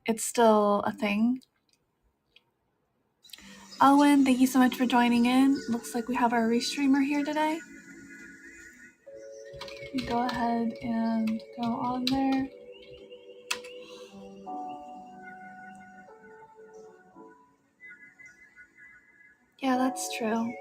it's still a thing. Owen, thank you so much for joining in. Looks like we have our restreamer here today. Go ahead and go on there. Yeah, that's true.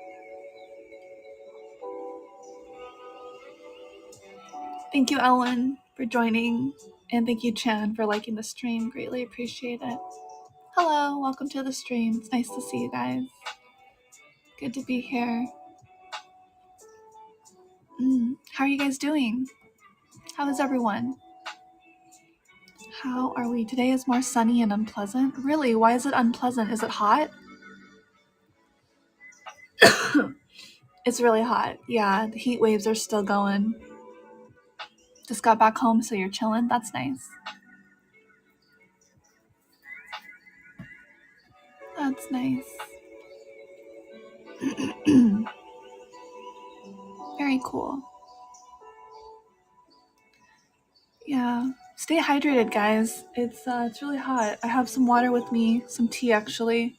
Thank you, Ellen, for joining. And thank you, Chan, for liking the stream. Greatly appreciate it. Hello, welcome to the stream. It's nice to see you guys. Good to be here. How are you guys doing? How is everyone? How are we? Today is more sunny and unpleasant. Really? Why is it unpleasant? Is it hot? It's really hot. Yeah, the heat waves are still going. Just got back home, so you're chilling. That's nice. That's nice. Very cool. Yeah. Stay hydrated, guys. It's really hot. I have some water with me, some tea actually.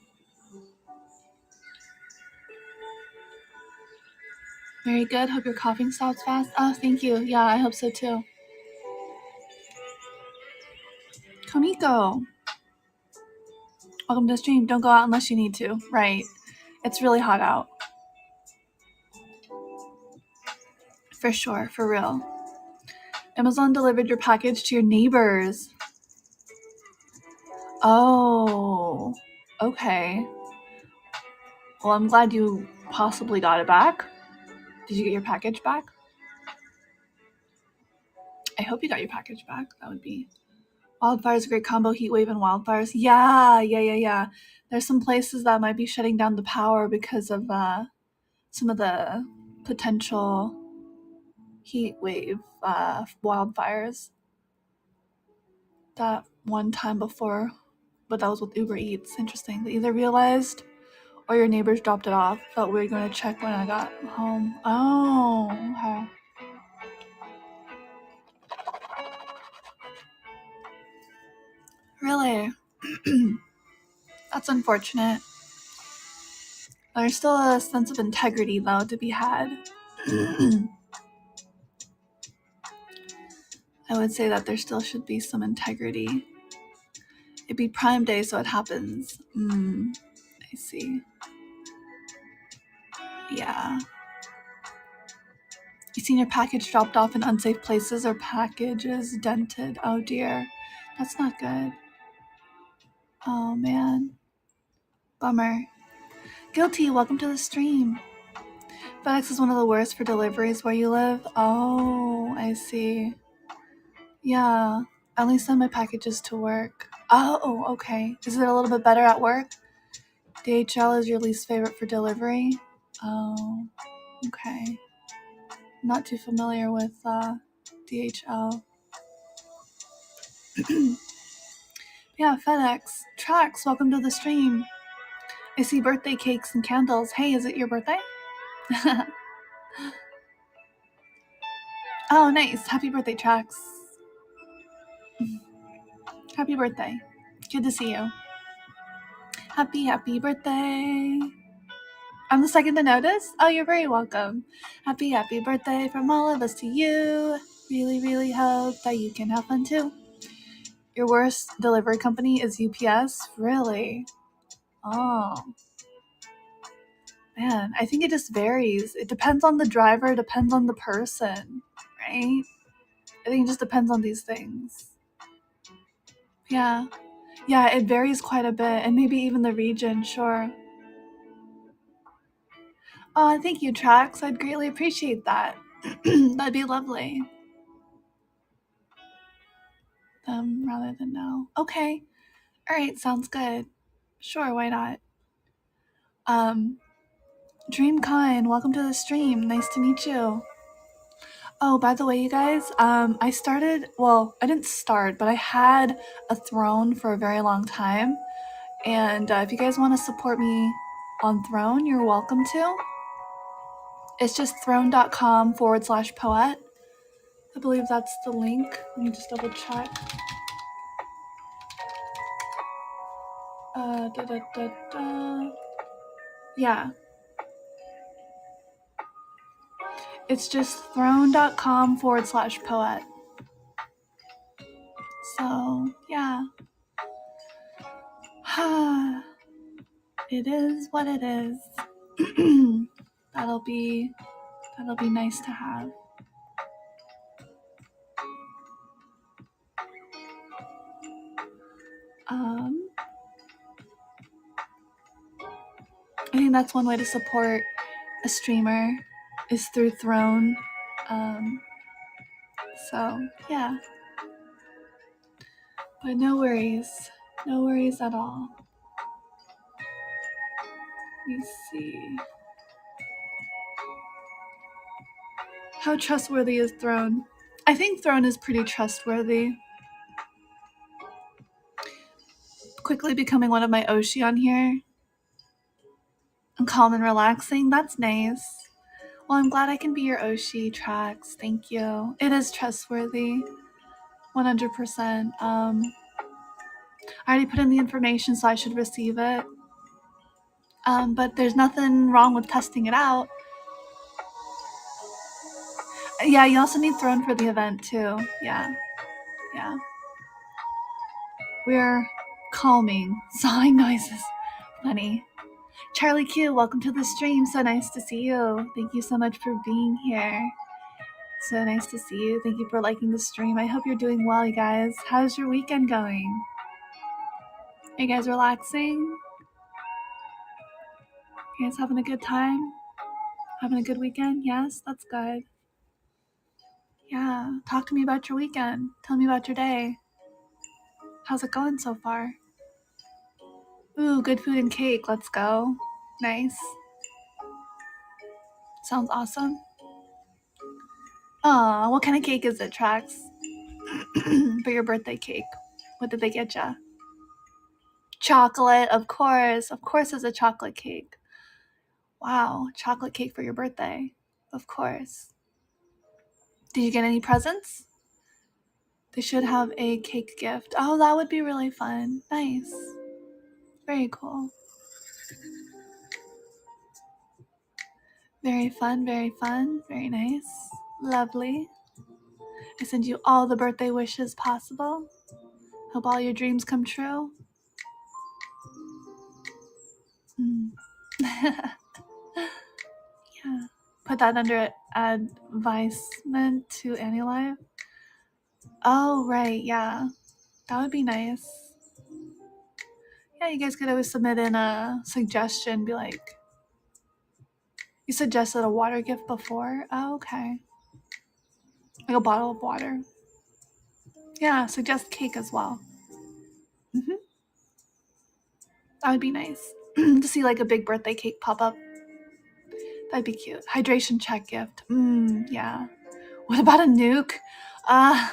Very good. Hope your coughing stops fast. Oh, thank you. Yeah, I hope so too. Kamiko. Welcome to the stream. Don't go out unless you need to. Right. It's really hot out. For sure. For real. Amazon delivered your package to your neighbors. Oh. Okay. Well, I'm glad you possibly got it back. Did you get your package back? I hope you got your package back. That would be... Wildfire's a great combo, heat wave and wildfires. Yeah. There's some places that might be shutting down the power because of some of the potential heat wave wildfires. That one time before, but that was with Uber Eats. Interesting. They either realized or your neighbors dropped it off. Thought we were going to check when I got home. Oh, okay. Really? That's unfortunate. There's still a sense of integrity, though, to be had. I would say that there still should be some integrity. It'd be Prime Day, so it happens. I see. Yeah. You seen your package dropped off in unsafe places or packages dented? Oh dear. That's not good. Oh man. Bummer. Guilty, welcome to the stream. FedEx is one of the worst for deliveries where you live. Oh, I see. Yeah. I only send my packages to work. Oh, okay. Is it a little bit better at work? DHL is your least favorite for delivery? Oh, okay. Not too familiar with DHL. Yeah, FedEx. Trax, welcome to the stream. I see birthday cakes and candles. Hey, is it your birthday? Oh, nice. Happy birthday, Trax. Happy birthday. Good to see you. Happy birthday. I'm the second to notice? Oh, you're very welcome. Happy birthday from all of us to you. Really hope that you can have fun too. Your worst delivery company is UPS? Really? Oh. Man, I think it just varies. It depends on the driver, depends on the person, right? I think it just depends on these things. Yeah, it varies quite a bit, and maybe even the region, sure. Oh, thank you, Trax. I'd greatly appreciate that. That'd be lovely. Rather than no. Okay. All right, sounds good. Sure, why not? Dreamkind, welcome to the stream. Nice to meet you. Oh, by the way, you guys, I didn't start, but I had a Throne for a very long time. And if you guys want to support me on Throne, you're welcome to. It's just throne.com/Poette. I believe that's the link. Let me just double check. Yeah. It's just throne.com/poette. So, yeah. It is what it is. That'll be nice to have. I think that's one way to support a streamer is through Throne. So, yeah. But no worries. No worries at all. Let me see. How trustworthy is Throne? I think Throne is pretty trustworthy. Quickly becoming one of my Oshi on here. And calm and relaxing. That's nice. Well, I'm glad I can be your Oshi, Trax. Thank you. It is trustworthy. 100%. I already put in the information, so I should receive it. But there's nothing wrong with testing it out. Yeah, you also need Throne for the event, too. Yeah. We're calming. Sawing noises. Funny. Charlie Q, welcome to the stream. So nice to see you. Thank you so much for being here. So nice to see you. Thank you for liking the stream. I hope you're doing well, you guys. How's your weekend going? Are you guys relaxing? You guys having a good time? Having a good weekend? Yes, that's good. Yeah, talk to me about your weekend. Tell me about your day. How's it going so far? Ooh, good food and cake. Let's go. Nice. Sounds awesome. Aw, what kind of cake is it, Trax? For your birthday cake. What did they get ya? Chocolate, of course. Of course it's a chocolate cake. Wow, chocolate cake for your birthday. Of course. Did you get any presents? They should have a cake gift. Oh, that would be really fun. Nice. Very cool. Very fun, very fun. Very nice. Lovely. I send you all the birthday wishes possible. Hope all your dreams come true. Yeah. Put that under advisement to AniLive. Oh, right. Yeah. That would be nice. Yeah, you guys could always submit in a suggestion. Be like, you suggested a water gift before? Oh, okay. Like a bottle of water. Yeah, suggest cake as well. That would be nice. To see like a big birthday cake pop up. That'd be cute. Hydration check gift. Yeah. What about a nuke? I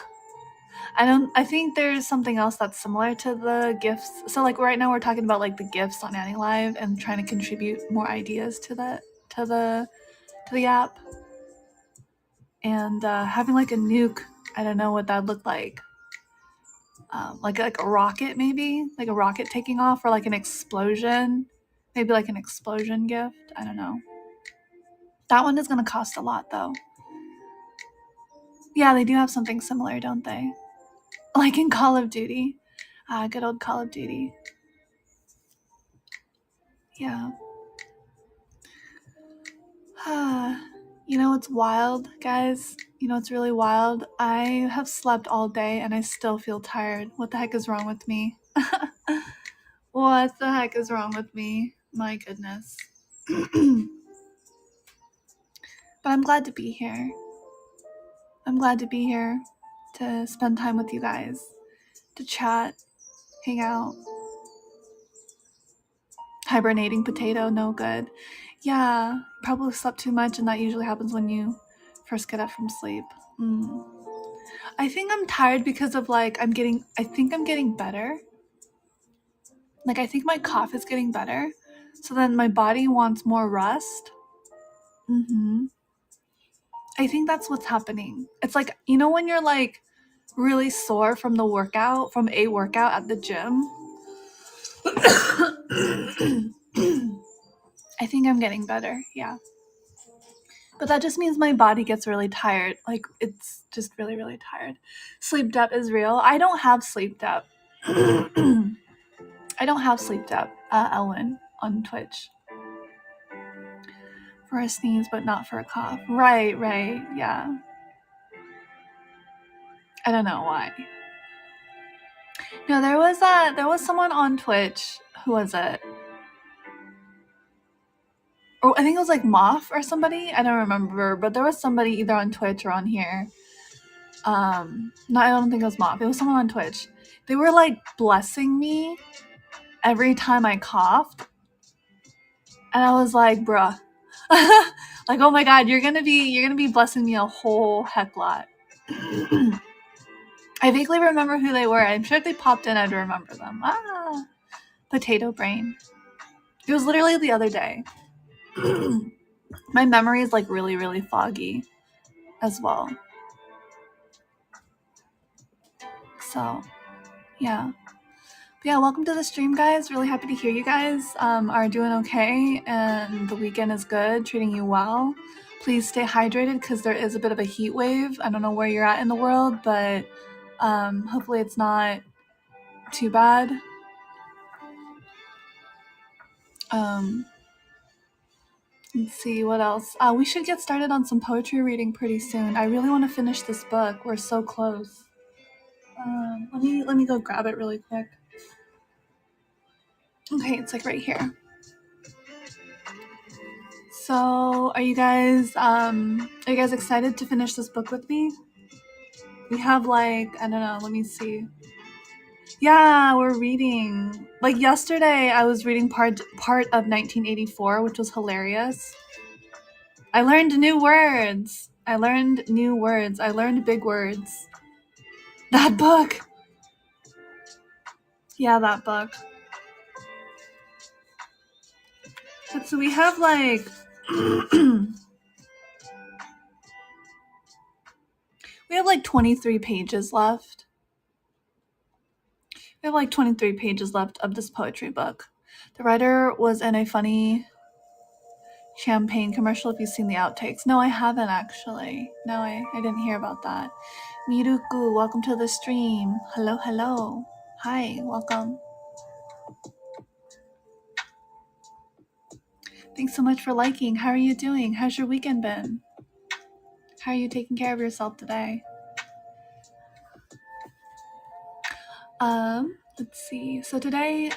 think there's something else that's similar to the gifts. So like right now we're talking about like the gifts on AniLive and trying to contribute more ideas to the app. And having like a nuke, I don't know what that'd look like. Like a rocket maybe? Like a rocket taking off, or like an explosion. Maybe like an explosion gift. I don't know. That one is gonna cost a lot though. Yeah, they do have something similar, don't they? Like in Call of Duty. Good old Call of Duty. Yeah. You know what's wild, guys? You know what's really wild? I have slept all day and I still feel tired. What the heck is wrong with me? What the heck is wrong with me? My goodness. But I'm glad to be here. I'm glad to be here to spend time with you guys, to chat, hang out. Hibernating potato, no good. Yeah, probably slept too much, and that usually happens when you first get up from sleep. I think I'm tired because of like I think I'm getting better. Like I think my cough is getting better. So then my body wants more rest. I think that's what's happening. It's like, you know when you're like really sore from a workout at the gym? I think I'm getting better, yeah. But that just means my body gets really tired. Like, it's just really, really tired. Sleep debt is real. I don't have sleep debt. I don't have sleep debt, Elwin, on Twitch. For a sneeze, but not for a cough. Right, yeah. I don't know why. No, there was someone on Twitch. Who was it? Or I think it was like Moth or somebody. I don't remember, but there was somebody either on Twitch or on here. No, I don't think it was Moth. It was someone on Twitch. They were like blessing me every time I coughed, and I was like, bruh. Like, oh my god, you're gonna be blessing me a whole heck lot. I vaguely remember who they were. I'm sure if they popped in, I'd remember them. Potato brain. It was literally the other day. My memory is like really, really foggy as well. So, yeah. But yeah, welcome to the stream, guys. Really happy to hear you guys are doing okay and the weekend is good, treating you well. Please stay hydrated because there is a bit of a heat wave. I don't know where you're at in the world, but hopefully it's not too bad. Let's see what else. We should get started on some poetry reading pretty soon. I really want to finish this book. We're so close. Let me go grab it really quick. Okay, it's like right here. So, are you guys excited to finish this book with me? We have like, I don't know, let me see. Yeah, we're reading. Like yesterday I was reading part of 1984, which was hilarious. I learned new words. I learned big words. That book. Yeah, that book. But so we have like we have like 23 pages left. We have like 23 pages left of this poetry book. The writer was in a funny champagne commercial, if you've seen the outtakes. No, I haven't actually. No, I didn't hear about that. Miruku, welcome to the stream. Hello. Hi, welcome. Thanks so much for liking. How are you doing? How's your weekend been? How are you taking care of yourself today? Let's see. So today,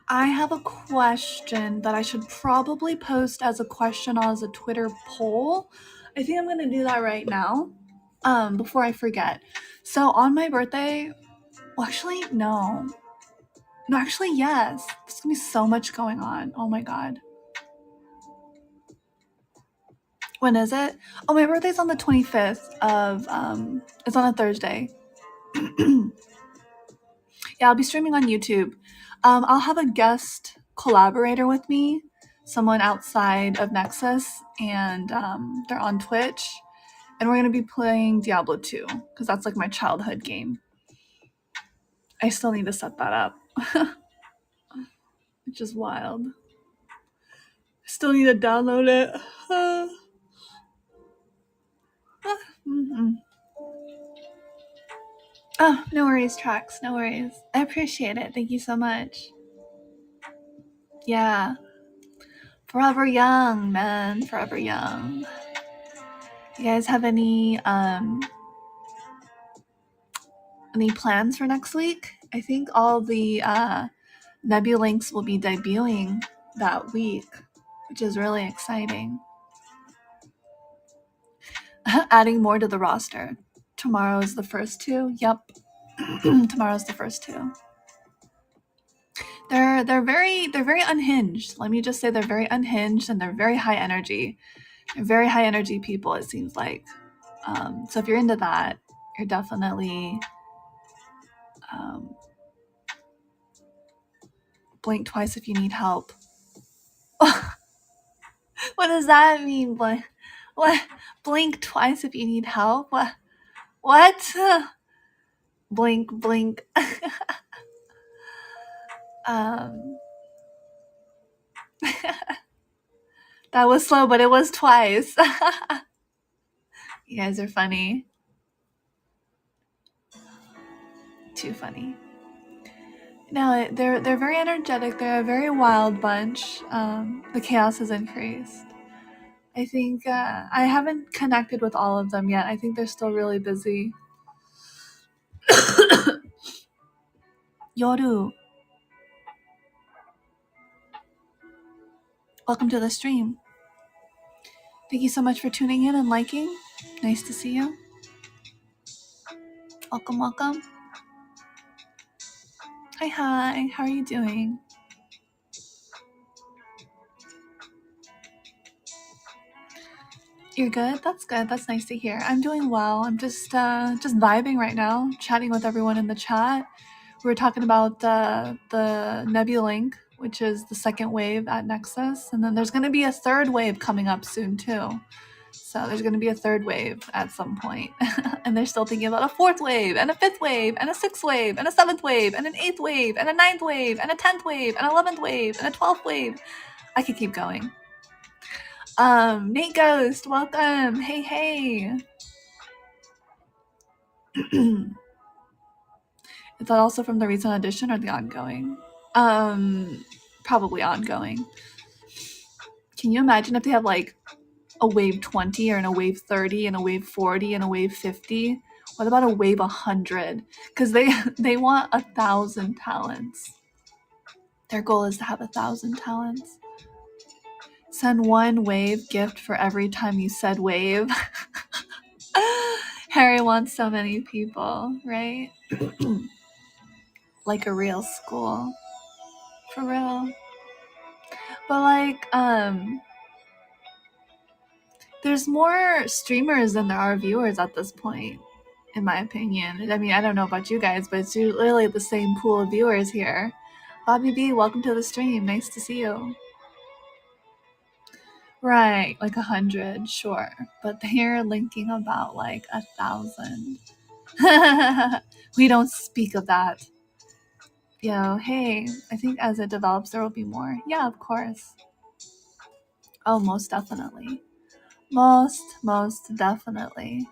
I have a question that I should probably post as a question as a Twitter poll. I think I'm going to do that right now, before I forget. So on my birthday, well, actually, no. No, actually, yes. There's going to be so much going on. Oh my God. When is it? Oh, my birthday's on the 25th of, it's on a Thursday. Yeah, I'll be streaming on YouTube. I'll have a guest collaborator with me, someone outside of Nexas, and they're on Twitch. And we're going to be playing Diablo 2, because that's like my childhood game. I still need to set that up. Which is wild. I still need to download it. Oh, no worries, Trax. No worries. I appreciate it. Thank you so much. Yeah. Forever young, man. Forever young. You guys have any plans for next week? I think all the Nebulinks will be debuting that week, which is really exciting. Adding more to the roster. Tomorrow is the first two. Yep. Tomorrow's the first two. They're very unhinged. Let me just say they're very unhinged and they're very high energy. They're very high energy people, it seems like. So if you're into that, you're definitely blink twice if you need help. What does that mean? What? Blink twice if you need help? What? Blink, blink. um, that was slow, but it was twice. You guys are funny. Too funny. No, they're very energetic. They're a very wild bunch. The chaos has increased. I think I haven't connected with all of them yet. I think they're still really busy. Yoru, welcome to the stream. Thank you so much for tuning in and liking. Nice to see you. Welcome, welcome. Hi, hi. How are you doing? You're good? That's good. That's nice to hear. I'm doing well. I'm just vibing right now, chatting with everyone in the chat. We were talking about the Nebulink, which is the second wave at Nexas, and then there's going to be a third wave coming up soon too. So there's going to be a third wave at some point, and they're still thinking about a fourth wave, and a fifth wave, and a sixth wave, and a seventh wave, and an eighth wave, and a ninth wave, and a 10th wave, and 11th wave, and a 12th wave. I could keep going. Nate Ghost, welcome. Hey, hey. Is that also from the recent edition or the ongoing? Probably ongoing. Can you imagine if they have like a wave 20 or in a wave 30 and a wave 40 and a wave 50? What about a wave 100? Because they want 1,000 talents. Their goal is to have 1,000 talents. Send one wave gift for every time you said wave. Harry wants so many people, right? Like a real school. For real. But like, there's more streamers than there are viewers at this point, in my opinion. I mean, I don't know about you guys, but it's literally the same pool of viewers here. Bobby B, welcome to the stream. Nice to see you. Right, like 100, sure. But they're linking about like 1,000. We don't speak of that. Yo, hey, I think as it develops, there will be more. Yeah, of course. Oh, most definitely. Most definitely.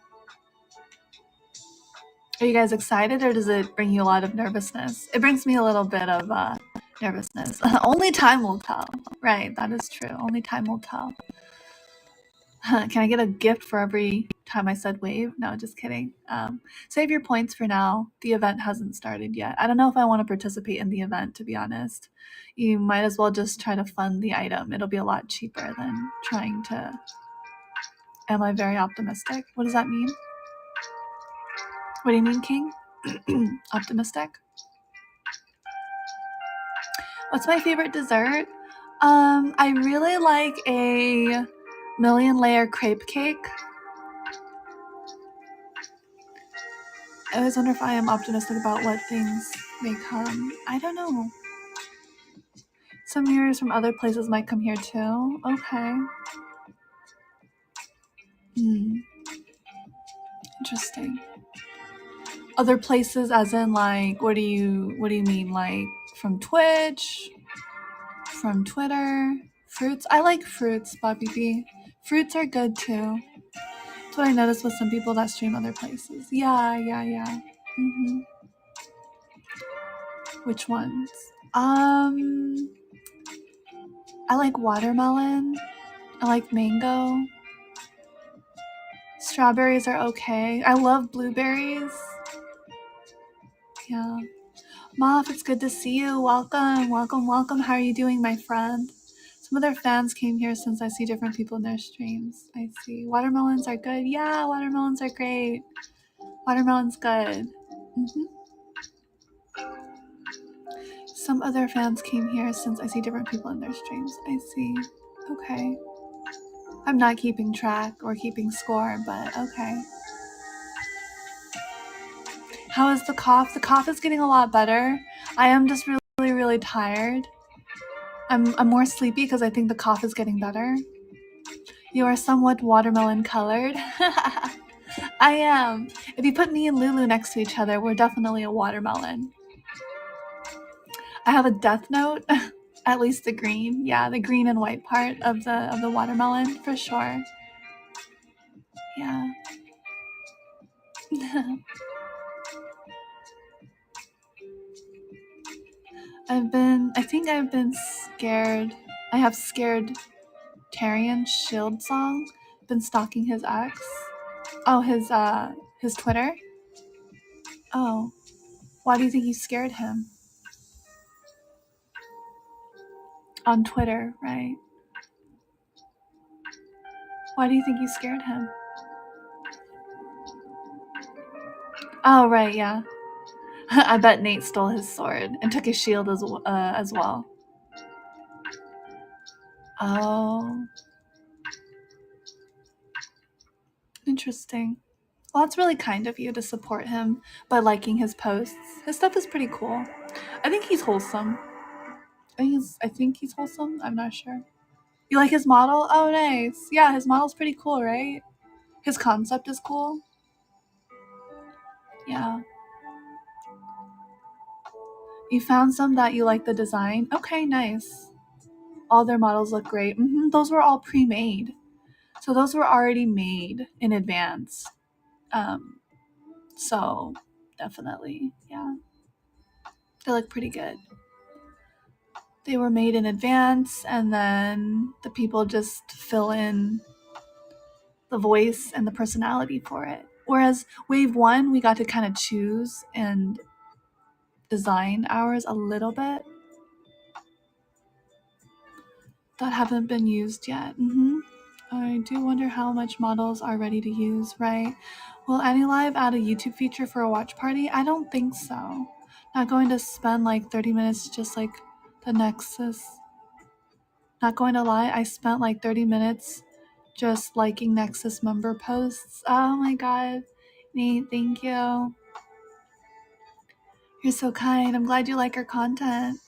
Are you guys excited, or does it bring you a lot of nervousness? It brings me a little bit of nervousness. Only time will tell. Right, that is true. Only time will tell. Can I get a gift for every time I said wave? No, just kidding. Save your points for now. The event hasn't started yet. I don't know if I want to participate in the event, to be honest. You might as well just try to fund the item. It'll be a lot cheaper than trying to... Am I very optimistic? What does that mean? What do you mean, King? Optimistic? What's my favorite dessert? I really like a million layer crepe cake. I always wonder if I am optimistic about what things may come. I don't know. Some viewers from other places might come here too. Okay. Interesting. Other places as in like, what do you mean? Like from Twitch? From Twitter? Fruits? I like fruits, Bobby B. Fruits are good too. That's what I noticed with some people that stream other places. Yeah. Mm-hmm. Which ones? I like watermelon. I like mango. Strawberries are okay. I love blueberries. Yeah. Moff, it's good to see you. Welcome. How are you doing, my friend? Some of their fans came here since I see different people in their streams. I see. Watermelons are good. Yeah, watermelons are great. Watermelon's good. Mm-hmm. Some other fans came here since I see different people in their streams. I see. Okay. I'm not keeping track or keeping score, but okay. How is the cough? The cough is getting a lot better. I am just really tired. I'm more sleepy because I think the cough is getting better. You are somewhat watermelon colored. I am. If you put me and Lulu next to each other, we're definitely a watermelon. I have a death note. At least the green. Yeah, the green and white part of the watermelon for sure. Yeah. I think I've been scared. I have scared Tyrion Shield song. Been stalking his ex. Oh, his Twitter. Oh, why do you think you scared him? On Twitter, right? Why do you think you scared him? Oh, right, yeah. I bet Nate stole his sword and took his shield as well. Oh, interesting. Well, that's really kind of you to support him by liking his posts. His stuff is pretty cool. I think he's wholesome. I think he's wholesome. I'm not sure. You like his model? Oh, nice. Yeah, his model's pretty cool, right? His concept is cool. Yeah. You found some that you like the design? Okay, nice. All their models look great. Those were all pre-made. So those were already made in advance. So definitely, yeah. They look pretty good. They were made in advance and then the people just fill in the voice and the personality for it. Whereas wave 1, we got to kind of choose and design ours a little bit that haven't been used yet. I do wonder how much models are ready to use, right? Will AniLive add a YouTube feature for a watch party? I don't think so. Not going to spend like 30 minutes just like the Nexus. Not going to lie, I spent like 30 minutes just liking Nexus member posts. Oh my god. Nate, thank you. You're so kind. I'm glad you like our content.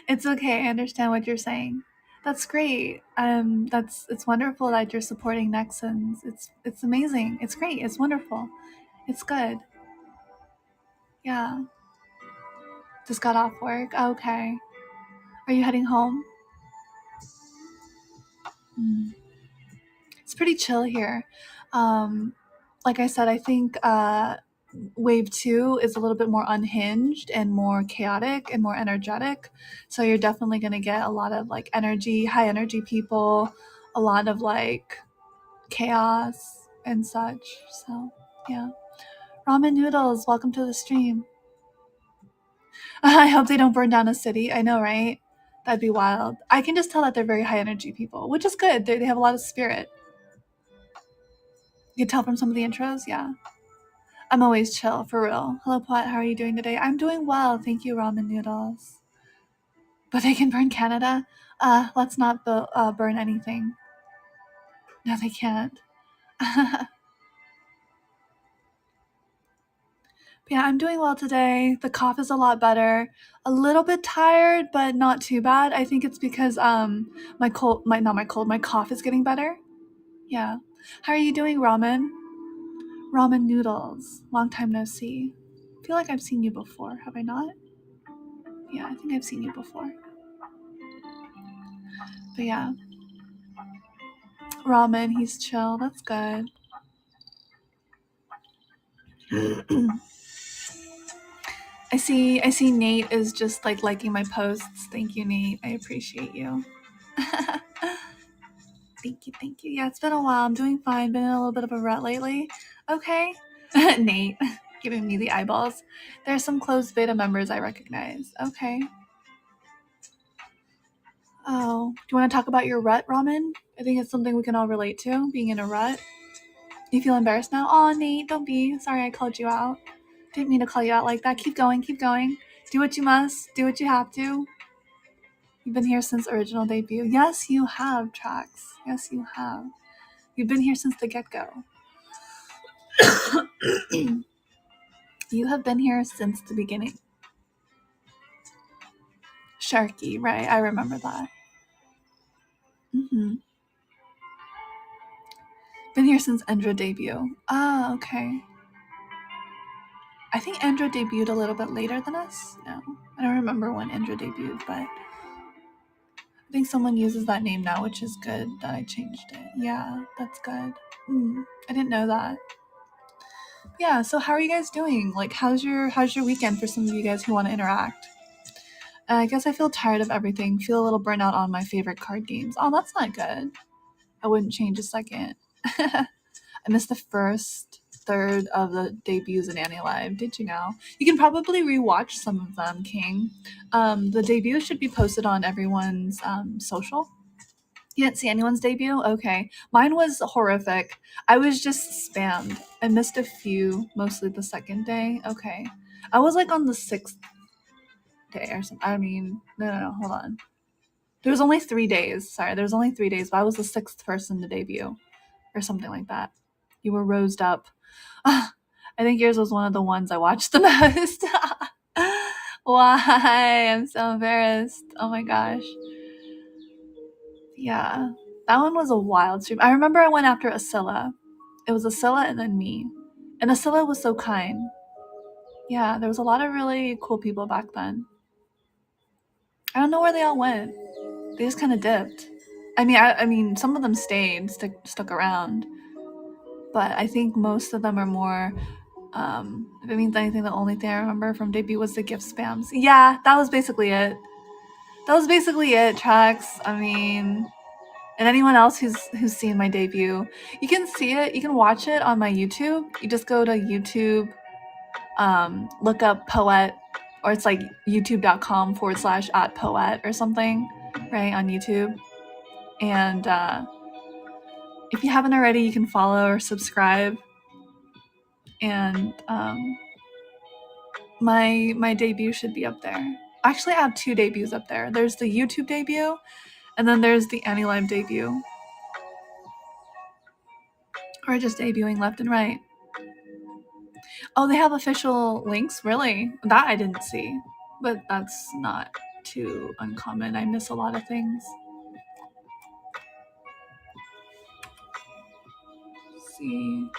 It's okay. I understand what you're saying. That's great. It's wonderful that you're supporting Nexans. It's amazing. It's great. It's wonderful. It's good. Yeah. Just got off work. Okay. Are you heading home? It's pretty chill here. Like I said, I think wave 2 is a little bit more unhinged and more chaotic and more energetic. So you're definitely going to get a lot of like energy, high energy people, a lot of like chaos and such. So yeah. Ramen noodles, welcome to the stream. I hope they don't burn down a city. I know, right? That'd be wild. I can just tell that they're very high energy people, which is good. They have a lot of spirit. You can tell from some of the intros, yeah. I'm always chill, for real. Hello, Poette. How are you doing today? I'm doing well. Thank you, ramen noodles. But they can burn Canada? Let's not burn anything. No, they can't. Yeah, I'm doing well today. The cough is a lot better. A little bit tired, but not too bad. I think it's because my cough is getting better. Yeah. How are you doing, ramen? Ramen noodles. Long time no see. I feel like I've seen you before. Have I not? Yeah, I think I've seen you before. But yeah. Ramen, he's chill. That's good. I see Nate is just like liking my posts. Thank you, Nate. I appreciate you. Thank you. Yeah, it's been a while. I'm doing fine. Been in a little bit of a rut lately. Okay. Nate, giving me the eyeballs. There are some closed beta members I recognize. Okay. Oh, do you want to talk about your rut, Ramen? I think it's something we can all relate to, being in a rut. You feel embarrassed now? Oh, Nate, don't be. Sorry I called you out. Didn't mean to call you out like that. Keep going, keep going. Do what you must. Do what you have to. You've been here since original debut. Yes, you have, Trax. Yes, you have. You've been here since the get-go. You have been here since the beginning. Sharky, right? I remember that. Been here since Endra debut. Ah, okay. I think Endra debuted a little bit later than us. No, I don't remember when Endra debuted, but I think someone uses that name now, which is good that I changed it. Yeah, that's good. I didn't know that. Yeah, so how are you guys doing? Like, how's your weekend for some of you guys who want to interact? I guess I feel tired of everything. Feel a little burnt out on my favorite card games. Oh, that's not good. I wouldn't change a second. I missed the first third of the debuts in AniLive. Did you know? You can probably rewatch some of them, King. The debut should be posted on everyone's social. You didn't see anyone's debut? Okay. Mine was horrific. I was just spammed. I missed a few, mostly the second day. Okay. I was like on the 6th day or something. I mean, no, hold on. There was only 3 days. Sorry, there was only 3 days, but I was the 6th person to debut or something like that. You were rosed up. I think yours was one of the ones I watched the most. Why? I'm so embarrassed. Oh my gosh. Yeah. That one was a wild stream. I remember I went after Asilla. It was Asilla and then me. And Asilla was so kind. Yeah, there was a lot of really cool people back then. I don't know where they all went. They just kind of dipped. I mean, some of them stayed, stuck around. But I think most of them are more, if it means anything, the only thing I remember from debut was the gift spams. Yeah, that was basically it. Trax. I mean, and anyone else who's seen my debut, you can see it. You can watch it on my YouTube. You just go to YouTube, look up Poette, or it's like youtube.com/@Poette or something, right, on YouTube. And if you haven't already, you can follow or subscribe. And my debut should be up there. Actually, I have 2 debuts up there. There's the YouTube debut, and then there's the AniLive debut. Or just debuting left and right. Oh, they have official links? Really? That I didn't see. But that's not too uncommon. I miss a lot of things. Let's see.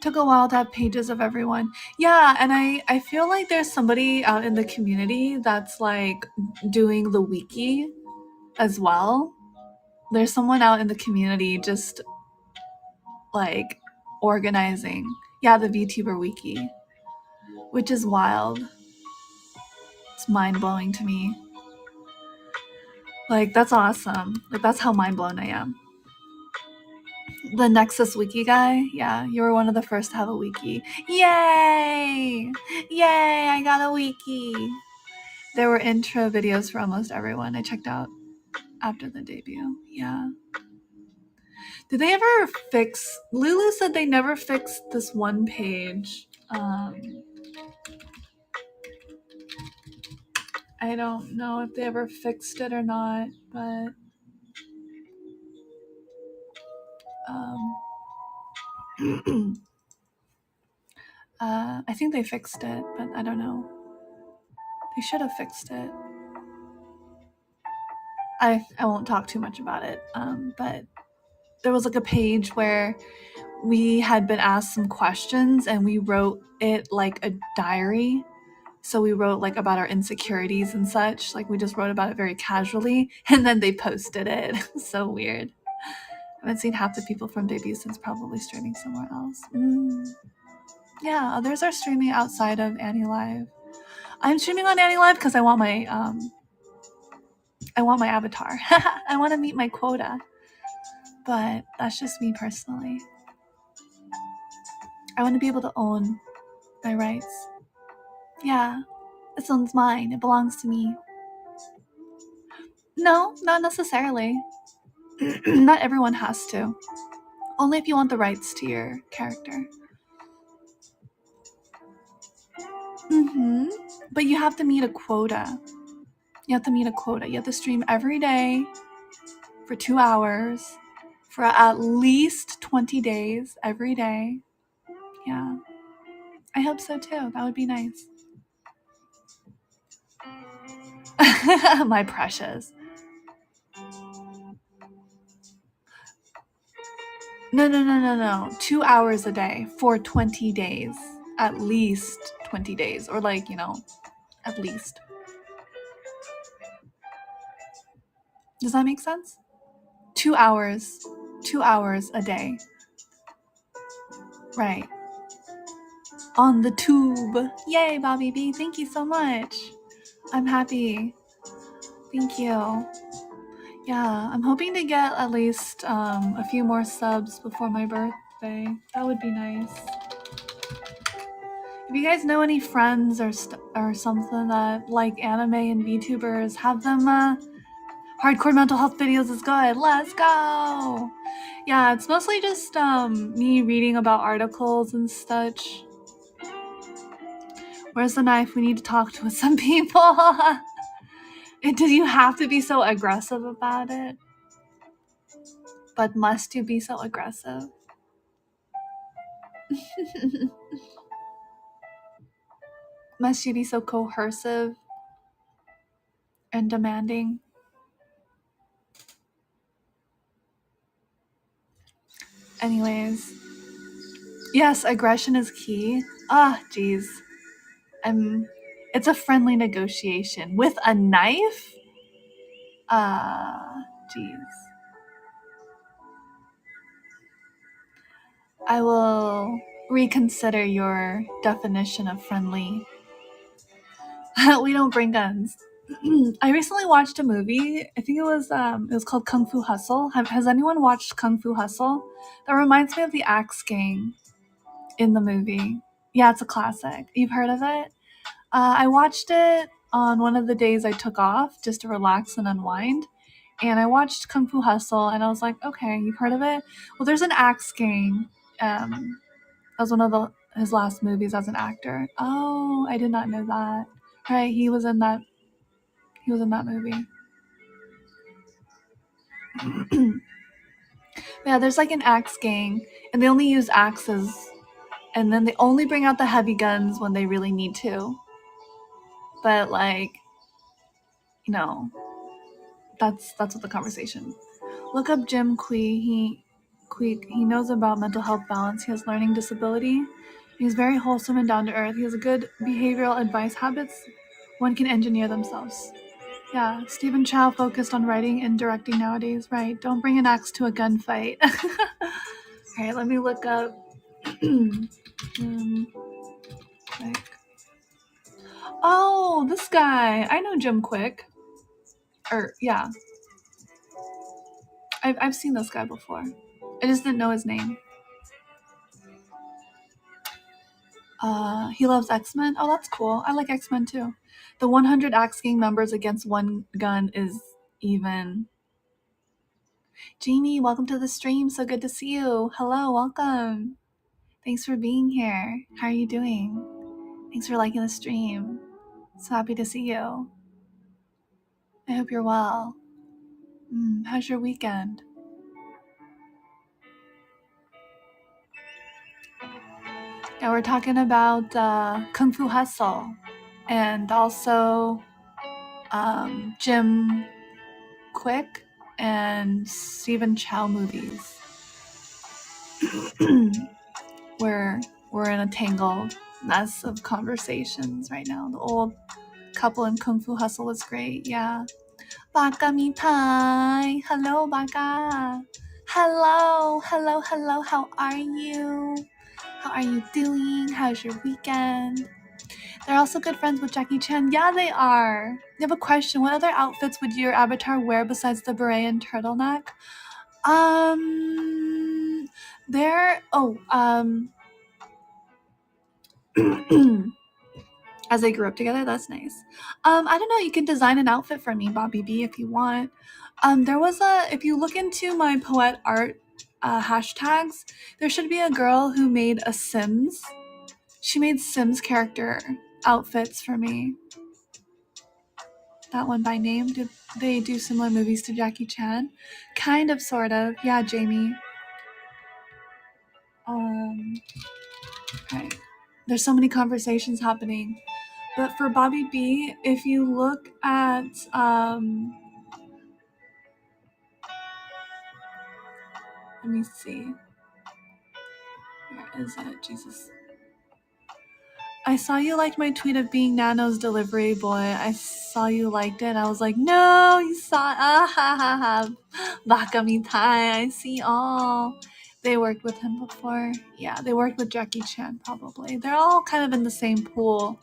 Took a while to have pages of everyone. Yeah, and I feel like there's somebody out in the community that's like doing the wiki as well. There's someone out in the community just like organizing. Yeah, the Vtuber wiki, which is wild. It's mind-blowing to me. Like, that's awesome. Like, that's how mind-blown I am. The Nexas wiki guy, yeah, you were one of the first to have a wiki. Yay! Yay, I got a wiki. There were intro videos for almost everyone I checked out after the debut. Yeah. Did they ever fix... Lulu said they never fixed this one page. I don't know if they ever fixed it or not, but... I think they fixed it, but I don't know. They should have fixed it. I won't talk too much about it, but there was like a page where we had been asked some questions and we wrote it like a diary. So we wrote like about our insecurities and such. Like we just wrote about it very casually, and then they posted it. So weird. I haven't seen half the people from debut since probably streaming somewhere else. Yeah, others are streaming outside of AniLive. I'm streaming on AniLive because I want my avatar. I want to meet my quota. But that's just me personally. I want to be able to own my rights. Yeah, this one's mine. It belongs to me. No, not necessarily. Not everyone has to. Only if you want the rights to your character. But you have to meet a quota. You have to stream every day for 2 hours for at least 20 days every day. Yeah. I hope so too. That would be nice. My precious. No. 2 hours a day for 20 days. At least 20 days. Or like, at least. Does that make sense? 2 hours. 2 hours a day. Right. On the tube. Yay, Bobby B. Thank you so much. I'm happy. Thank you. Yeah, I'm hoping to get at least a few more subs before my birthday. That would be nice. If you guys know any friends or something that like anime and VTubers, have them hardcore mental health videos is good. Let's go. Yeah, it's mostly just me reading about articles and such. Where's the knife? We need to talk to some people. Do you have to be so aggressive about it? But must you be so aggressive? Must you be so coercive and demanding? Anyways, yes, aggression is key. Geez. It's a friendly negotiation. With a knife? Geez. I will reconsider your definition of friendly. We don't bring guns. I recently watched a movie. I think it was called Kung Fu Hustle. Has anyone watched Kung Fu Hustle? That reminds me of the Axe Gang in the movie. Yeah, it's a classic. You've heard of it? I watched it on one of the days I took off just to relax and unwind. And I watched Kung Fu Hustle, and I was like, okay, you've heard of it? Well, there's an Axe Gang. That was one of his last movies as an actor. Oh, I did not know that. Right, he was in that movie. Yeah, there's like an Axe Gang, and they only use axes, and then they only bring out the heavy guns when they really need to. But like, that's what the conversation. Look up Jim Quee. He knows about mental health balance. He has learning disability. He's very wholesome and down to earth. He has a good behavioral advice habits. One can engineer themselves. Yeah, Stephen Chow focused on writing and directing nowadays. Right, don't bring an axe to a gunfight. All right, let me look up. Quick. Oh, this guy. I know Jim Quick. Yeah. I've seen this guy before. I just didn't know his name. He loves X-Men. Oh, that's cool. I like X-Men too. The 100 Axe Gang members against one gun is even. Jamie, welcome to the stream. So good to see you. Hello, welcome. Thanks for being here. How are you doing? Thanks for liking the stream. So happy to see you. I hope you're well. How's your weekend? Yeah, we're talking about Kung Fu Hustle and also Jim Quick and Stephen Chow movies. We're in a tangled mess of conversations right now. The old couple in Kung Fu Hustle was great. Yeah. Baka mitai. Hello, Baka. Hello. How are you? How are you doing? How's your weekend? They're also good friends with Jackie Chan. Yeah, they are. They have a question. What other outfits would your avatar wear besides the beret and turtleneck? As they grew up together, that's nice. I don't know, you can design an outfit for me, Bobby B, if you want. If you look into my Poette art hashtags, there should be a girl who made a Sims. She made Sims character outfits for me. That one by name. Did they do similar movies to Jackie Chan? Kind of, sort of. Yeah, Jamie. Right. There's so many conversations happening. But for Bobby B, if you look at let me see. Where is it? Jesus. I saw you liked my tweet of being Nano's delivery boy. I saw you liked it. I was like, no, you saw it. Ah ha ha ha. Baka mitai. I see all. They worked with him before. Yeah, they worked with Jackie Chan probably. They're all kind of in the same pool.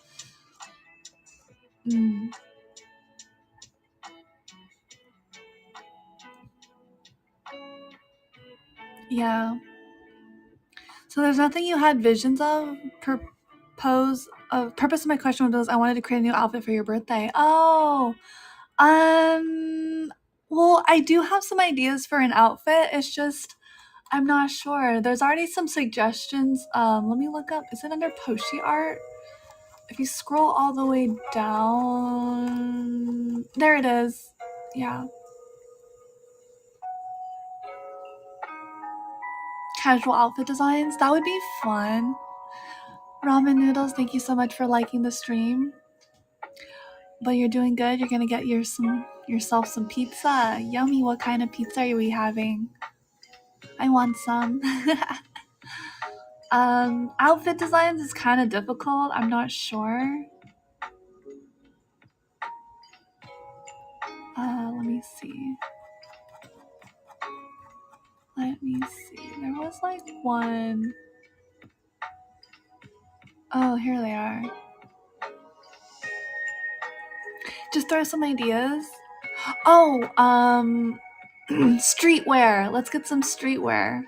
Yeah. So there's nothing you had visions of? Purpose of my question was I wanted to create a new outfit for your birthday. Oh. Well, I do have some ideas for an outfit. It's just I'm not sure. There's already some suggestions. Let me look up. Is it under Poshi art? If you scroll all the way down, there it is. Yeah. Casual outfit designs. That would be fun. Ramen noodles, thank you so much for liking the stream. But you're doing good. You're gonna get yourself some pizza. Yummy. What kind of pizza are we having? I want some. Outfit designs is kind of difficult. I'm not sure. Let me see. There was like one. Oh, here they are. Just throw some ideas. Oh, streetwear. Let's get some streetwear.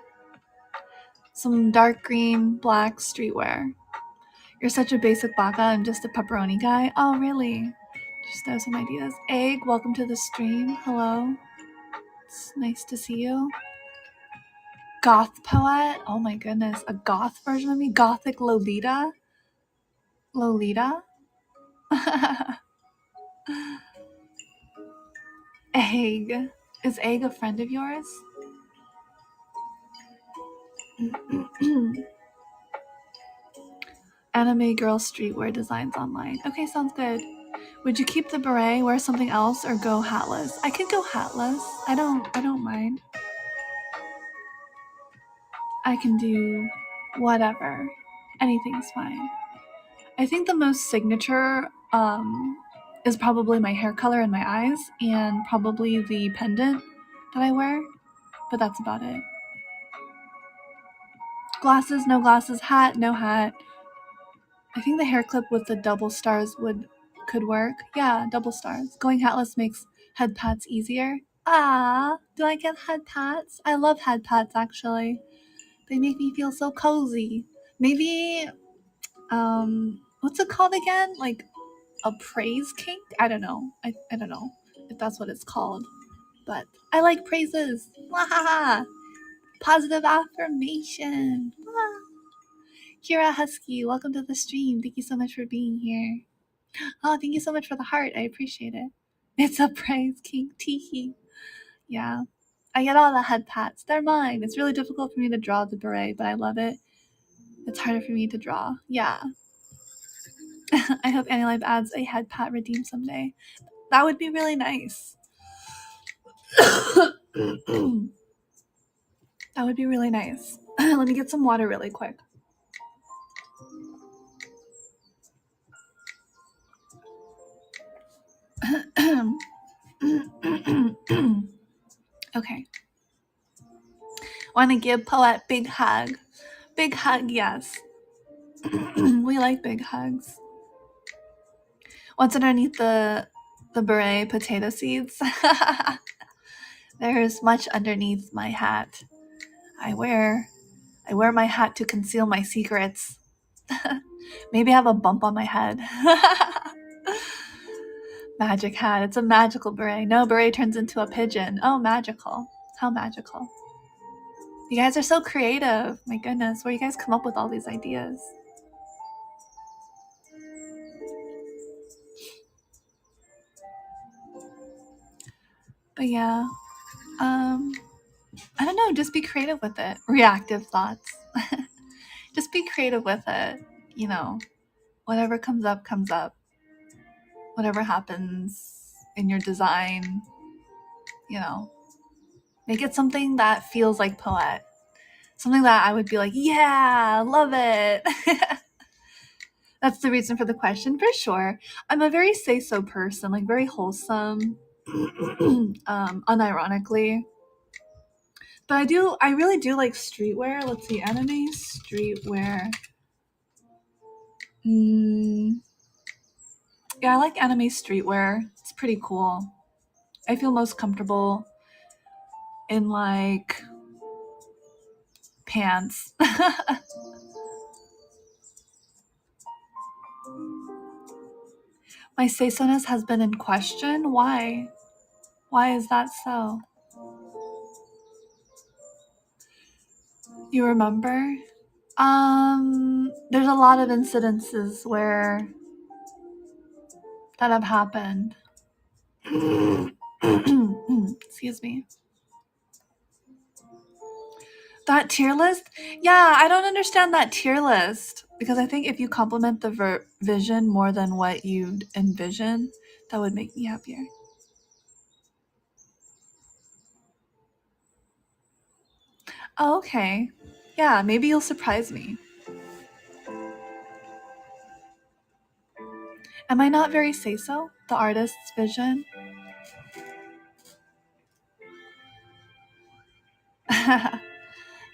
Some dark green, black streetwear. You're such a basic baka. I'm just a pepperoni guy. Oh, really? Just throw some ideas. Egg, welcome to the stream. Hello. It's nice to see you. Goth poet. Oh my goodness. A goth version of me? Gothic Lolita? Lolita? Egg. Is Egg a friend of yours? Anime girl streetwear designs online. Okay, sounds good. Would you keep the beret, wear something else, or go hatless? I could go hatless. I don't mind. I can do whatever. Anything's fine. I think the most signature is probably my hair color and my eyes, and probably the pendant that I wear, but that's about it. Glasses, no glasses. Hat, no hat. I think the hair clip with the double stars could work. Yeah, double stars. Going hatless makes head pats easier. Ah, do I get head pats? I love head pats, actually. They make me feel so cozy. Maybe, what's it called again? Like a praise kink? I don't know. I don't know if that's what it's called. But I like praises. Wahaha! Positive affirmation. Wah. Kira Husky, welcome to the stream. Thank you so much for being here. Oh, thank you so much for the heart. I appreciate it. It's a praise kink. Teehee. Yeah. I get all the head pats. They're mine. It's really difficult for me to draw the beret, but I love it. It's harder for me to draw. Yeah. I hope AniLive adds a head pat redeem someday. That would be really nice. That would be really nice. Let me get some water really quick. Okay. Want to give Poette big hug. Big hug, yes. We like big hugs. What's underneath the beret? Potato seeds. There's much underneath my hat. I wear my hat to conceal my secrets. Maybe I have a bump on my head. Magic hat. It's a magical beret. No, beret turns into a pigeon. Oh, magical. How magical. You guys are so creative. My goodness, where you guys come up with all these ideas? But yeah, I don't know, just be creative with it. Reactive thoughts. Just be creative with it. You know, whatever comes up, comes up. whatever happens in your design, you know, make it something that feels like Poette. Something that I would be like, yeah, love it. That's the reason for the question, for sure. I'm a very say-so person, like very wholesome, unironically. But I really do like streetwear. Let's see, anime streetwear. Yeah, I like anime streetwear. It's pretty cool. I feel most comfortable in like pants. My say-so-ness has been in question. Why? Why is that so? You remember? There's a lot of incidences where that have happened. Excuse me. That tier list? Yeah, I don't understand that tier list because I think if you compliment the vision more than what you'd envision, that would make me happier. Oh, okay. Yeah, maybe you'll surprise me. Am I not very say-so? The artist's vision?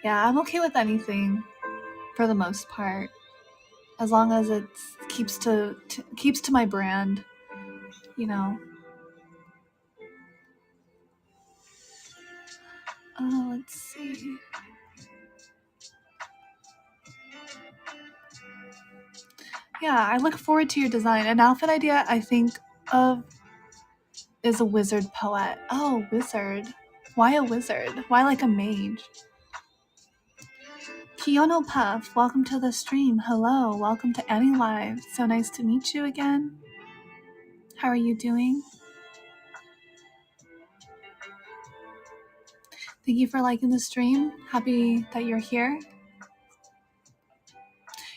Yeah, I'm okay with anything for the most part, as long as it keeps to my brand, you know. Let's see. Yeah, I look forward to your design. An outfit idea I think of is a wizard poet. Oh, wizard. Why a wizard? Why like a mage? Kiyono Puff, welcome to the stream. Hello, welcome to AniLive. So nice to meet you again. How are you doing? Thank you for liking the stream. Happy that you're here.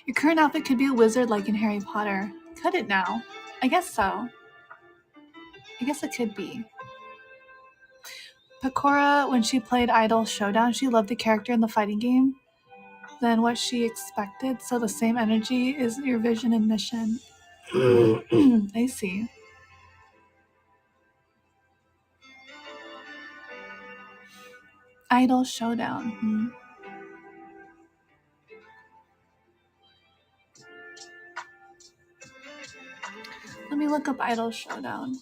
Your current outfit could be a wizard like in Harry Potter. Could it now? I guess so. I guess it could be. Pecora, when she played Idol Showdown, she loved the character in the fighting game than what she expected, so the same energy is your vision and mission. I see. Idol Showdown. Let me look up Idol Showdown.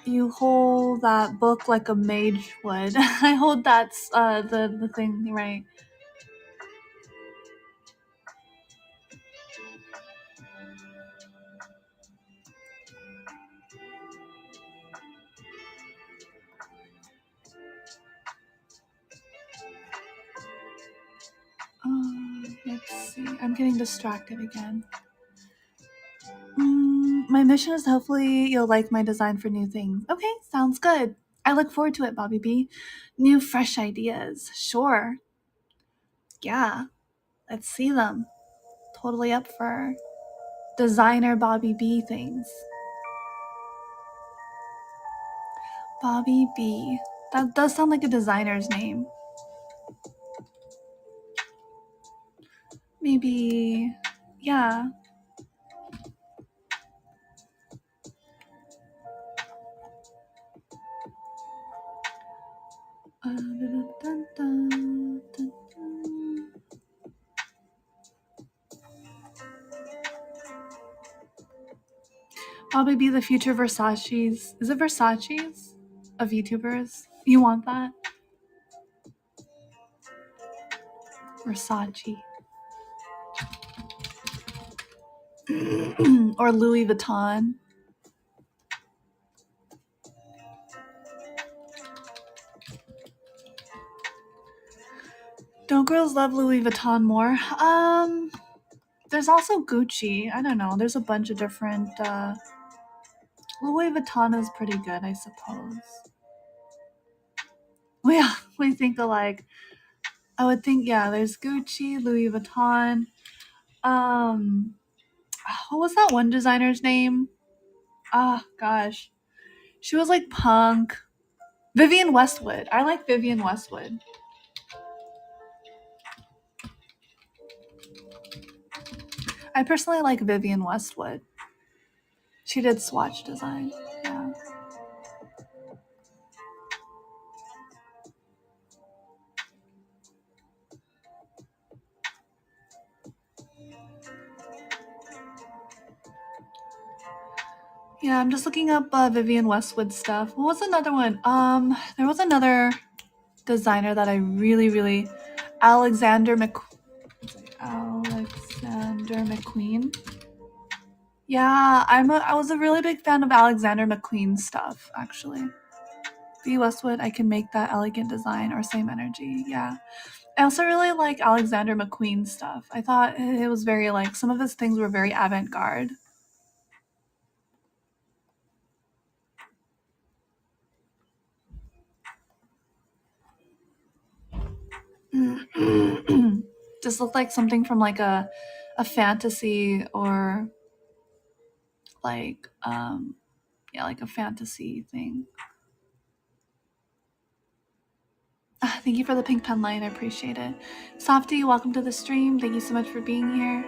You hold that book like a mage would. I hold that's the thing, right? Let's see. I'm getting distracted again. My mission is hopefully you'll like my design for new things. Okay, sounds good. I look forward to it, Bobby B. New, fresh ideas. Sure. Yeah, let's see them. Totally up for designer Bobby B things. Bobby B. That does sound like a designer's name. Maybe, yeah. Bobby B, the future Versace's. Is it Versace's? Of Vtubers? You want that? Versace. Or Louis Vuitton. Don't girls love Louis Vuitton more? There's also Gucci. I don't know. There's a bunch of different. Louis Vuitton is pretty good, I suppose. We think alike. I would think, yeah, there's Gucci, Louis Vuitton. what was that one designer's name? Gosh. She was like punk. Vivienne Westwood. I like Vivienne Westwood. I personally like Vivienne Westwood. She did swatch design. Yeah. Yeah, I'm just looking up Vivienne Westwood stuff. What was another one? There was another designer that I really Alexander McQueen. Yeah, I was a really big fan of Alexander McQueen stuff, actually. V. Westwood, I can make that elegant design or same energy. Yeah. I also really like Alexander McQueen stuff. I thought it was very like some of his things were very avant-garde. Just looked like something from like a fantasy or like like a fantasy thing. Thank you for the pink pen line. I appreciate it. Softy, welcome to the stream. Thank you so much for being here.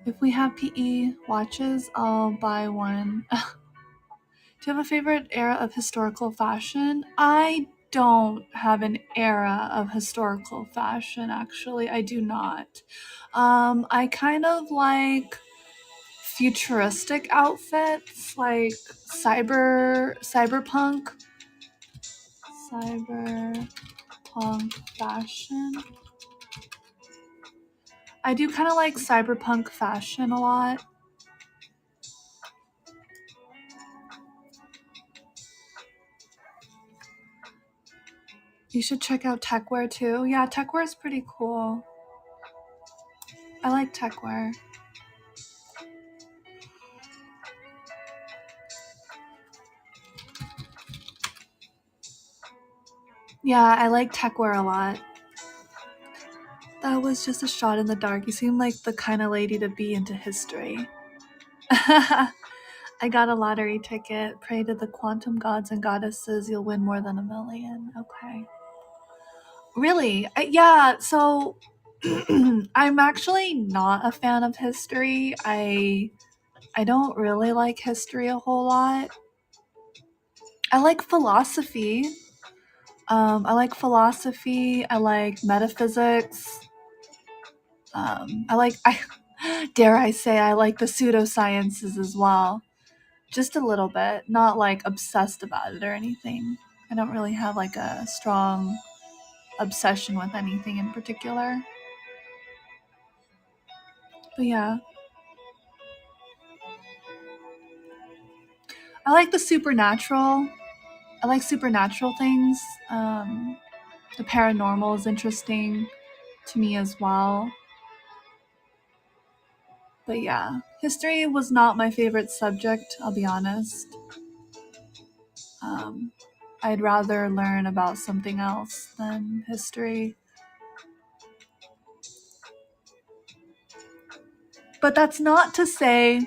If we have PE watches, I'll buy one. Do you have a favorite era of historical fashion? I don't have an era of historical fashion, actually. I do not. I kind of like futuristic outfits, like cyberpunk fashion. I do kind of like cyberpunk fashion a lot. You should check out techwear too. Yeah, techwear is pretty cool. I like techwear. Yeah, I like techwear a lot. That was just a shot in the dark. You seem like the kind of lady to be into history. I got a lottery ticket. Pray to the quantum gods and goddesses. You'll win more than $1 million. Okay. Really? Yeah, so I'm actually not a fan of history. I don't really like history a whole lot. I like philosophy. I like metaphysics. Dare I say, I like the pseudosciences as well. Just a little bit, not like obsessed about it or anything. I don't really have like a strong obsession with anything in particular. But yeah. I like the supernatural. I like supernatural things. The paranormal is interesting to me as well. But yeah, history was not my favorite subject, I'll be honest. I'd rather learn about something else than history. But that's not to say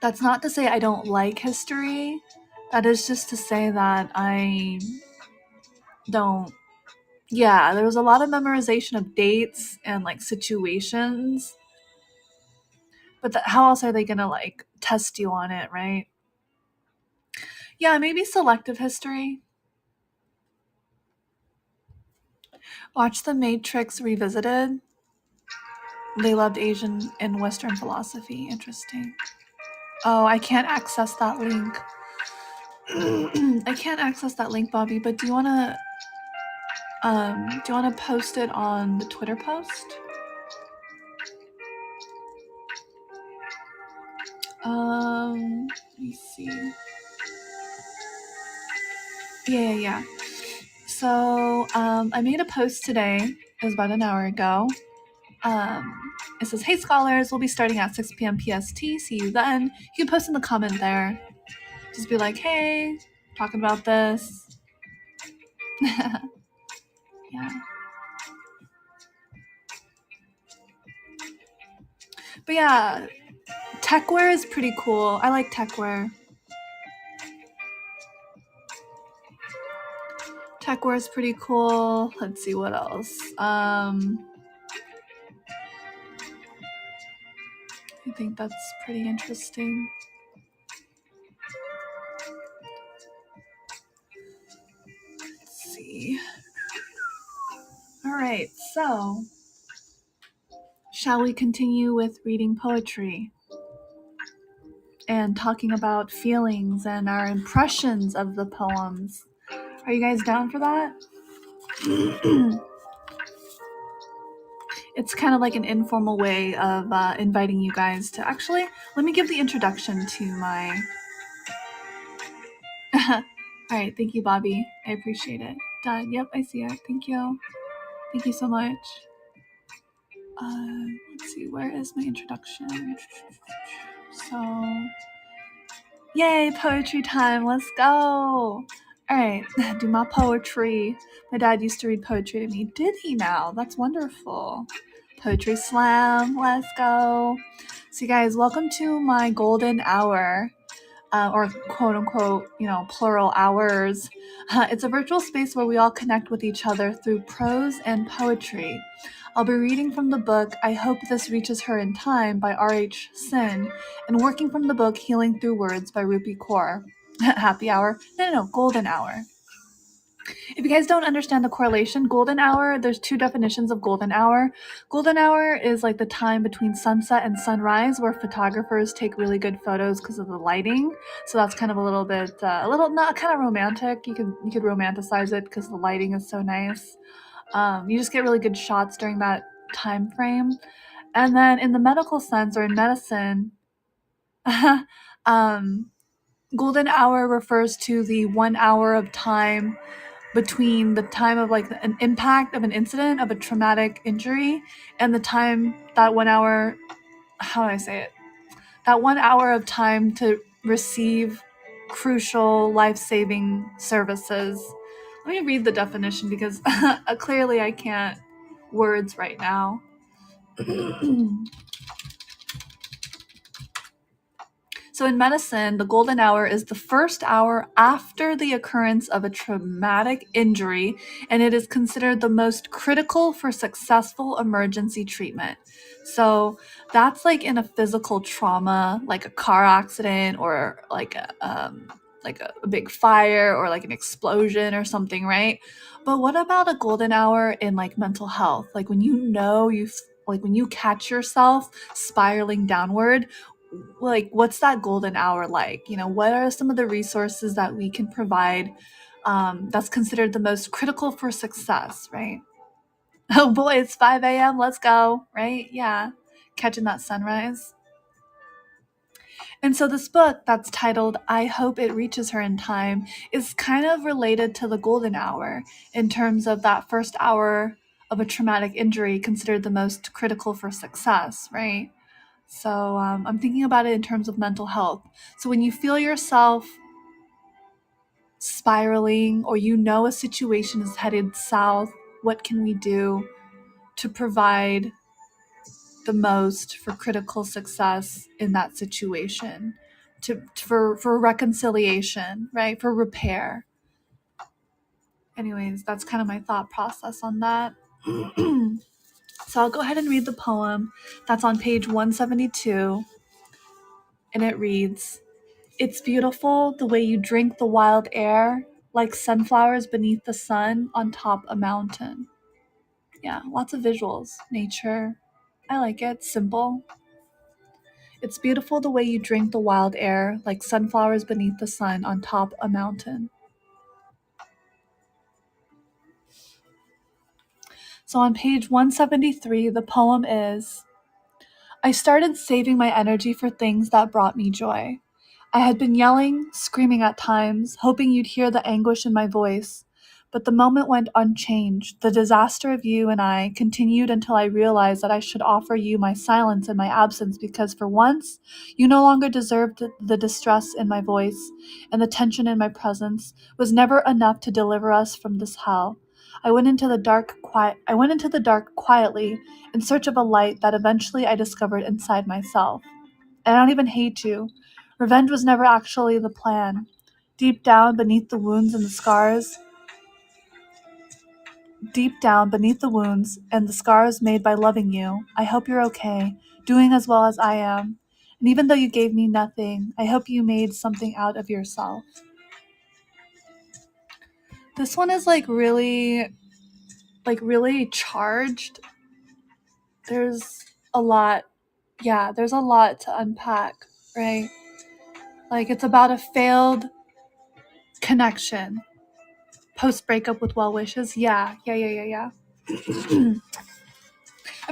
I don't like history. That is just to say that I don't. Yeah, there was a lot of memorization of dates and like situations. But how else are they gonna like test you on it, right? Yeah, maybe selective history. Watch The Matrix Revisited. They loved Asian and Western philosophy. Interesting. Oh, I can't access that link. I can't access that link, Bobby, but do you wanna post it on the Twitter post? Let me see. Yeah. So, I made a post today. It was about an hour ago. It says, "Hey scholars, we'll be starting at 6 p.m. PST. See you then." You can post in the comment there. Just be like, "Hey, talking about this." Yeah. But yeah, techwear is pretty cool. I like techwear. Techwear is pretty cool. Let's see what else. I think that's pretty interesting. Let's see. All right, so shall we continue with reading poetry and talking about feelings and our impressions of the poems? Are you guys down for that? It's kind of like an informal way of inviting you guys to actually, let me give the introduction to my... All right, thank you, Bobby. I appreciate it. Done. Yep, I see it. Thank you. Thank you so much. Let's see, where is my introduction? So, yay, poetry time. Let's go. All right, do my poetry. My dad used to read poetry to me. Did he now? That's wonderful. Poetry slam. Let's go. So, you guys, welcome to my golden hour. Or quote unquote, plural hours. It's a virtual space where we all connect with each other through prose and poetry. I'll be reading from the book I Hope This Reaches Her in Time by R.H. Sin and working from the book Healing Through Words by Rupi Kaur. Happy hour? No, golden hour. If you guys don't understand the correlation, golden hour, there's two definitions of golden hour. Golden hour is like the time between sunset and sunrise where photographers take really good photos because of the lighting. So that's kind of a little bit, not kind of romantic. You could romanticize it because the lighting is so nice. You just get really good shots during that time frame. And then in the medical sense or in medicine, golden hour refers to the 1 hour of time between the time of like an impact of an incident of a traumatic injury and the time that 1 hour, how do I say it? That 1 hour of time to receive crucial life-saving services. Let me read the definition because clearly I can't words right now. So in medicine, the golden hour is the first hour after the occurrence of a traumatic injury, and it is considered the most critical for successful emergency treatment. So that's like in a physical trauma, like a car accident or like a big fire or like an explosion or something, right? But what about a golden hour in like mental health? Like when when you catch yourself spiraling downward, like what's that golden hour like? What are some of the resources that we can provide that's considered the most critical for success, right? Oh boy, it's 5 a.m. Let's go, right? Yeah, catching that sunrise. And so this book that's titled I Hope It Reaches Her in Time is kind of related to the golden hour in terms of that first hour of a traumatic injury considered the most critical for success, right? So I'm thinking about it in terms of mental health. So when you feel yourself spiraling or a situation is headed south, what can we do to provide the most for critical success in that situation? For reconciliation, right? For repair. Anyways, that's kind of my thought process on that. So I'll go ahead and read the poem that's on page 172, and it reads, "It's beautiful the way you drink the wild air, like sunflowers beneath the sun on top a mountain." Yeah, lots of visuals, nature. I like it, simple. It's beautiful the way you drink the wild air, like sunflowers beneath the sun on top a mountain. So on page 173, the poem is, I started saving my energy for things that brought me joy. I had been yelling, screaming at times, hoping you'd hear the anguish in my voice. But the moment went unchanged. The disaster of you and I continued until I realized that I should offer you my silence and my absence because for once, you no longer deserved the distress in my voice, and the tension in my presence was never enough to deliver us from this hell. I went into the dark quietly in search of a light that eventually I discovered inside myself. And I don't even hate you. Revenge was never actually the plan. Deep down beneath the wounds and the scars, Deep down beneath the wounds and the scars made by loving you, I hope you're okay, doing as well as I am. And even though you gave me nothing, I hope you made something out of yourself. This one is really charged. There's a lot. Yeah, there's a lot to unpack, right? Like it's about a failed connection post breakup with well wishes. Yeah. I'm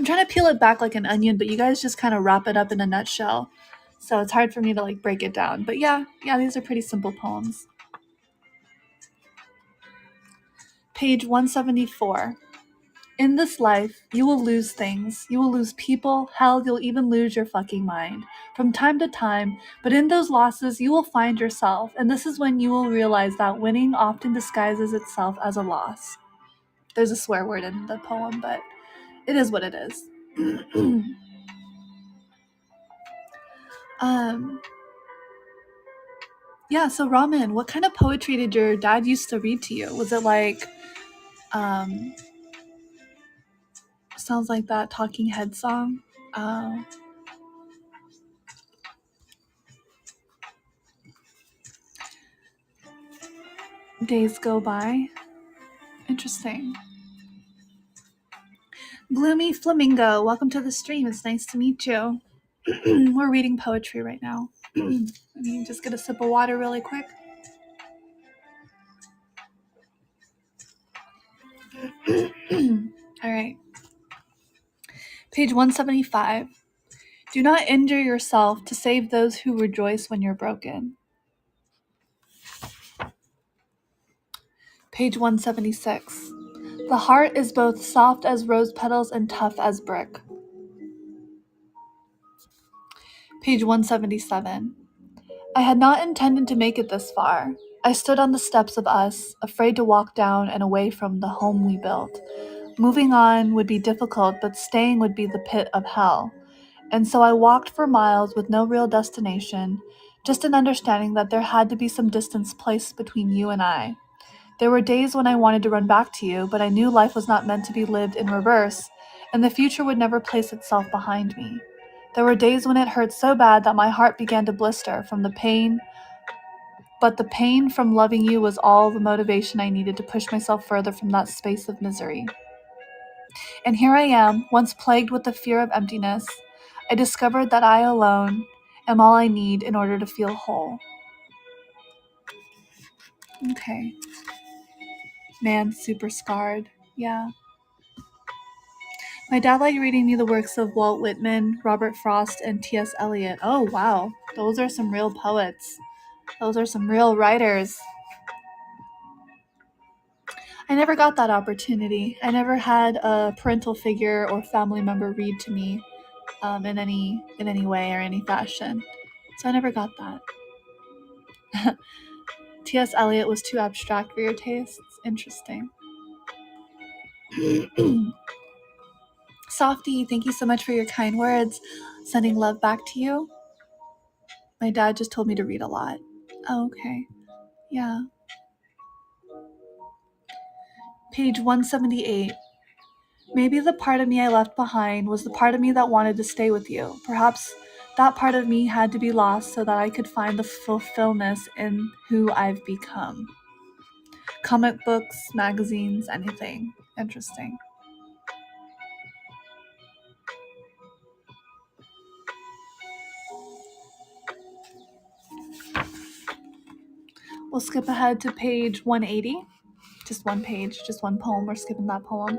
trying to peel it back like an onion, but you guys just kind of wrap it up in a nutshell. So it's hard for me to like break it down. But yeah, these are pretty simple poems. Page 174. In this life, you will lose things. You will lose people. Hell, you'll even lose your fucking mind from time to time. But in those losses, you will find yourself. And this is when you will realize that winning often disguises itself as a loss. There's a swear word in the poem, but it is what it is. Yeah, so Ramen, what kind of poetry did your dad used to read to you? Was it like, sounds like that Talking Head song? Days Go By. Interesting. Gloomy Flamingo, welcome to the stream. It's nice to meet you. We're reading poetry right now. Let me just get a sip of water really quick. All right. Page 175. Do not injure yourself to save those who rejoice when you're broken. Page 176. The heart is both soft as rose petals and tough as brick. Page 177. I had not intended to make it this far. I stood on the steps of us, afraid to walk down and away from the home we built. Moving on would be difficult, but staying would be the pit of hell. And so I walked for miles with no real destination, just an understanding that there had to be some distance placed between you and I. There were days when I wanted to run back to you, but I knew life was not meant to be lived in reverse, and the future would never place itself behind me. There were days when it hurt so bad that my heart began to blister from the pain, but the pain from loving you was all the motivation I needed to push myself further from that space of misery. And here I am, once plagued with the fear of emptiness. I discovered that I alone am all I need in order to feel whole. Okay. Man, super scarred. Yeah. My dad liked reading me the works of Walt Whitman, Robert Frost, and T.S. Eliot. Oh, wow. Those are some real poets. Those are some real writers. I never got that opportunity. I never had a parental figure or family member read to me in any way or any fashion. So I never got that. T.S. Eliot was too abstract for your tastes. Interesting. Softy, thank you so much for your kind words. Sending love back to you. My dad just told me to read a lot. Oh, okay. Yeah. Page 178. Maybe the part of me I left behind was the part of me that wanted to stay with you. Perhaps that part of me had to be lost so that I could find the fulfillment in who I've become. Comic books, magazines, anything. Interesting. We'll skip ahead to page 180. Just one page, just one poem. We're skipping that poem.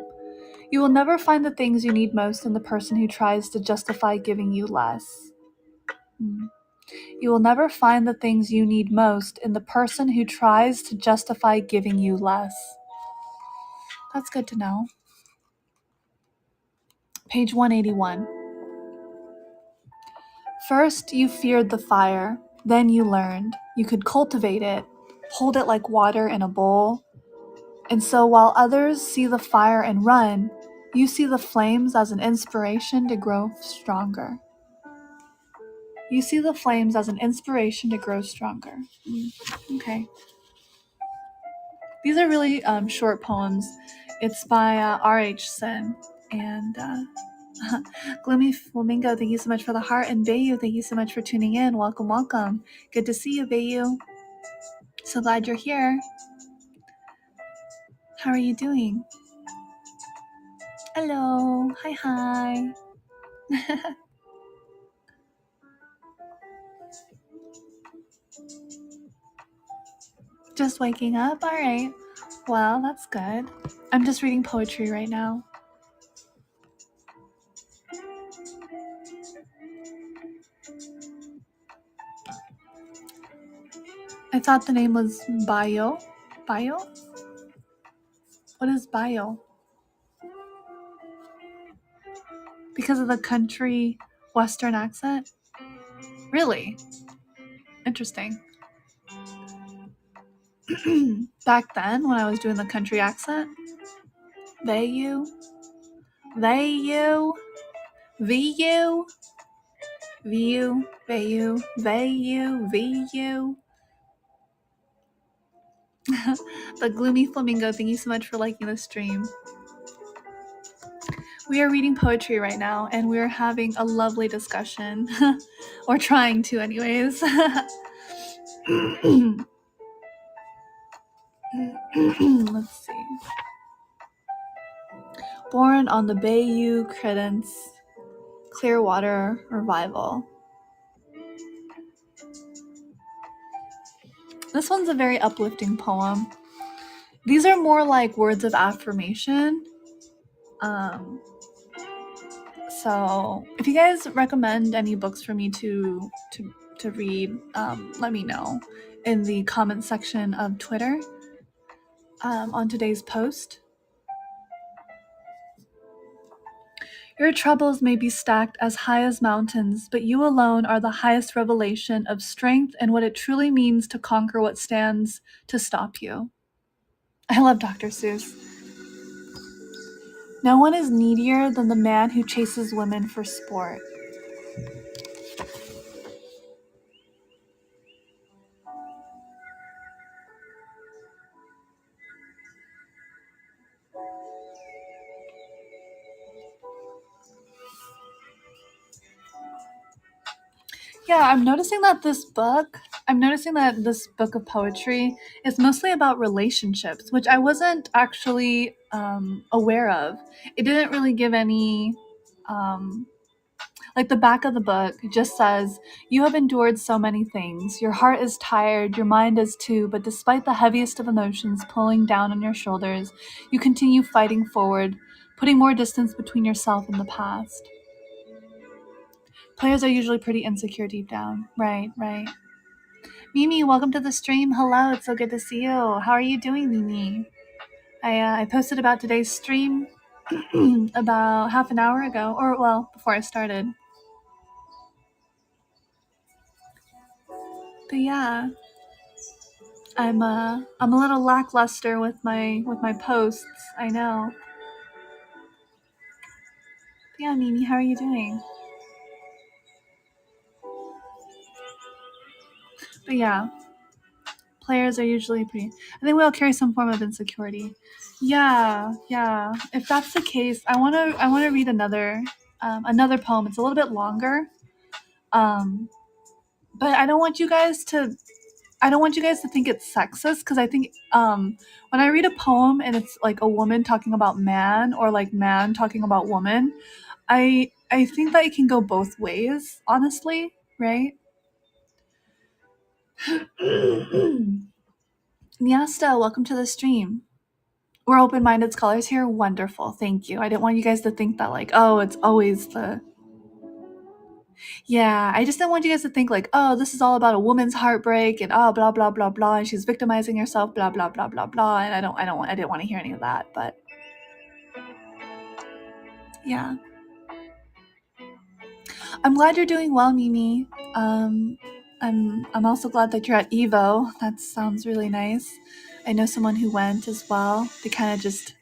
You will never find the things you need most in the person who tries to justify giving you less. You will never find the things you need most in the person who tries to justify giving you less. That's good to know. Page 181. First, you feared the fire. Then you learned. You could cultivate it, hold it like water in a bowl, And so while others see the fire and run, you see the flames as an inspiration to grow stronger. You see the flames as an inspiration to grow stronger. Okay. These are really short poems. It's by R.H. Sin. And Gloomy Flamingo, thank you so much for the heart. And Bayu, thank you so much for tuning in. Welcome, welcome. Good to see you, Bayu. So glad you're here. How are you doing? Hello. Hi, hi. Just waking up? All right. Well, that's good. I'm just reading poetry right now. I thought the name was Bio. Bio? What is Bio? Because of the country western accent? Really? Interesting. Back then, when I was doing the country accent, they, you, VU, VU, they, you, VU. The Gloomy Flamingo, thank you so much for liking the stream. We are reading poetry right now, and we're having a lovely discussion. Or trying to, anyways. Let's see. Born on the Bayou Credence Clearwater Revival. This one's a very uplifting poem. These are more like words of affirmation. So if you guys recommend any books for me to read, let me know in the comment section of Twitter on today's post. Your troubles may be stacked as high as mountains, but you alone are the highest revelation of strength and what it truly means to conquer what stands to stop you. I love Dr. Seuss. No one is needier than the man who chases women for sport. Yeah, I'm noticing that this book of poetry is mostly about relationships, which I wasn't actually aware of. It didn't really give any, like the back of the book just says, you have endured so many things. Your heart is tired, your mind is too, but despite the heaviest of emotions pulling down on your shoulders, you continue fighting forward, putting more distance between yourself and the past. Players are usually pretty insecure deep down. Right. Mimi, welcome to the stream. Hello, it's so good to see you. How are you doing, Mimi? I posted about today's stream about half an hour ago, or well, before I started. But yeah, I'm a little lackluster with my posts. I know. But yeah, Mimi, how are you doing? But yeah, players are usually pretty. I think we all carry some form of insecurity. Yeah. If that's the case, I wanna read another poem. It's a little bit longer, but I don't want you guys to think it's sexist, because I think when I read a poem and it's like a woman talking about man, or like man talking about woman, I think that it can go both ways, honestly, right? Niasta, welcome to the stream. We're open-minded scholars here. Wonderful. Thank you. I didn't want you guys to think that like, oh, it's always the... Yeah, I just didn't want you guys to think like, oh, this is all about a woman's heartbreak and oh, blah, blah, blah, blah, and she's victimizing herself, blah, blah, blah, blah, blah, and I didn't want to hear any of that, but yeah. I'm glad you're doing well, Mimi. I'm also glad that you're at Evo. That sounds really nice. I know someone who went as well. They kind of just,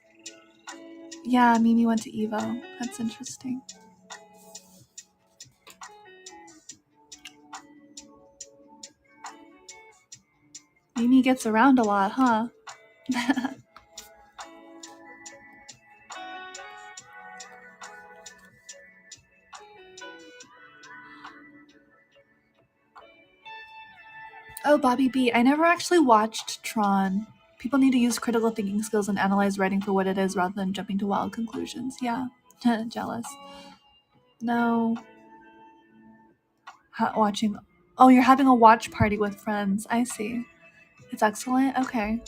yeah, Mimi went to Evo. That's interesting. Mimi gets around a lot, huh? Oh, Bobby B. I never actually watched Tron. People need to use critical thinking skills and analyze writing for what it is rather than jumping to wild conclusions. Yeah. Jealous. No. Watching. Oh, you're having a watch party with friends. I see. It's excellent. Okay.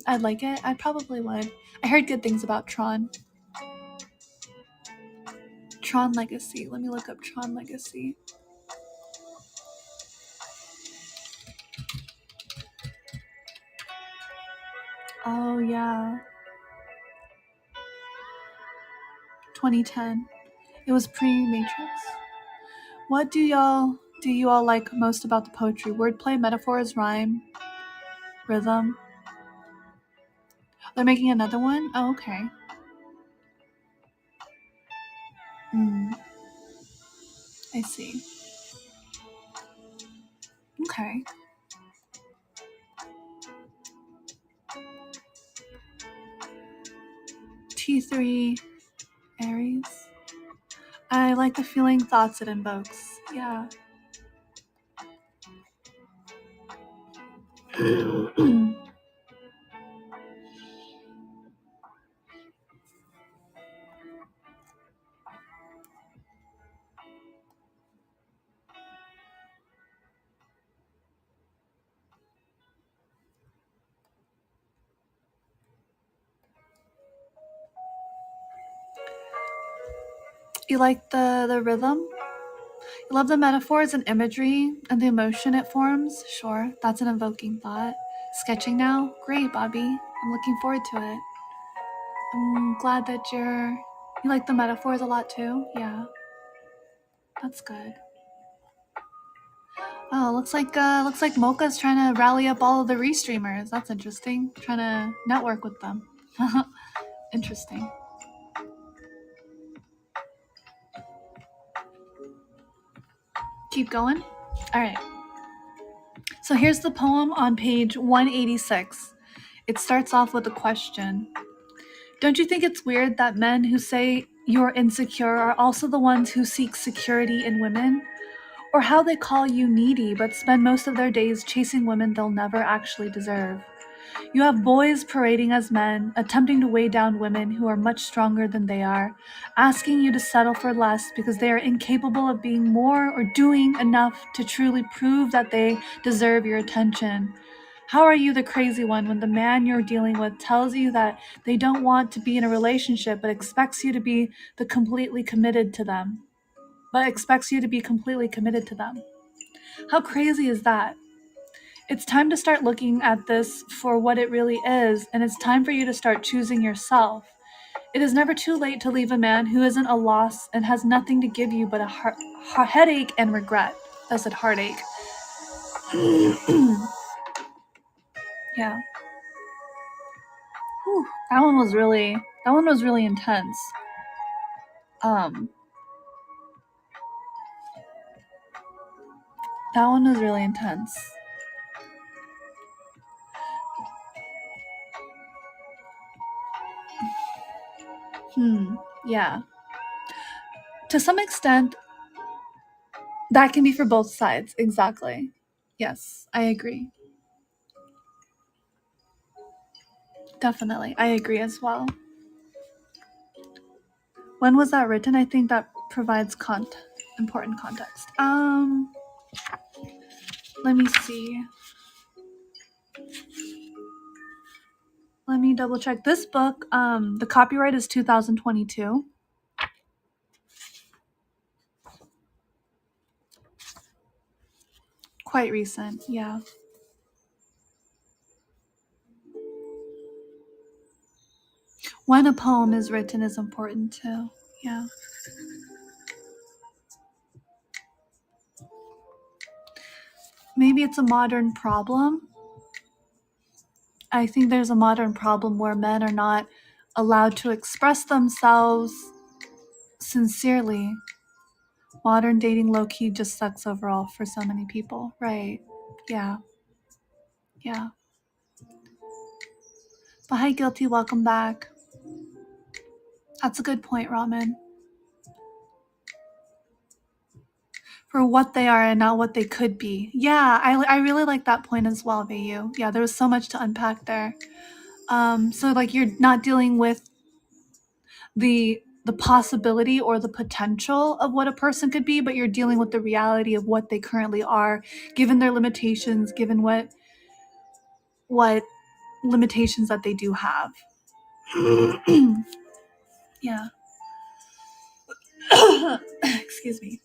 I'd like it. I probably would. I heard good things about Tron. Tron Legacy. Let me look up Tron Legacy. Oh, yeah. 2010. It was pre-Matrix. What do you all like most about the poetry? Wordplay, metaphors, rhyme, rhythm? They're making another one? Oh, okay. I see. Okay. T3 Aries. I like the feeling thoughts it invokes. Yeah. You like the rhythm? You love the metaphors and imagery and the emotion it forms? Sure, that's an invoking thought. Sketching now? Great, Bobby. I'm looking forward to it. I'm glad that you like the metaphors a lot too. Yeah, that's good. Oh, looks like Mocha's trying to rally up all of the restreamers. That's interesting. Trying to network with them. Interesting. Keep going. All right. So here's the poem on page 186. It starts off with a question. Don't you think it's weird that men who say you're insecure are also the ones who seek security in women? Or how they call you needy but spend most of their days chasing women they'll never actually deserve? You have boys parading as men, attempting to weigh down women who are much stronger than they are, asking you to settle for less because they are incapable of being more or doing enough to truly prove that they deserve your attention. How are you the crazy one when the man you're dealing with tells you that they don't want to be in a relationship but expects you to be completely committed to them? How crazy is that? It's time to start looking at this for what it really is, and it's time for you to start choosing yourself. It is never too late to leave a man who isn't a loss and has nothing to give you but a headache and regret. I said heartache. Yeah. Whew, that one was really intense. That one was really intense. Yeah. To some extent, that can be for both sides. Exactly. Yes, I agree. Definitely. I agree as well. When was that written? I think that provides important context. Let me see. Let me double check. This book, the copyright is 2022. Quite recent, yeah. When a poem is written is important too, yeah. Maybe it's a modern problem. I think there's a modern problem where men are not allowed to express themselves sincerely. Modern dating low-key just sucks overall for so many people. Right. Yeah. Yeah. But hi, Guilty. Welcome back. That's a good point, Ramen. For what they are and not what they could be. Yeah, I really like that point as well, Vayu. Yeah, there was so much to unpack there. So like you're not dealing with the possibility or the potential of what a person could be, but you're dealing with the reality of what they currently are, given their limitations, given what limitations that they do have. Yeah. Excuse me.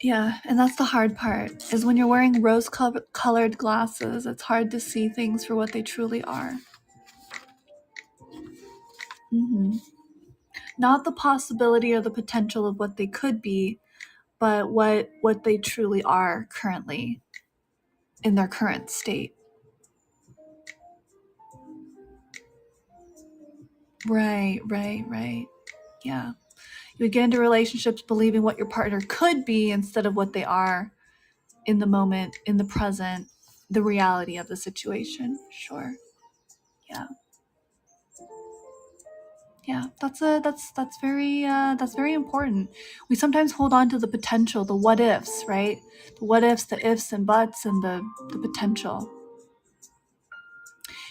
Yeah, and that's the hard part, is when you're wearing rose-colored glasses, it's hard to see things for what they truly are. Mm-hmm. Not the possibility or the potential of what they could be, but what they truly are currently in their current state. Right. Yeah. You get into relationships believing what your partner could be instead of what they are in the moment, in the present, the reality of the situation. Sure. Yeah. Yeah, that's very important. We sometimes hold on to the potential, the what ifs, right? The what ifs, the ifs and buts, and the potential.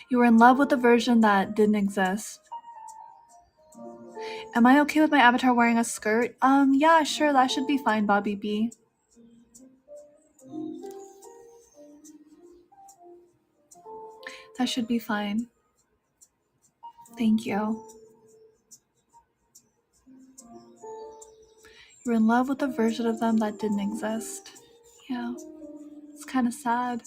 You were in love with a version that didn't exist. Am I okay with my avatar wearing a skirt? Yeah, sure, that should be fine, Bobby B. That should be fine. Thank you. You were in love with a version of them that didn't exist. Yeah, it's kind of sad.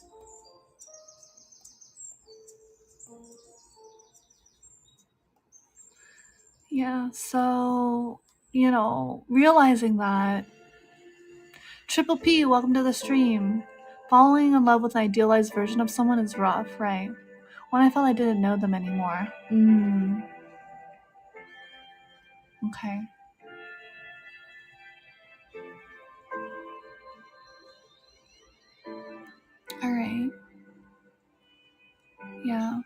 Yeah, so, realizing that. Triple P, welcome to the stream. Falling in love with an idealized version of someone is rough, right? When I felt I didn't know them anymore. Okay. Alright. Yeah.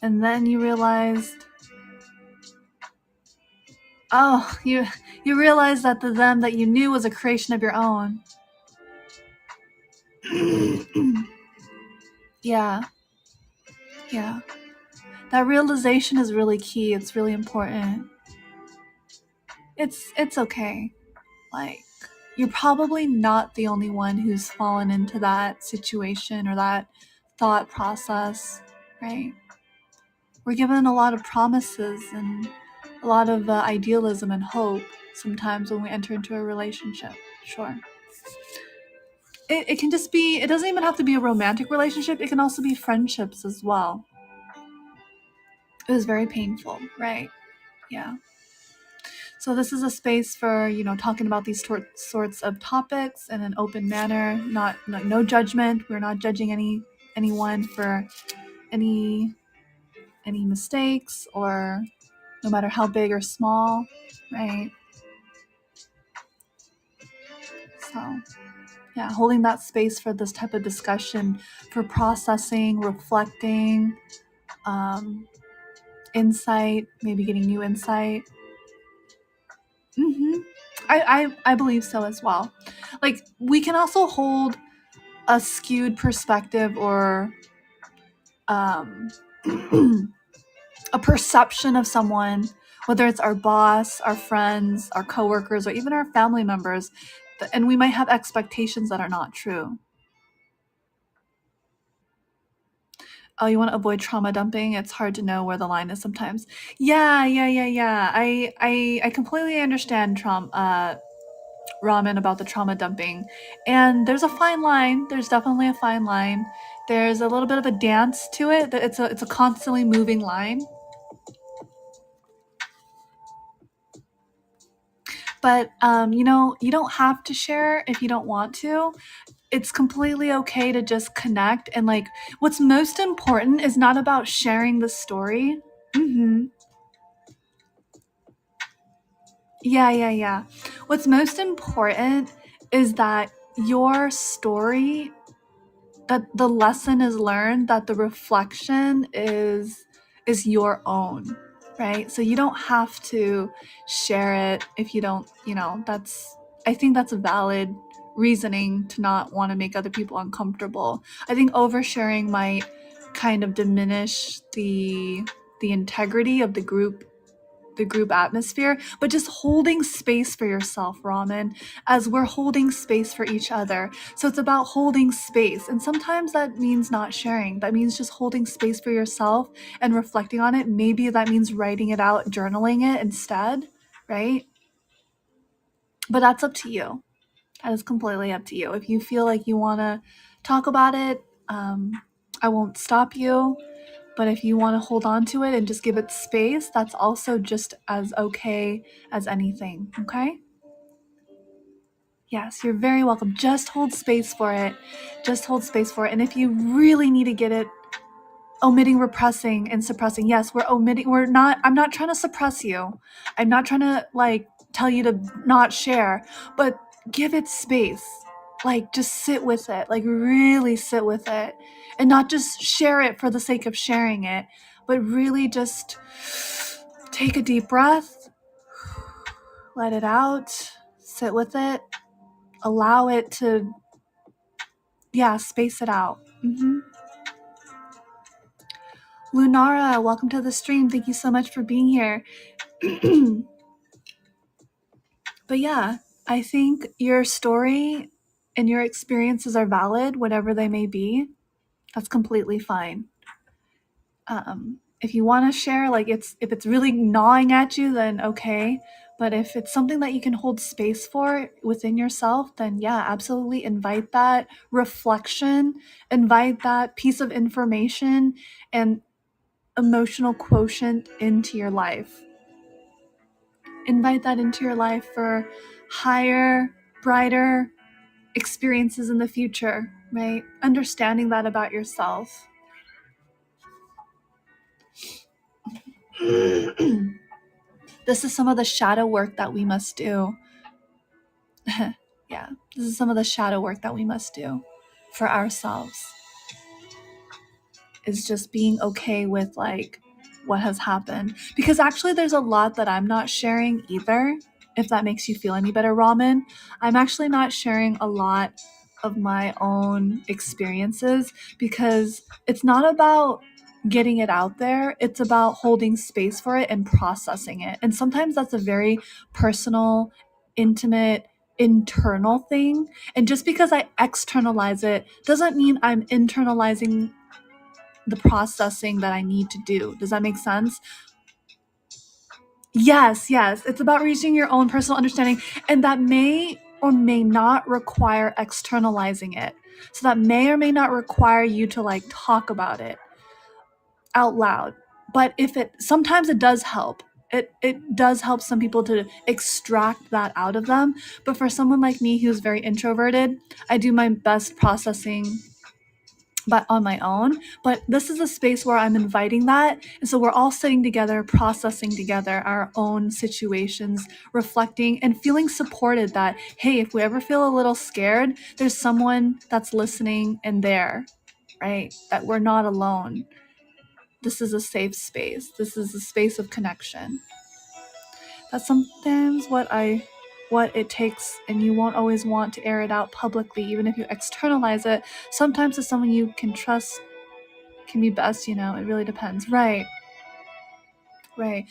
And then you realized, you realized that the them that you knew was a creation of your own. Yeah. That realization is really key. It's really important. It's okay. Like, you're probably not the only one who's fallen into that situation or that thought process, right? We're given a lot of promises and a lot of idealism and hope sometimes when we enter into a relationship. Sure. It can just be, it doesn't even have to be a romantic relationship. It can also be friendships as well. It was very painful, right? Yeah. So this is a space for, talking about these sorts of topics in an open manner, no judgment. We're not judging anyone for any mistakes, or no matter how big or small, right? So, yeah, holding that space for this type of discussion, for processing, reflecting, insight, maybe getting new insight. I believe so as well. Like, we can also hold a skewed perspective or a perception of someone, whether it's our boss, our friends, our coworkers, or even our family members, and we might have expectations that are not true. Oh, you want to avoid trauma dumping? It's hard to know where the line is sometimes. Yeah. I completely understand trauma. Ramen about the trauma dumping. And there's a fine line. There's definitely a fine line. There's a little bit of a dance to it. It's a constantly moving line. But you know, you don't have to share if you don't want to. It's completely okay to just connect. And like, what's most important is not about sharing the story. Yeah. What's most important is that your story, that the lesson is learned, that the reflection is your own, right? So you don't have to share it if you don't, you know, I think that's a valid reasoning to not want to make other people uncomfortable. I think oversharing might kind of diminish the integrity of the group atmosphere, but just holding space for yourself, Ramen, as we're holding space for each other. So it's about holding space. And sometimes that means not sharing. That means just holding space for yourself and reflecting on it. Maybe that means writing it out, journaling it instead, right? But that's up to you. That is completely up to you. If you feel like you want to talk about it, I won't stop you. But if you want to hold on to it and just give it space, that's also just as okay as anything, okay? Yes, you're very welcome. Just hold space for it. Just hold space for it. And if you really need to get it, omitting, repressing, and suppressing. Yes, I'm not trying to suppress you. I'm not trying to like tell you to not share, but give it space. Like just sit with it, like really sit with it. And not just share it for the sake of sharing it, but really just take a deep breath, let it out, sit with it, allow it to, space it out. Lunara, welcome to the stream. Thank you so much for being here. But yeah, I think your story and your experiences are valid, whatever they may be. That's completely fine. If you want to share, like if it's really gnawing at you, then okay. But if it's something that you can hold space for within yourself, then yeah, absolutely invite that reflection, invite that piece of information and emotional quotient into your life. Invite that into your life for higher, brighter experiences in the future, right? Understanding that about yourself. This is some of the shadow work that we must do. Yeah, this is some of the shadow work that we must do for ourselves. Is just being okay with like what has happened. Because actually there's a lot that I'm not sharing either, if that makes you feel any better, Ramen. I'm actually not sharing a lot of my own experiences because it's not about getting it out there. It's about holding space for it and processing it. And sometimes that's a very personal, intimate, internal thing. And just because I externalize it doesn't mean I'm internalizing the processing that I need to do. Does that make sense? Yes. It's about reaching your own personal understanding, and that may or may not require externalizing it. So that may or may not require you to like talk about it out loud. But sometimes it does help. It does help some people to extract that out of them. But for someone like me who's very introverted, I do my best processing but on my own. But this is a space where I'm inviting that. And so we're all sitting together, processing together our own situations, reflecting and feeling supported that, hey, if we ever feel a little scared, there's someone that's listening and there, right? That we're not alone. This is a safe space. This is a space of connection. That's sometimes what it takes, and you won't always want to air it out publicly, even if you externalize it. Sometimes it's someone you can trust can be best, it really depends. Right. It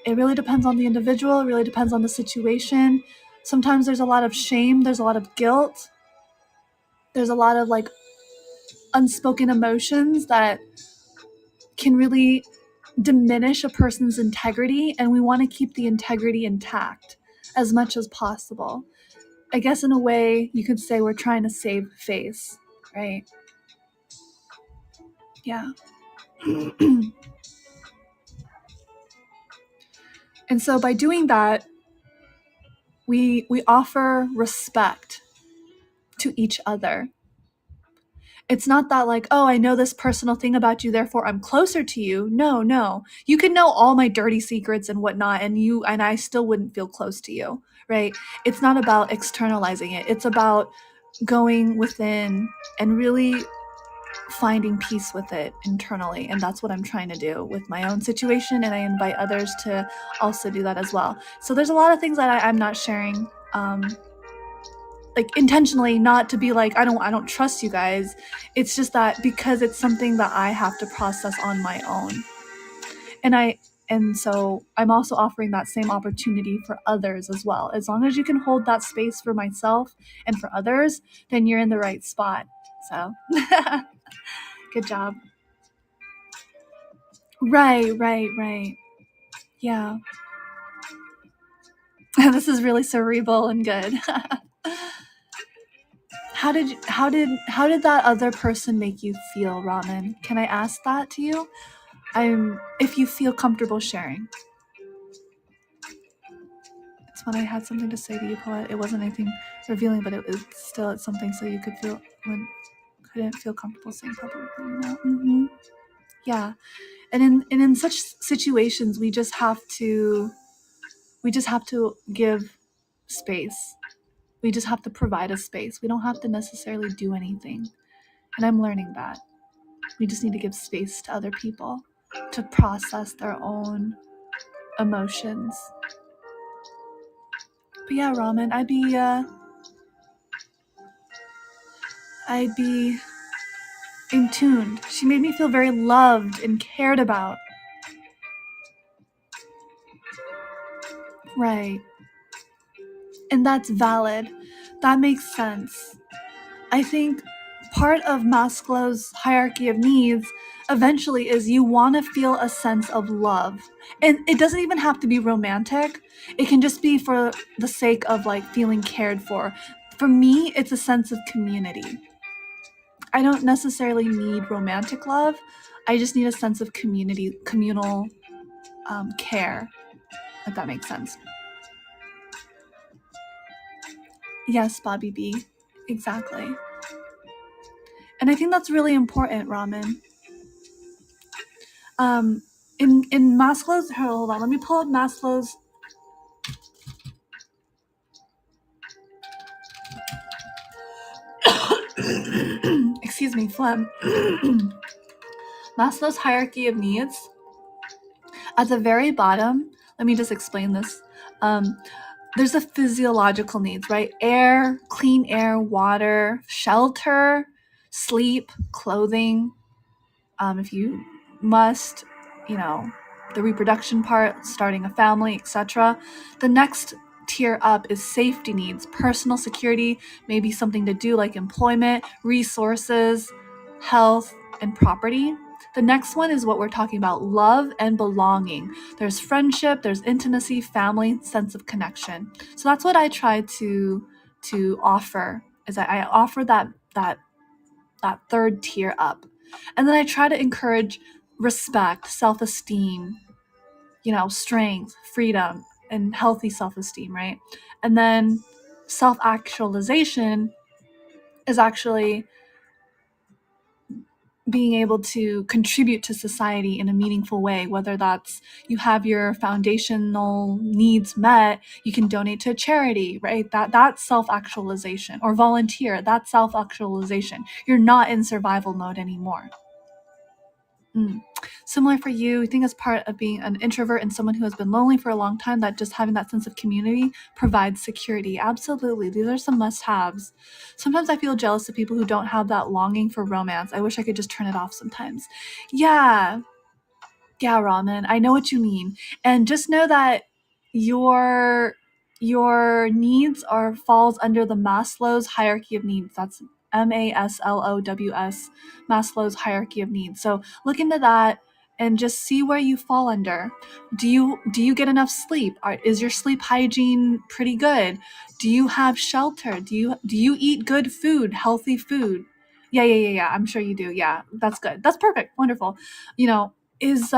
really depends on the individual. It really depends on the situation. Sometimes there's a lot of shame. There's a lot of guilt. There's a lot of like unspoken emotions that can really diminish a person's integrity, and we want to keep the integrity intact as much as possible. I guess in a way you could say we're trying to save face, right? Yeah. And so by doing that, we offer respect to each other. It's not that like, oh, I know this personal thing about you, therefore I'm closer to you. No. You can know all my dirty secrets and whatnot, and I still wouldn't feel close to you, right? It's not about externalizing it. It's about going within and really finding peace with it internally. And that's what I'm trying to do with my own situation. And I invite others to also do that as well. So there's a lot of things that I'm not sharing, like intentionally, not to be like, I don't trust you guys. It's just that because it's something that I have to process on my own. And so I'm also offering that same opportunity for others as well. As long as you can hold that space for myself and for others, then you're in the right spot. So good job. Right. Yeah. This is really cerebral and good. How did that other person make you feel, Ramen? Can I ask that to you? If you feel comfortable sharing. It's when I had something to say to you, Poette. It wasn't anything revealing, but it's something so you could feel when couldn't feel comfortable saying publicly, you know? Mm-hmm. Yeah. And in such situations, we just have to give space. We just have to provide a space. We don't have to necessarily do anything. And I'm learning that. We just need to give space to other people to process their own emotions. But yeah, Ramen, I'd be in tuned. She made me feel very loved and cared about. Right. And that's valid. That makes sense. I think part of Maslow's hierarchy of needs eventually is you want to feel a sense of love. And it doesn't even have to be romantic. It can just be for the sake of like feeling cared for. For me, it's a sense of community. I don't necessarily need romantic love. I just need a sense of communal care, if that makes sense. Yes, Bobby B. Exactly. And I think that's really important, Ramen. In Maslow's, hold on, let me pull up Maslow's. Excuse me, phlegm. Maslow's hierarchy of needs. At the very bottom, let me just explain this. There's the physiological needs, right? Air, clean air, water, shelter, sleep, clothing. If you must, the reproduction part, starting a family, etc. The next tier up is safety needs, personal security, maybe something to do like employment, resources, health, and property. The next one is what we're talking about, love and belonging. There's friendship, there's intimacy, family, sense of connection. So that's what I try to offer, is that I offer that third tier up. And then I try to encourage respect, self-esteem, strength, freedom, and healthy self-esteem, right? And then self-actualization is actually being able to contribute to society in a meaningful way, whether that's you have your foundational needs met, you can donate to a charity, right? That's self-actualization, or volunteer, that's self-actualization. You're not in survival mode anymore. Similar for you, I think as part of being an introvert and someone who has been lonely for a long time, that just having that sense of community provides security. Absolutely. These are some must-haves. Sometimes I feel jealous of people who don't have that longing for romance. I wish I could just turn it off sometimes. Yeah, Ramen, I know what you mean. And just know that your needs falls under the Maslow's hierarchy of needs. That's MASLOWS, Maslow's hierarchy of needs. So look into that. and just see where you fall under. Do you get enough sleep? Is your sleep hygiene pretty good? Do you have shelter? Do you eat good food, healthy food? Yeah. I'm sure you do. Yeah, that's good. That's perfect. Wonderful. You know, is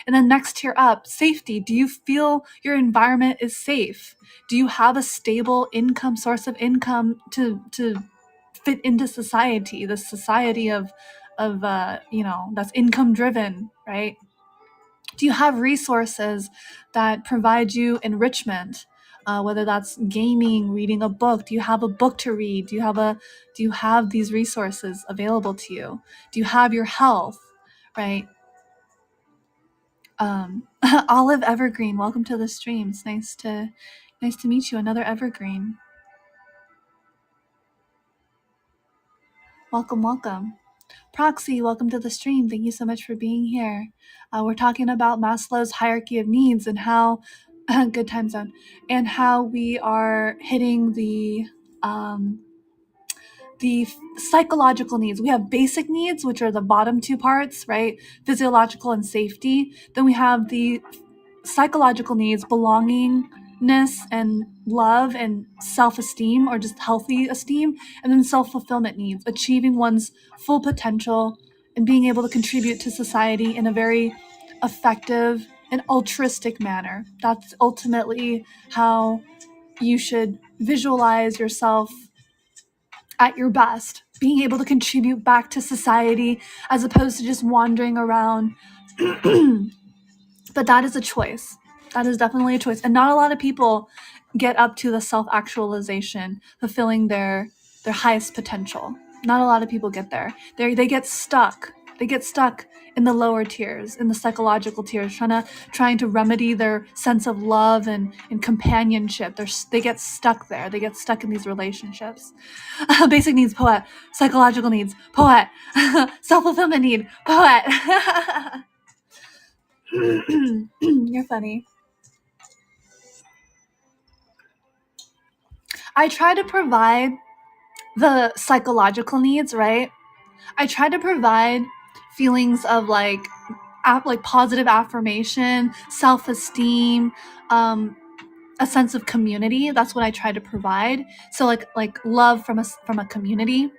and then next tier up, safety. Do you feel your environment is safe? Do you have a stable income source of income to fit into society, the society of that's income driven, right? Do you have resources that provide you enrichment? Whether that's gaming, reading a book. Do you have a book to read? Do you have these resources available to you? Do you have your health, right? Olive Evergreen, welcome to the stream. It's nice to meet you. Another Evergreen. Welcome. Proxy, welcome to the stream. Thank you so much for being here. We're talking about Maslow's hierarchy of needs and how good time zone, and how we are hitting the psychological needs. We have basic needs, which are the bottom two parts, right? Physiological and safety. Then we have the psychological needs, belongingness and love and self-esteem, or just healthy esteem, and then self-fulfillment needs, achieving one's full potential and being able to contribute to society in a very effective and altruistic manner. That's ultimately how you should visualize yourself at your best, being able to contribute back to society as opposed to just wandering around. But that is a choice. That is definitely a choice. And not a lot of people get up to the self-actualization, fulfilling their highest potential. Not a lot of people get there. They get stuck. They get stuck in the lower tiers, in the psychological tiers, trying to remedy their sense of love and companionship. They get stuck there. They get stuck in these relationships. Basic needs, poet. Psychological needs, poet. Self-fulfillment need, poet. You're funny. I try to provide the psychological needs, right? I try to provide feelings of like positive affirmation, self-esteem, a sense of community. That's what I try to provide. So like love from a community,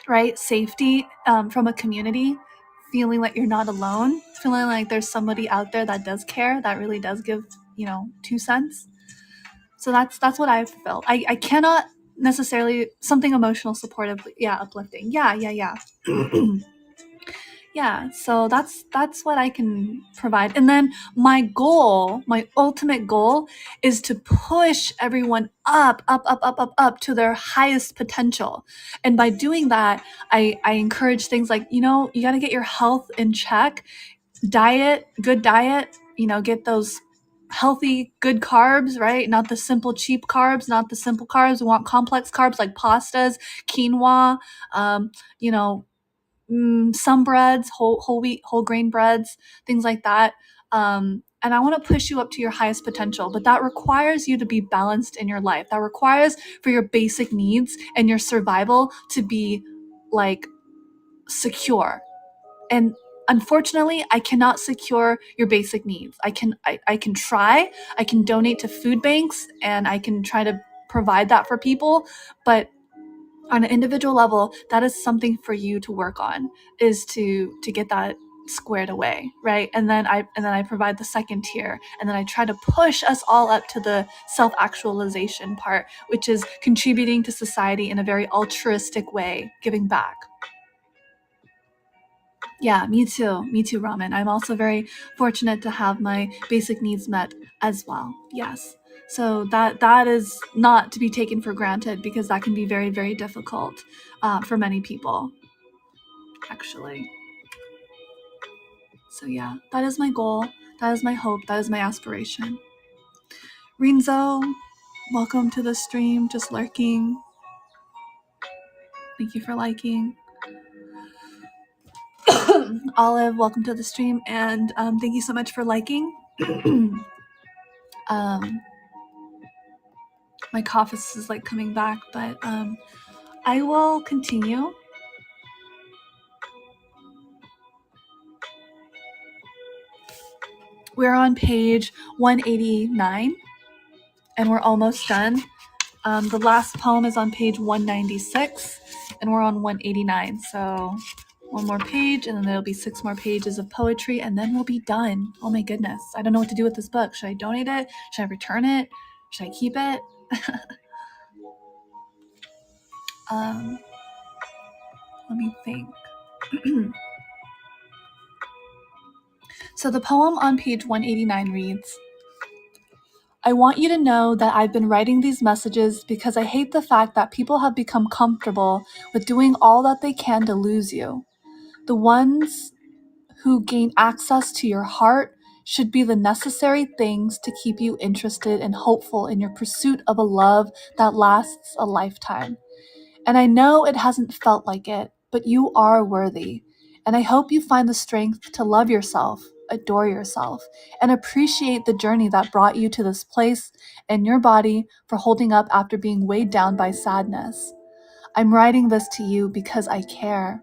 right? Safety from a community, feeling like you're not alone, feeling like there's somebody out there that does care, that really does give, 2 cents. So that's what I've felt. I cannot necessarily something emotional, supportive, uplifting. Yeah. Yeah, so that's what I can provide. And then my ultimate goal is to push everyone up to their highest potential. And by doing that, I encourage things like, you got to get your health in check. Good diet, get those healthy, good carbs, right? Not the simple, cheap carbs, not the simple carbs. We want complex carbs like pastas, quinoa, um, you know, some breads, whole wheat, whole grain breads, things like that. And I want to push you up to your highest potential, but that requires you to be balanced in your life. That requires for your basic needs and your survival to be like secure. And unfortunately, I cannot secure your basic needs. I can try, I can donate to food banks, and I can try to provide that for people, but on an individual level, that is something for you to work on, is to get that squared away, right? And then I provide the second tier, and then I try to push us all up to the self-actualization part, which is contributing to society in a very altruistic way, giving back. Yeah, me too, Ramen. I'm also very fortunate to have my basic needs met as well. Yes. So that is not to be taken for granted, because that can be very, very difficult for many people, actually. So yeah, that is my goal. That is my hope. That is my aspiration. Rinzo, welcome to the stream. Just lurking. Thank you for liking. Olive, welcome to the stream, and thank you so much for liking. My cough is like coming back, but I will continue. We're on page 189 and we're almost done. The last poem is on page 196 and we're on 189. So one more page and then there'll be 6 more pages of poetry and then we'll be done. Oh my goodness. I don't know what to do with this book. Should I donate it? Should I return it? Should I keep it? Let me think. So the poem on page 189 reads, I want you to know that I've been writing these messages because I hate the fact that people have become comfortable with doing all that they can to lose you. The ones who gain access to your heart should be the necessary things to keep you interested and hopeful in your pursuit of a love that lasts a lifetime. And I know it hasn't felt like it, but you are worthy. And I hope you find the strength to love yourself, adore yourself, and appreciate the journey that brought you to this place and your body for holding up after being weighed down by sadness. I'm writing this to you because I care.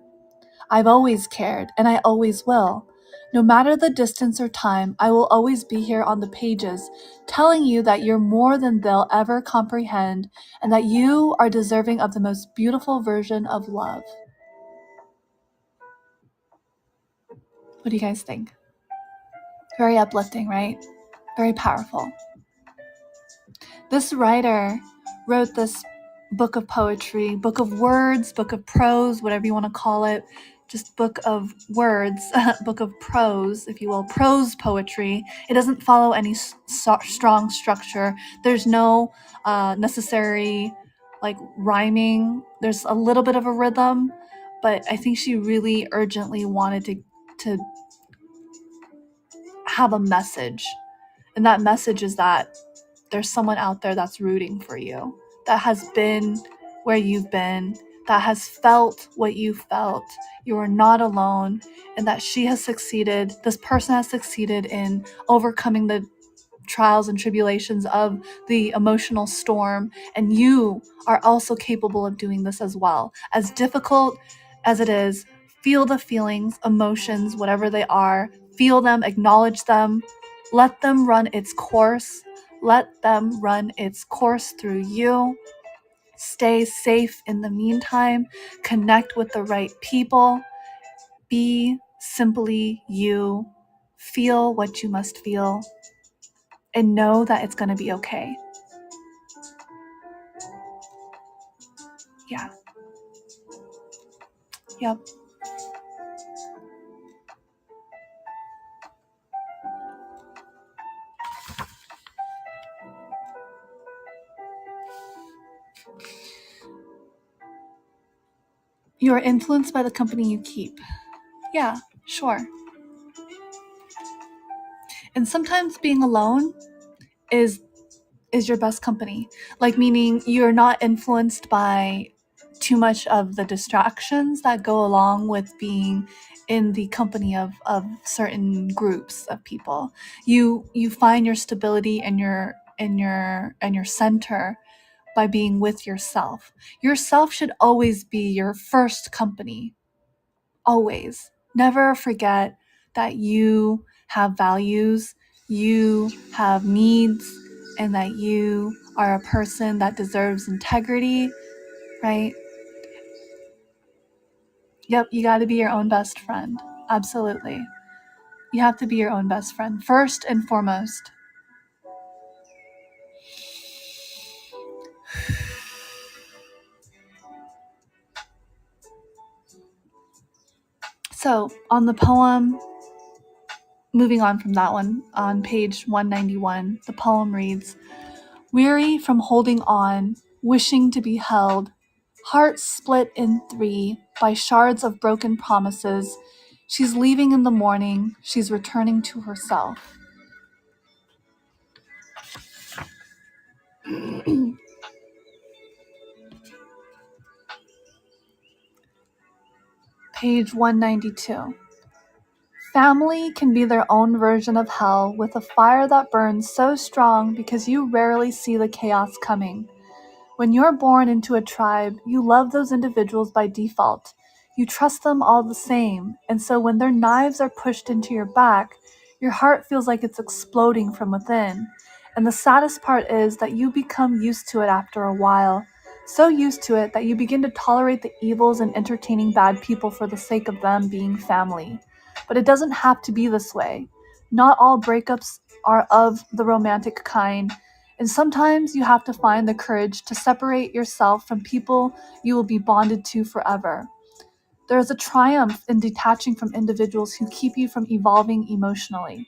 I've always cared, and I always will. No matter the distance or time, I will always be here on the pages, telling you that you're more than they'll ever comprehend, and that you are deserving of the most beautiful version of love. What do you guys think? Very uplifting, right? Very powerful. This writer wrote this book of poetry, book of words, book of prose, whatever you want to call it, just book of words, book of prose, if you will, prose poetry. It doesn't follow any strong structure. There's no necessary rhyming. There's a little bit of a rhythm, but I think she really urgently wanted to have a message. And that message is that there's someone out there that's rooting for you, that has been where you've been, that has felt what you felt. You are not alone, and that she has succeeded, this person has succeeded in overcoming the trials and tribulations of the emotional storm, and you are also capable of doing this as well. As difficult as it is, feel the feelings, emotions, whatever they are, feel them, acknowledge them, let them run its course. Let them run its course through you. Stay safe in the meantime. Connect with the right people. Be simply you. Feel what you must feel. And know that it's going to be okay. Yeah. Yep. You are influenced by the company you keep. Yeah, sure. And sometimes being alone is your best company. Meaning you're not influenced by too much of the distractions that go along with being in the company of certain groups of people. You find your stability and your center by being with yourself. Yourself should always be your first company. Always. Never forget that you have values, you have needs, and that you are a person that deserves integrity, right? Yep, you got to be your own best friend. Absolutely. You have to be your own best friend, first and foremost. So, on the poem, moving on from that one, on page 191, the poem reads, weary from holding on, wishing to be held, heart split in 3 by shards of broken promises. She's leaving in the morning, she's returning to herself. Page 192. Family can be their own version of hell, with a fire that burns so strong because you rarely see the chaos coming. When you're born into a tribe, you love those individuals by default. You trust them all the same, and so when their knives are pushed into your back, Your heart feels like it's exploding from within. And the saddest part is that you become used to it after a while. So used to it that you begin to tolerate the evils and entertaining bad people for the sake of them being family. But it doesn't have to be this way. Not all breakups are of the romantic kind, and sometimes you have to find the courage to separate yourself from people you will be bonded to forever. There is a triumph in detaching from individuals who keep you from evolving emotionally.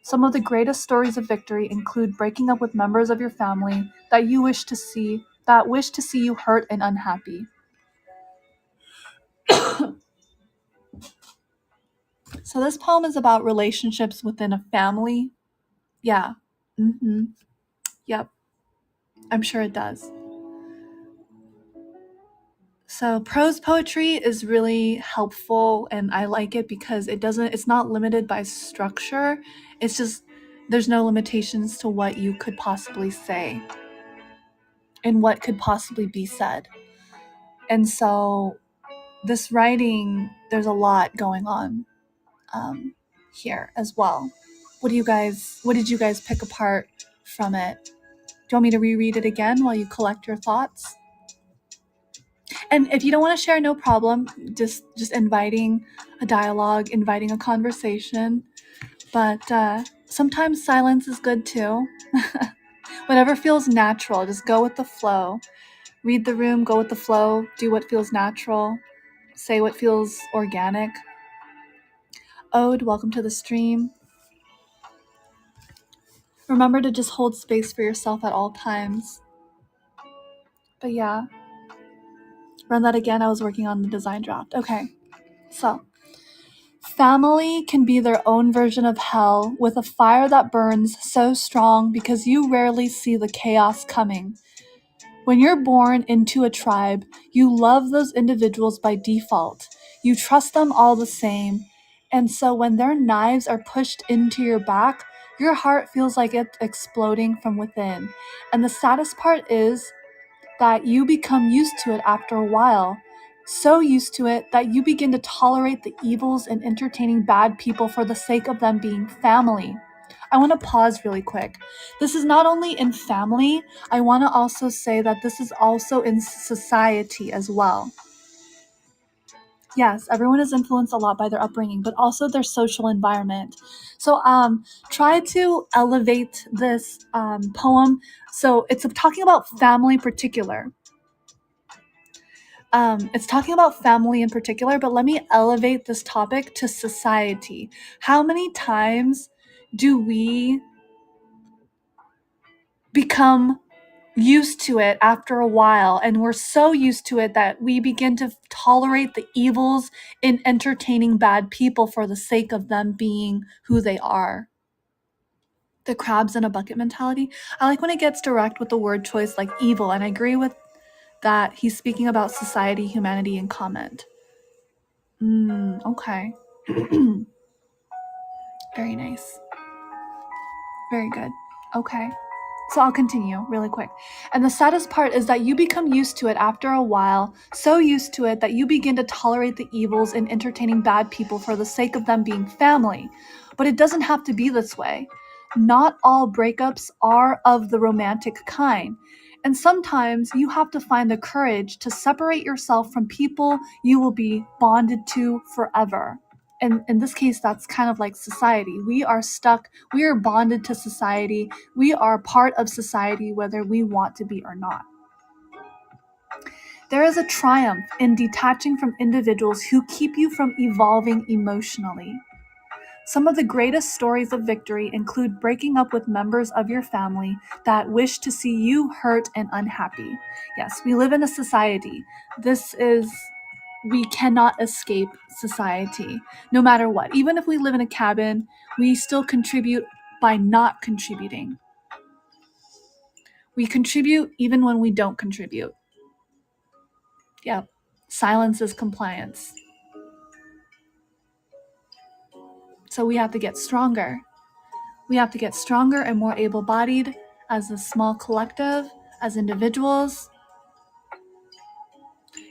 Some of the greatest stories of victory include breaking up with members of your family that wish to see you hurt and unhappy. So this poem is about relationships within a family. Yeah. Yep. I'm sure it does. So prose poetry is really helpful, and I like it because it's not limited by structure. It's just there's no limitations to what you could possibly say and what could possibly be said. And so this writing, there's a lot going on here as well. What did you guys pick apart from it? Do you want me to reread it again while you collect your thoughts? And if you don't want to share, no problem. Just inviting a dialogue, inviting a conversation. But sometimes silence is good too. Whatever feels natural, just go with the flow. Read the room, go with the flow, do what feels natural, say what feels organic. Ode, welcome to the stream. Remember to just hold space for yourself at all times. But yeah, run that again. I was working on the design draft. Okay, so family can be their own version of hell with a fire that burns so strong because you rarely see the chaos coming. When you're born into a tribe, you love those individuals by default. You trust them all the same. And so when their knives are pushed into your back, your heart feels like it's exploding from within. And the saddest part is that you become used to it after a while. So used to it that you begin to tolerate the evils and entertaining bad people for the sake of them being family. I want to pause really quick. This is not only in family, I want to also say that this is also in society as well. Yes, everyone is influenced a lot by their upbringing, but also their social environment. So try to elevate this poem. So it's talking about family particular. It's talking about family in particular, but let me elevate this topic to society. How many times do we become used to it after a while, and we're so used to it that we begin to tolerate the evils in entertaining bad people for the sake of them being who they are? The crabs in a bucket mentality. I like when it gets direct with the word choice like evil, and I agree with that. He's speaking about society, humanity, and comment. Okay. Very nice. Very good. Okay. So I'll continue really quick. And the saddest part is that you become used to it after a while, so used to it that you begin to tolerate the evils in entertaining bad people for the sake of them being family. But it doesn't have to be this way. Not all breakups are of the romantic kind. And sometimes you have to find the courage to separate yourself from people you will be bonded to forever. And in this case, that's kind of like society. We are stuck, we are bonded to society. We are part of society whether we want to be or not. There is a triumph in detaching from individuals who keep you from evolving emotionally. Some of the greatest stories of victory include breaking up with members of your family that wish to see you hurt and unhappy. Yes, we live in a society. We cannot escape society, no matter what. Even if we live in a cabin, we still contribute by not contributing. We contribute even when we don't contribute. Yep. Silence is compliance. So we have to get stronger. We have to get stronger and more able-bodied as a small collective, as individuals.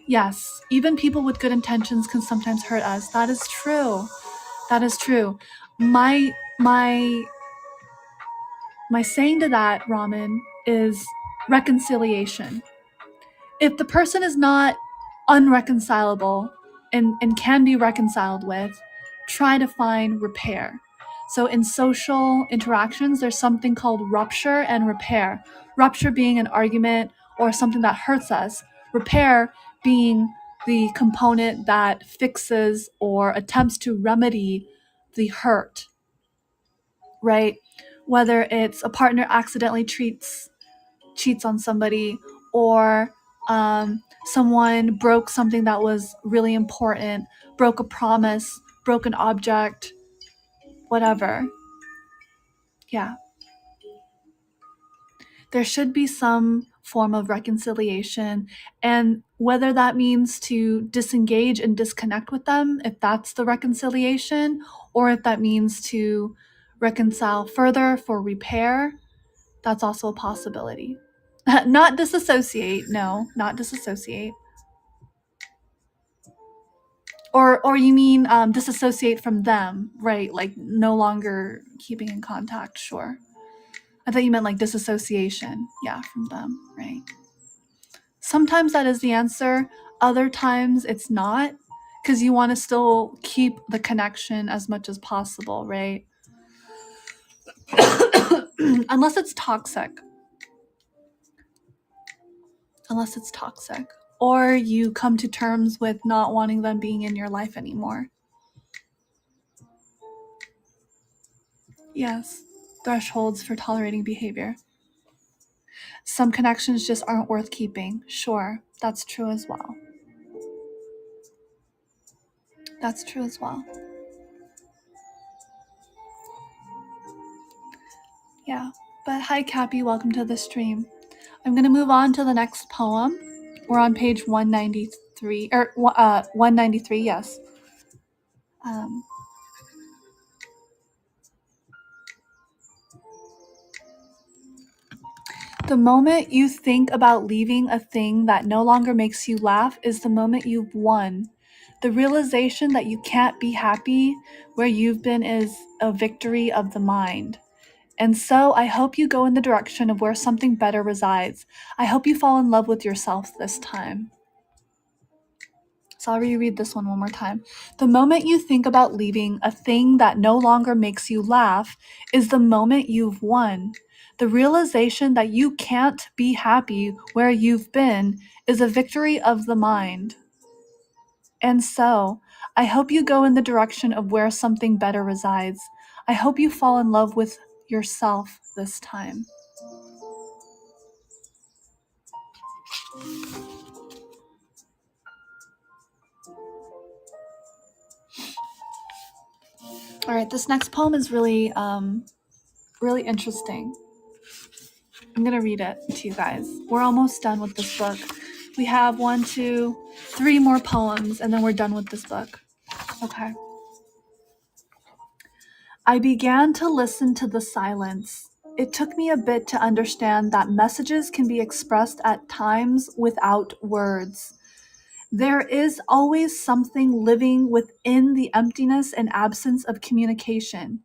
Yes, even people with good intentions can sometimes hurt us. That is true. That is true. My my saying to that, Ramen, is reconciliation. If the person is not unreconcilable and can be reconciled with, try to find repair. So in social interactions, there's something called rupture and repair. Rupture being an argument or something that hurts us. Repair being the component that fixes or attempts to remedy the hurt, right? Whether it's a partner accidentally cheats on somebody, or someone broke something that was really important, broke a promise, broke an object, whatever. Yeah. There should be some form of reconciliation, and whether that means to disengage and disconnect with them, if that's the reconciliation, or if that means to reconcile further for repair, that's also a possibility. Not disassociate, no, not disassociate. Or you mean disassociate from them, right? Like no longer keeping in contact, sure. I thought you meant like disassociation, yeah, from them, right? Sometimes that is the answer, other times it's not, because you want to still keep the connection as much as possible, right? Unless it's toxic. Unless it's toxic. Or you come to terms with not wanting them being in your life anymore. Yes, thresholds for tolerating behavior. Some connections just aren't worth keeping. Sure, that's true as well. That's true as well. Yeah, but hi Cappy, welcome to the stream. I'm going to move on to the next poem. We're on page 193, or 193, yes. The moment you think about leaving a thing that no longer makes you laugh is the moment you've won. The realization that you can't be happy where you've been is a victory of the mind. And so I hope you go in the direction of where something better resides. I hope you fall in love with yourself this time. So I'll reread this one more time. The moment you think about leaving a thing that no longer makes you laugh is the moment you've won. The realization that you can't be happy where you've been is a victory of the mind. And so, I hope you go in the direction of where something better resides. I hope you fall in love with yourself this time. All right, this next poem is really interesting. I'm gonna read it to you guys. We're almost done with this book. We have 1, 2, 3 more poems, and then we're done with this book. Okay. I began to listen to the silence. It took me a bit to understand that messages can be expressed at times without words. There is always something living within the emptiness and absence of communication.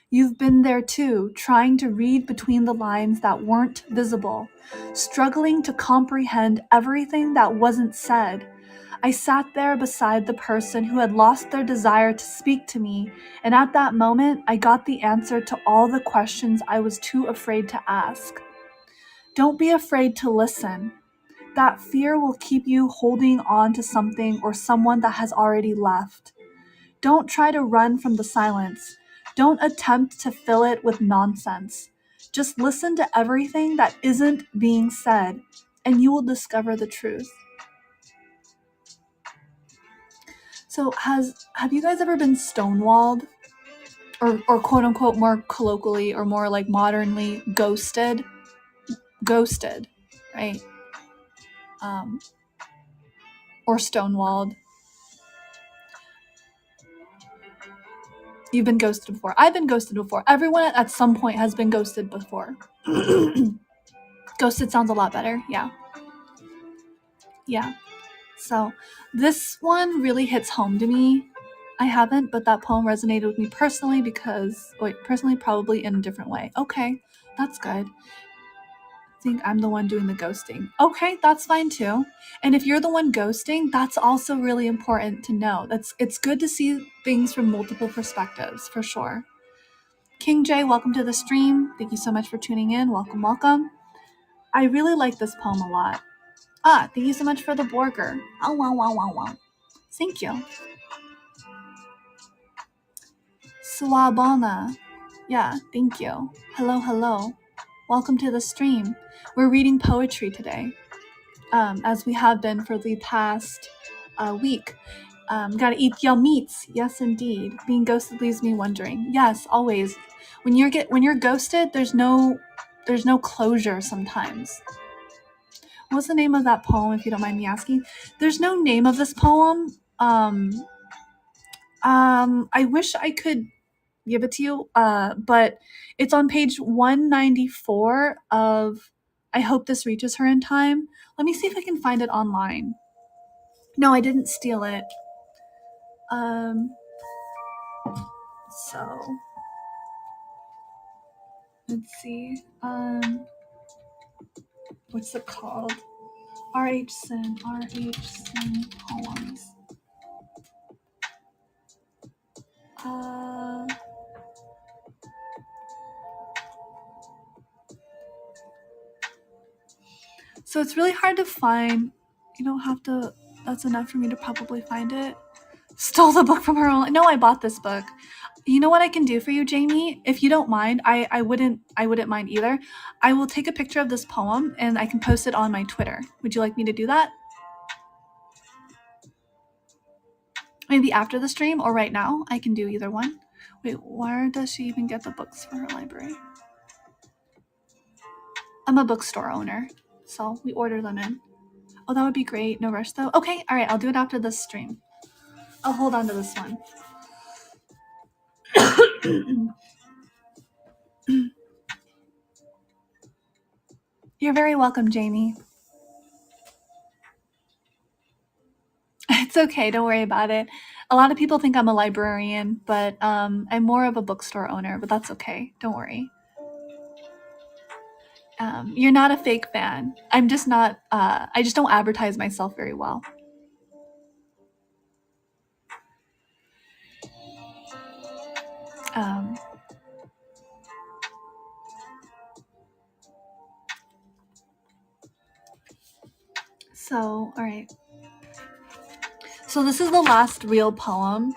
You've been there too, trying to read between the lines that weren't visible, struggling to comprehend everything that wasn't said. I sat there beside the person who had lost their desire to speak to me, and at that moment, I got the answer to all the questions I was too afraid to ask. Don't be afraid to listen. That fear will keep you holding on to something or someone that has already left. Don't try to run from the silence. Don't attempt to fill it with nonsense. Just listen to everything that isn't being said, and you will discover the truth. So have you guys ever been stonewalled? Or quote unquote more colloquially or more like modernly ghosted? Ghosted, right? Or stonewalled. You've been ghosted before. I've been ghosted before. Everyone at some point has been ghosted before. Ghosted sounds a lot better. Yeah. Yeah. So this one really hits home to me I haven't, but that poem resonated with me personally because, personally, probably in a different way. Okay, that's good. I think I'm the one doing the ghosting. Okay, that's fine too. And if you're the one ghosting, that's also really important to know. It's good to see things from multiple perspectives, for sure. King J, welcome to the stream. Thank you so much for tuning in. Welcome, welcome. I really like this poem a lot. Thank you so much for the Borger. Oh, wow, wow, wow, wow. Thank you. Swabana. Yeah, thank you. Hello, hello. Welcome to the stream. We're reading poetry today, as we have been for the past week. Gotta eat your meats. Yes, indeed. Being ghosted leaves me wondering. Yes, always. When you're ghosted, there's no closure sometimes. What's the name of that poem, if you don't mind me asking? There's no name of this poem. I wish I could give it to you, but it's on page 194 of I Hope This Reaches Her in Time. Let me see if I can find it online. No, I didn't steal it. So let's see. What's it called? RH Sin poems. So it's really hard to find. You don't have to. That's enough for me to probably find it. Stole the book from her own. No, I bought this book. You know what I can do for you, Jamie? If you don't mind, I wouldn't mind either. I will take a picture of this poem and I can post it on my Twitter. Would you like me to do that? Maybe after the stream or right now. I can do either one. Wait, where does she even get the books for her library? I'm a bookstore owner, so we order them in. Oh, that would be great. No rush though. Okay, all right, I'll do it after this stream. I'll hold on to this one. You're very welcome, Jamie. It's okay. Don't worry about it. A lot of people think I'm a librarian, but I'm more of a bookstore owner, but that's okay. Don't worry. You're not a fake fan. I'm just not, I just don't advertise myself very well. So, all right. So this is the last real poem.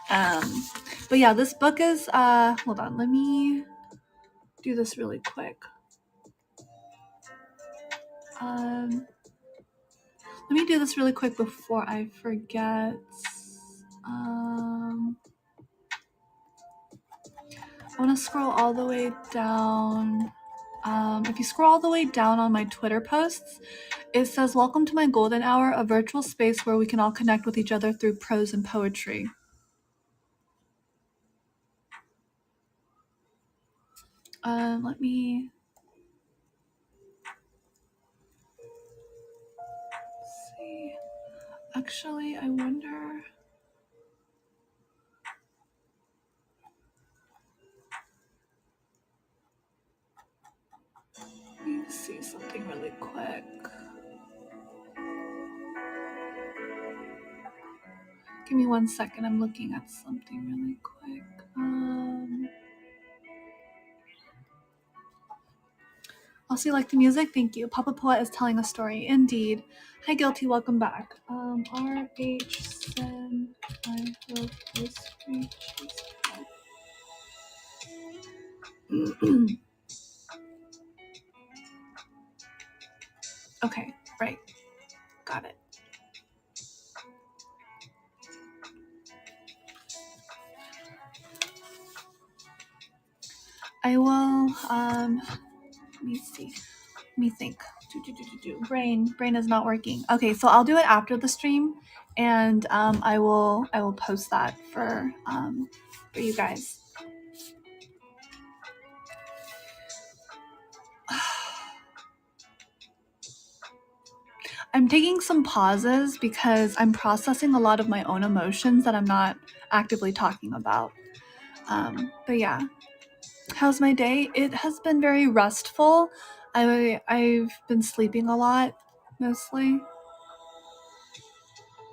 But yeah, this book is, hold on, let me do this really quick. Let me do this really quick before I forget. I want to scroll all the way down. If you scroll all the way down on my Twitter posts, it says, "Welcome to my golden hour, a virtual space where we can all connect with each other through prose and poetry." Let me see. Actually, I wonder. Let me see something really quick. Give me 1 second. I'm looking at something really quick. Also, you like the music? Thank you. Papa Poette is telling a story. Indeed. Hi, Guilty. Welcome back. RH Sen. I hope this reaches. Okay, right. Got it. I will, let me see. Let me think. Brain is not working. Okay, so I'll do it after the stream, and I will post that for you guys. I'm taking some pauses because I'm processing a lot of my own emotions that I'm not actively talking about. But yeah, how's my day? It has been very restful. I've been sleeping a lot, mostly.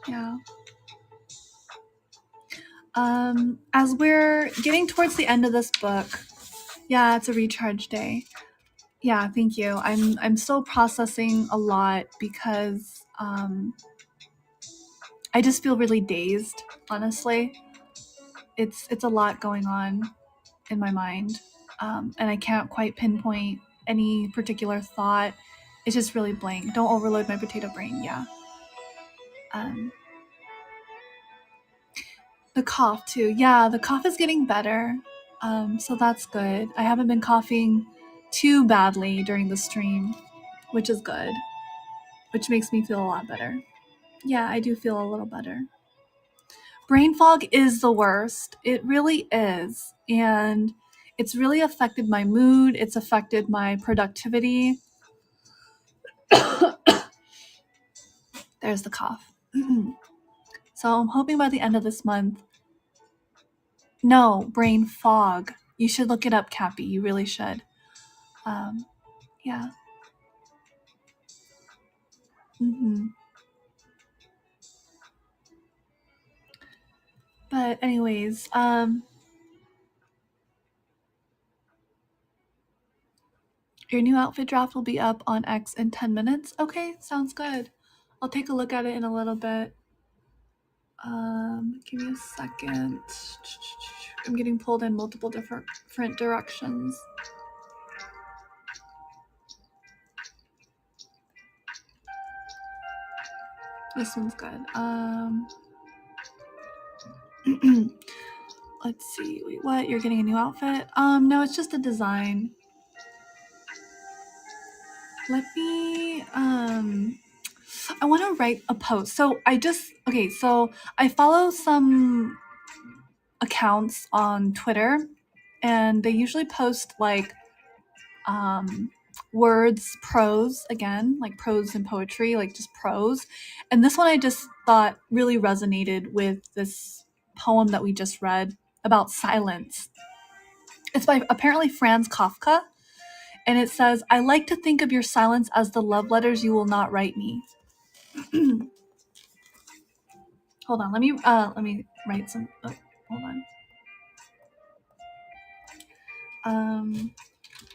Yeah. As we're getting towards the end of this book, yeah, it's a recharge day. Yeah, thank you. I'm still processing a lot because I just feel really dazed, honestly. It's a lot going on in my mind. And I can't quite pinpoint any particular thought. It's just really blank. Don't overload my potato brain. Yeah. The cough too. Yeah, the cough is getting better. So that's good. I haven't been coughing too badly during the stream, which is good, which makes me feel a lot better. Yeah, I do feel a little better. Brain fog is the worst. It really is. And it's really affected my mood. It's affected my productivity. There's the cough. So I'm hoping by the end of this month. No, brain fog. You should look it up, Cappy. You really should. Yeah. Mm-hmm. But anyways, your new outfit draft will be up on X in 10 minutes. Okay, sounds good. I'll take a look at it in a little bit. Give me a second. I'm getting pulled in multiple different directions. This one's good. Let's see. Wait, what? You're getting a new outfit? No, it's just a design. Let me I want to write a post. So I follow some accounts on Twitter, and they usually post like words, prose, again, like prose and poetry, like just prose. And this one I just thought really resonated with this poem that we just read about silence. It's by apparently Franz Kafka, and it says, "I like to think of your silence as the love letters you will not write me." Hold on, let me write some. Oh, hold on.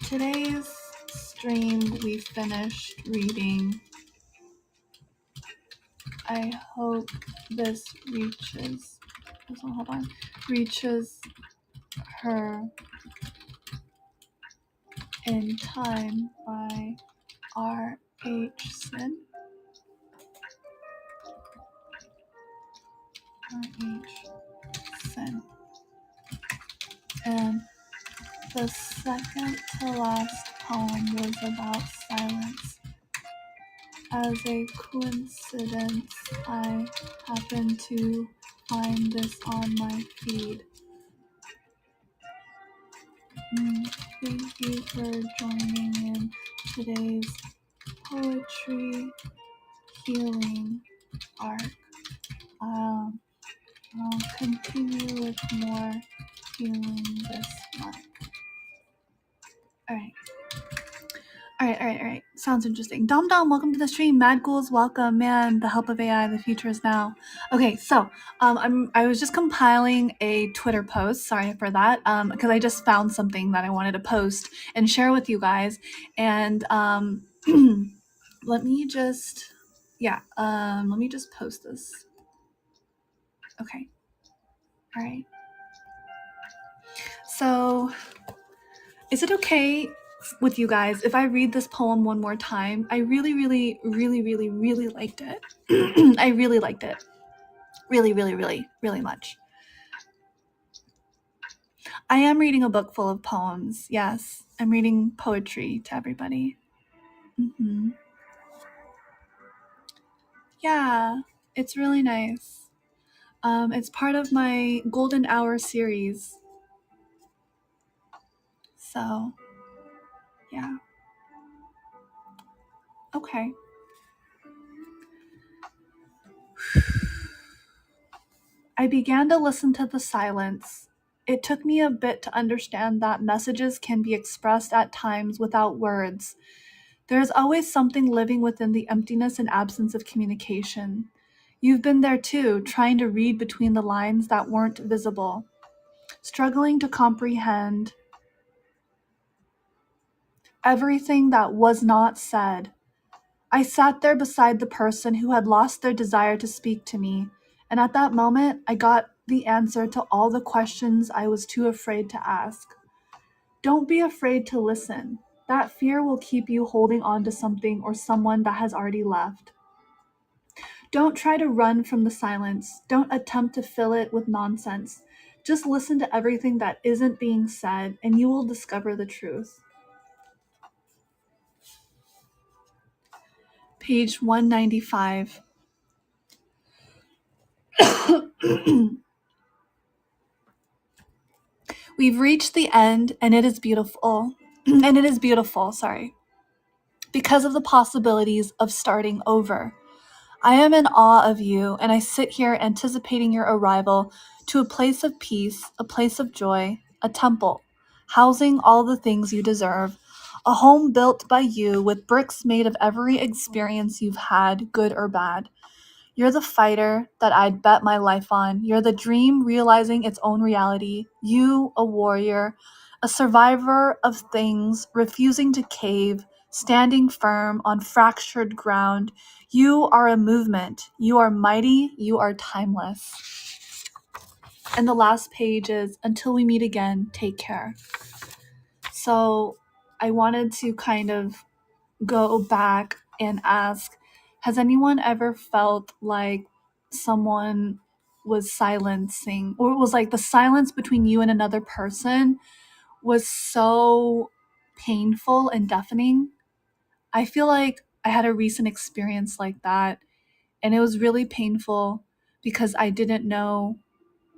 Today's stream we finished reading. I hope this reaches. Hold on. Reaches her in time by R.H. Sin. R.H. Sin. And the second to last poem was about silence. As a coincidence, I happened to find this on my feed. Thank you for joining in today's poetry healing arc. I'll continue with more healing this month. All right. Sounds interesting. Dom, welcome to the stream. Mad Ghouls, welcome. Man, the help of AI, the future is now. Okay, so I was just compiling a Twitter post. Sorry for that, because I just found something that I wanted to post and share with you guys. And let me just post this. Okay. All right. So, is it okay with you guys if I read this poem one more time? I really liked it. I really liked it. Really much. I am reading a book full of poems. Yes, I'm reading poetry to everybody. Mm-hmm. Yeah, it's really nice. It's part of my Golden Hour series. So, yeah. Okay. I began to listen to the silence. It took me a bit to understand that messages can be expressed at times without words. There is always something living within the emptiness and absence of communication. You've been there too, trying to read between the lines that weren't visible, struggling to comprehend everything that was not said. I sat there beside the person who had lost their desire to speak to me, and at that moment, I got the answer to all the questions I was too afraid to ask. Don't be afraid to listen. That fear will keep you holding on to something or someone that has already left. Don't try to run from the silence. Don't attempt to fill it with nonsense. Just listen to everything that isn't being said, and you will discover the truth. Page 195. We've reached the end, and it is beautiful. And it is beautiful, because of the possibilities of starting over. I am in awe of you, and I sit here anticipating your arrival to a place of peace, a place of joy, a temple, housing all the things you deserve, a home built by you with bricks made of every experience you've had, good or bad. You're the fighter that I'd bet my life on. You're the dream realizing its own reality. You, a warrior, a survivor of things, refusing to cave, standing firm on fractured ground. You are a movement. You are mighty. You are timeless. And the last page is, until we meet again, take care. So I wanted to kind of go back and ask, has anyone ever felt like someone was silencing, or it was like the silence between you and another person was so painful and deafening? I feel like I had a recent experience like that, and it was really painful because I didn't know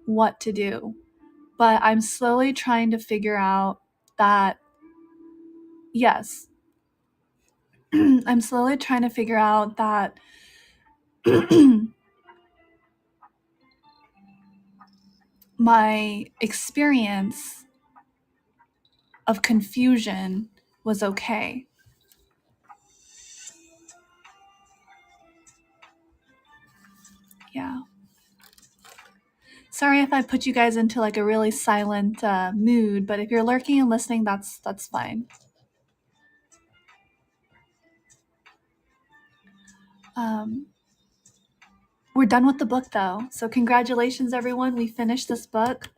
what to do. But I'm slowly trying to figure out that, yes, I'm slowly trying to figure out that my experience of confusion was okay. Yeah. Sorry if I put you guys into like a really silent mood, but if you're lurking and listening, that's fine. We're done with the book though, so congratulations everyone, we finished this book.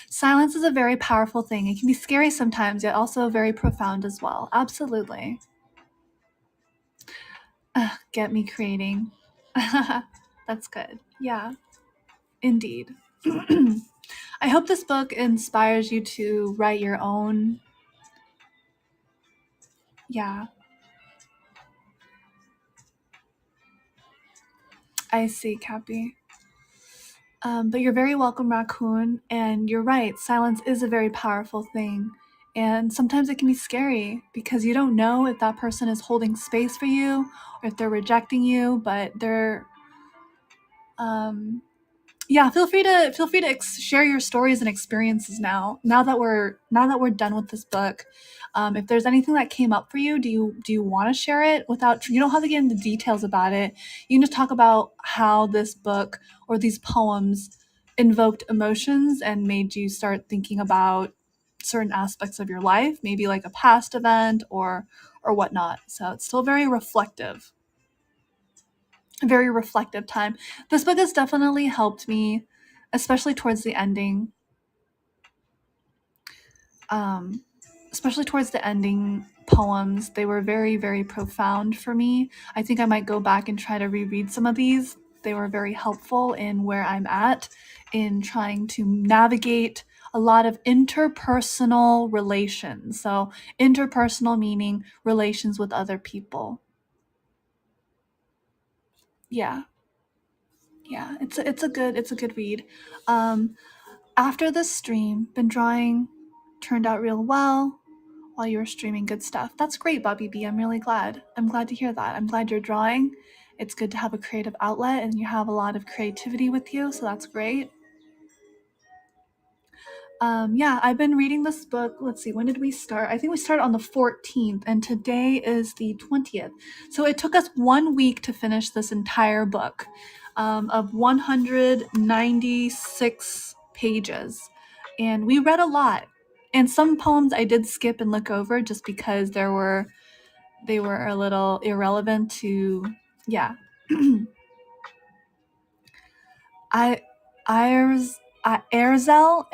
Silence is a very powerful thing. It can be scary sometimes, yet also very profound as well. Absolutely. Get me creating. That's good. Yeah, indeed. I hope this book inspires you to write your own. Yeah, I see, Cappy. But you're very welcome, Raccoon. And you're right, silence is a very powerful thing. And sometimes it can be scary because you don't know if that person is holding space for you or if they're rejecting you, but they're yeah, feel free to share your stories and experiences now that we're done with this book. If there's anything that came up for you, do you want to share it without, you don't have to get into details about it. You can just talk about how this book or these poems invoked emotions and made you start thinking about certain aspects of your life, maybe like a past event or whatnot. So it's still very reflective time. This book has definitely helped me, especially towards the ending. Especially towards the ending poems, they were very, very profound for me. I think I might go back and try to reread some of these. They were very helpful in where I'm at in trying to navigate a lot of interpersonal relations. So interpersonal meaning relations with other people. Yeah. Yeah, it's a good read. After this stream, been drawing, turned out real well while you were streaming. Good stuff. That's great, Bobby B. I'm really glad. I'm glad to hear that. I'm glad you're drawing It's good to have a creative outlet, and you have a lot of creativity with you, so that's great. Yeah, I've been reading this book. Let's see, when did we start? I think we started on the 14th, and today is the 20th. So it took us 1 week to finish this entire book of 196 pages. And we read a lot. And some poems I did skip and look over just because they were a little irrelevant to, yeah. Erzel,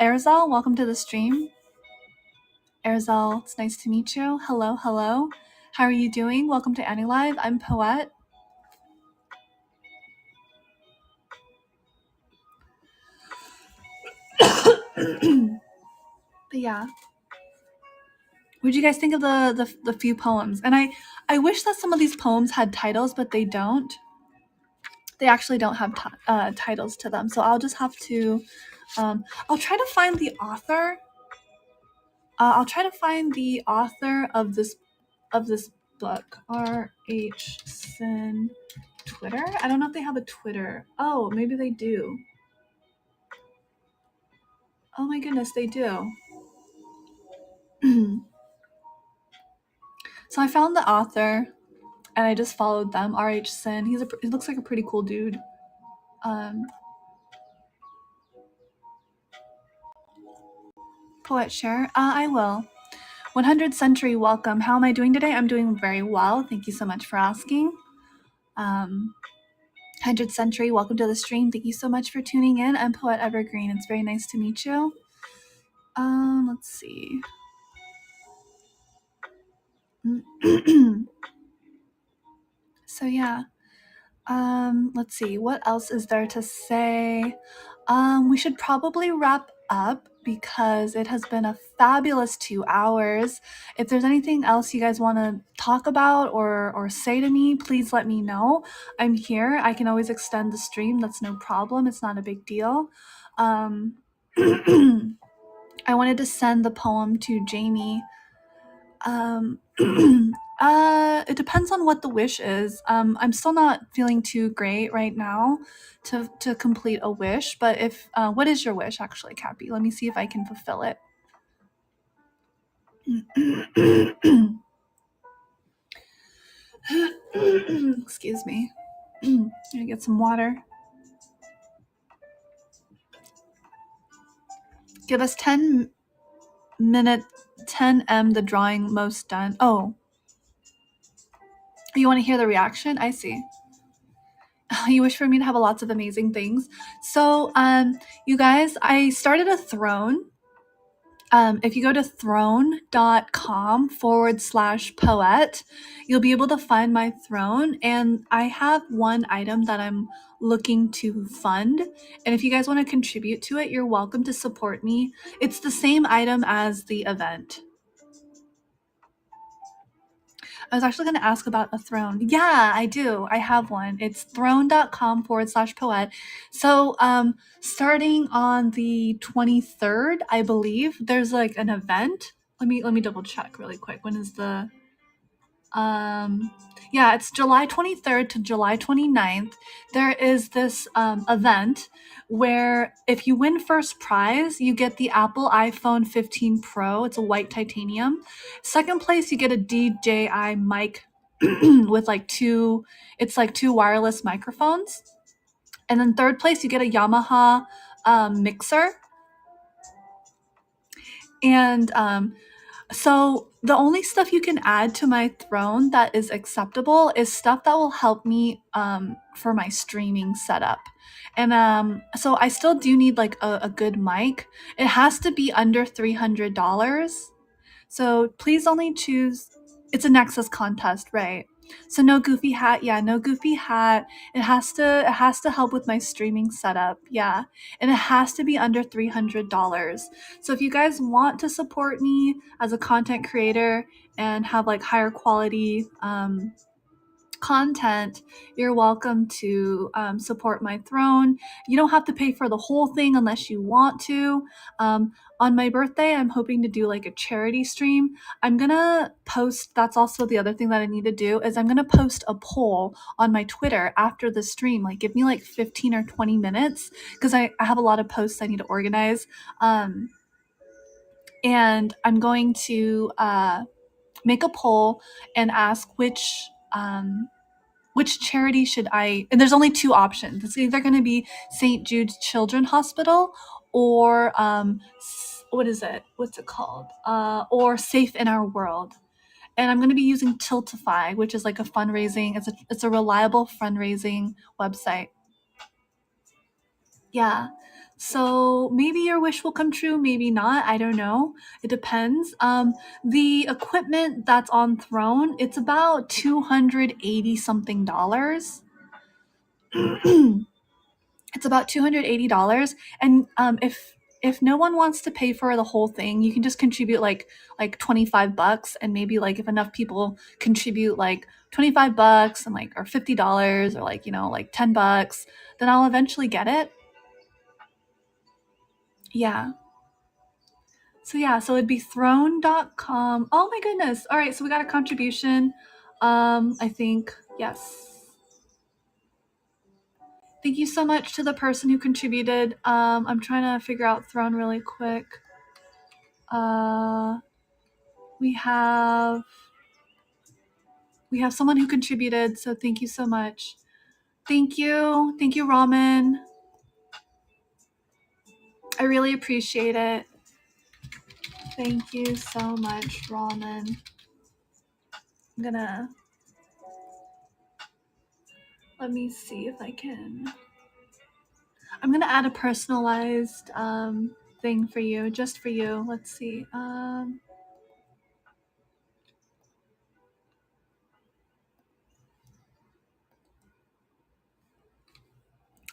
welcome to the stream. Erzel, it's nice to meet you. Hello, hello. How are you doing? Welcome to AniLive. I'm Poette. But yeah. What did you guys think of the few poems? And I wish that some of these poems had titles, but they don't. They actually don't have titles to them. So I'll just have to, I'll try to find the author. I'll try to find the author of this book. R.H. Sin Twitter? I don't know if they have a Twitter. Oh, maybe they do. Oh my goodness, they do. So I found the author and I just followed them. R.H. Sin. He looks like a pretty cool dude. Poet share? I will. 100 Century, welcome. How am I doing today? I'm doing very well. Thank you so much for asking. 100 Century, welcome to the stream. Thank you so much for tuning in. I'm Poette Evergreen. It's very nice to meet you. Let's see. So yeah. Let's see. What else is there to say? We should probably wrap up because it has been a fabulous 2 hours. If there's anything else you guys want to talk about or say to me, please let me know. I'm here. I can always extend the stream. That's no problem. It's not a big deal. I wanted to send the poem to Jamie. It depends on what the wish is. I'm still not feeling too great right now to complete a wish, but if what is your wish actually, Cappy? Let me see if I can fulfill it. Excuse me. I'm gonna get some water. Give us 10 minute 10M the drawing most done. Oh. You want to hear the reaction? I see. You wish for me to have lots of amazing things. So, you guys, I started a throne. If you go to throne.com/poet, you'll be able to find my throne. And I have one item that I'm looking to fund. And if you guys want to contribute to it, you're welcome to support me. It's the same item as the event. I was actually going to ask about a throne. Yeah, I do. I have one. It's throne.com/poet. So, starting on the 23rd, I believe, there's like an event. Let me double check really quick. When is the yeah, it's July 23rd to July 29th. There is this event where if you win first prize, you get the Apple iPhone 15 Pro. It's a white titanium. Second place, you get a DJI mic with like two wireless microphones. And then third place, you get a Yamaha mixer. And so the only stuff you can add to my throne that is acceptable is stuff that will help me for my streaming setup. And so I still do need like a good mic. It has to be under $300. So please only choose, it's a Nexas contest, right? So no goofy hat. Yeah, no goofy hat. It has to help with my streaming setup. Yeah. And it has to be under $300. So if you guys want to support me as a content creator and have like higher quality content, you're welcome to support my throne. You don't have to pay for the whole thing unless you want to. On my birthday, I'm hoping to do like a charity stream. I'm gonna post, that's also the other thing that I need to do, is I'm gonna post a poll on my Twitter after the stream. Like give me like 15 or 20 minutes because I have a lot of posts I need to organize. And I'm going to make a poll and ask which charity should I, and there's only two options. It's either going to be St. Jude's Children's Hospital or what's it called? Or Safe in Our World. And I'm going to be using Tiltify, which is like a fundraising, it's a reliable fundraising website. Yeah. So maybe your wish will come true, maybe not. I don't know. It depends. The equipment that's on Throne, it's about $280 something. It's about $280. And if no one wants to pay for the whole thing, you can just contribute like $25, and maybe like if enough people contribute like $25 and like or $50 or like, you know, like $10, then I'll eventually get it. Yeah. So yeah, so it'd be throne.com. Oh my goodness. All right, so we got a contribution. I think, yes. Thank you so much to the person who contributed. I'm trying to figure out Throne really quick. We have someone who contributed, so thank you so much. Thank you, Ramen. I really appreciate it. Thank you so much, Ramen. Let me see if I can. I'm gonna add a personalized thing for you, just for you. Let's see.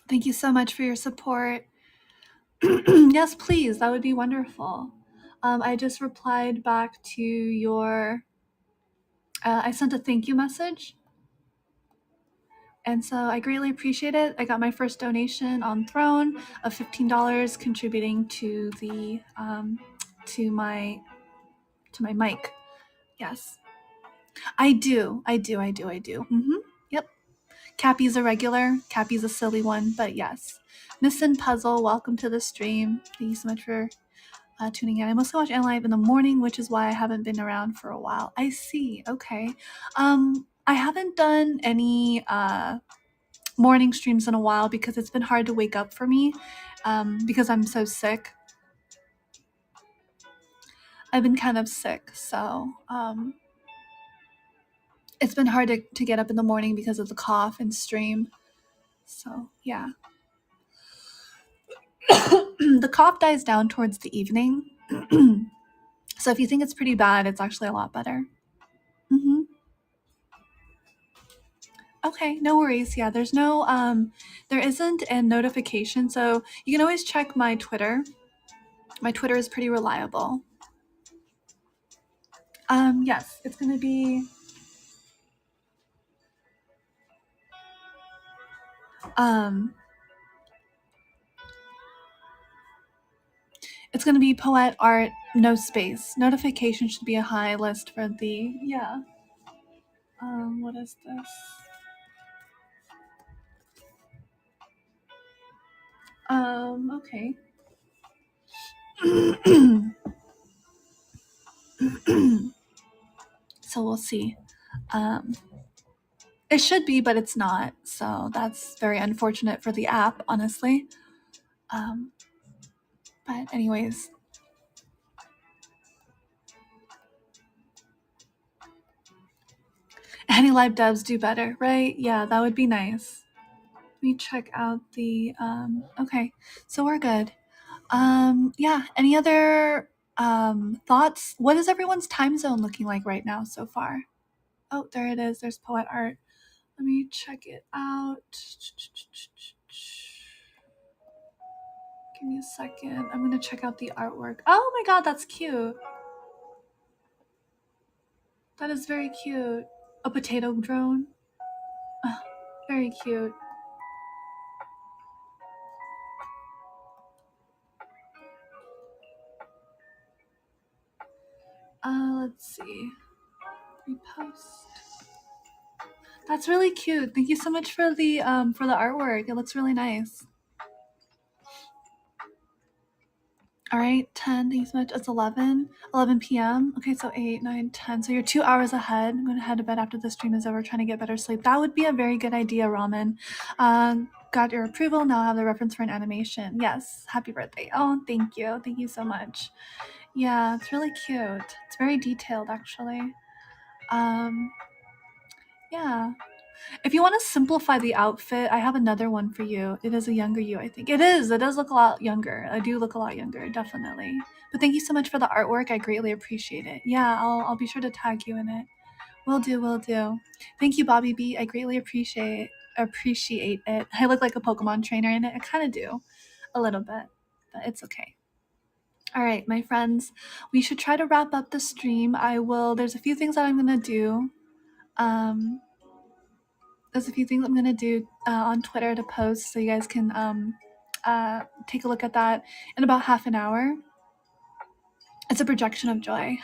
Thank you so much for your support. Yes, please. That would be wonderful. I just replied back to your. I sent a thank you message. And so I greatly appreciate it. I got my first donation on Throne of $15, contributing to the to my mic. Yes, I do. Yep. Cappy's a regular. Cappy's a silly one, but yes. Missin Puzzle, welcome to the stream. Thank you so much for tuning in. I mostly watch AniLive in the morning, which is why I haven't been around for a while. I see. Okay. I haven't done any morning streams in a while because it's been hard to wake up for me because I'm so sick. I've been kind of sick, so it's been hard to get up in the morning because of the cough and stream. So yeah. The cough dies down towards the evening. So if you think it's pretty bad, it's actually a lot better. Mm-hmm. Okay, no worries. Yeah, there's no there isn't a notification, so you can always check my Twitter. My Twitter is pretty reliable. Yes, it's gonna be it's gonna be Poette Art, no space. Notification should be a high list for the yeah. What is this? Okay. So we'll see. It should be, but it's not. So that's very unfortunate for the app, honestly. But anyways. AniLive devs do better, right? Yeah, that would be nice. Let me check out the okay. So we're good. Yeah, any other thoughts? What is everyone's time zone looking like right now so far? Oh, there it is. There's Poette Art. Let me check it out. Give me a second. I'm gonna check out the artwork. Oh my god, that's cute. That is very cute. A potato drone. Oh, very cute. Let's see. Repost. That's really cute. Thank you so much for the artwork. It looks really nice. All right, 10. Thank you so much. It's 11 p.m. Okay, so 8, 9, 10. So you're 2 hours ahead. I'm going to head to bed after the stream is over, trying to get better sleep. That would be a very good idea, Ramen. Got your approval. Now I have the reference for an animation. Yes, happy birthday. Oh, thank you. Thank you so much. Yeah, it's really cute. It's very detailed, actually. Yeah. If you want to simplify the outfit, I have another one for you. It is a younger you, I think. It is. It does look a lot younger. I do look a lot younger, definitely. But thank you so much for the artwork. I greatly appreciate it. Yeah, I'll be sure to tag you in it. Will do, will do. Thank you, Bobby B. I greatly appreciate it. I look like a Pokemon trainer in it. I kind of do, a little bit, but it's okay. All right, my friends, we should try to wrap up the stream. There's a few things that I'm gonna do. There's a few things I'm gonna do on Twitter to post, so you guys can take a look at that in about half an hour. It's a projection of joy.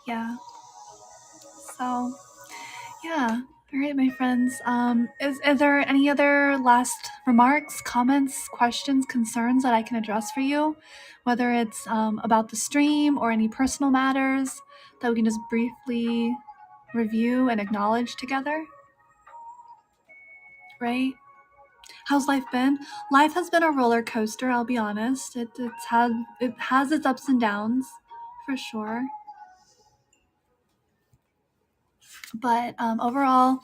Yeah. So, yeah. All right, my friends. Is there any other last remarks, comments, questions, concerns that I can address for you? Whether it's about the stream or any personal matters that we can just briefly review and acknowledge together, right? How's life been? Life has been a roller coaster, I'll be honest. It has its ups and downs, for sure. But overall,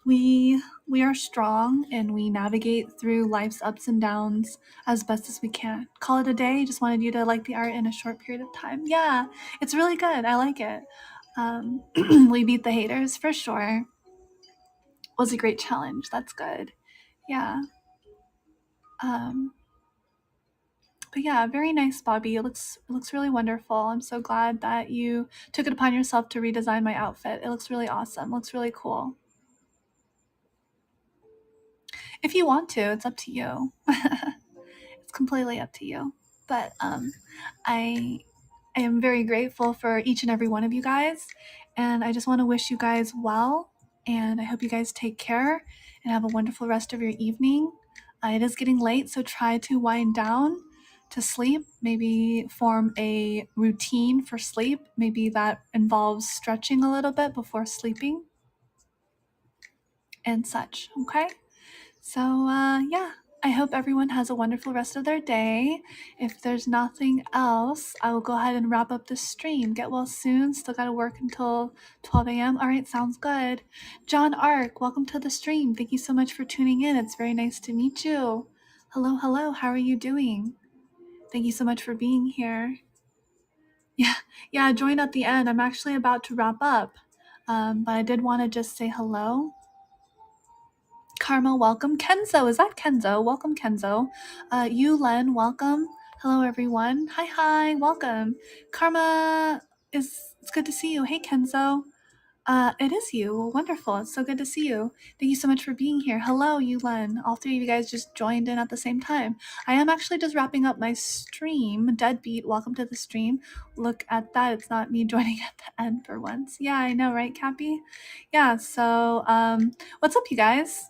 we are strong and we navigate through life's ups and downs as best as we can. Call it a day. Just wanted you to like the art in a short period of time. Yeah, it's really good. I like it. We beat the haters for sure. Was a great challenge. That's good. Yeah. But yeah, very nice, Bobby. It looks really wonderful. I'm so glad that you took it upon yourself to redesign my outfit. It looks really awesome. It looks really cool. If you want to, it's up to you. It's completely up to you. But I am very grateful for each and every one of you guys, and I just want to wish you guys well, and I hope you guys take care and have a wonderful rest of your evening. It is getting late, so try to wind down to sleep. Maybe form a routine for sleep. Maybe that involves stretching a little bit before sleeping and such. Okay? So, yeah, I hope everyone has a wonderful rest of their day. If there's nothing else, I will go ahead and wrap up the stream. Get well soon. Still got to work until 12 a.m. All right, sounds good. John Ark, welcome to the stream. Thank you so much for tuning in. It's very nice to meet you. Hello, hello. How are you doing? Thank you so much for being here. Yeah, join at the end. I'm actually about to wrap up, but I did want to just say hello. Karma, welcome. Kenzo, is that Kenzo? Welcome, Kenzo. Len, welcome. Hello, everyone. Hi, welcome. Karma, it's good to see you. Hey, Kenzo. It is you. Wonderful. It's so good to see you. Thank you so much for being here. Hello, Len. All three of you guys just joined in at the same time. I am actually just wrapping up my stream. Deadbeat, welcome to the stream. Look at that. It's not me joining at the end for once. Yeah, I know, right, Cappy? Yeah, so, what's up, you guys?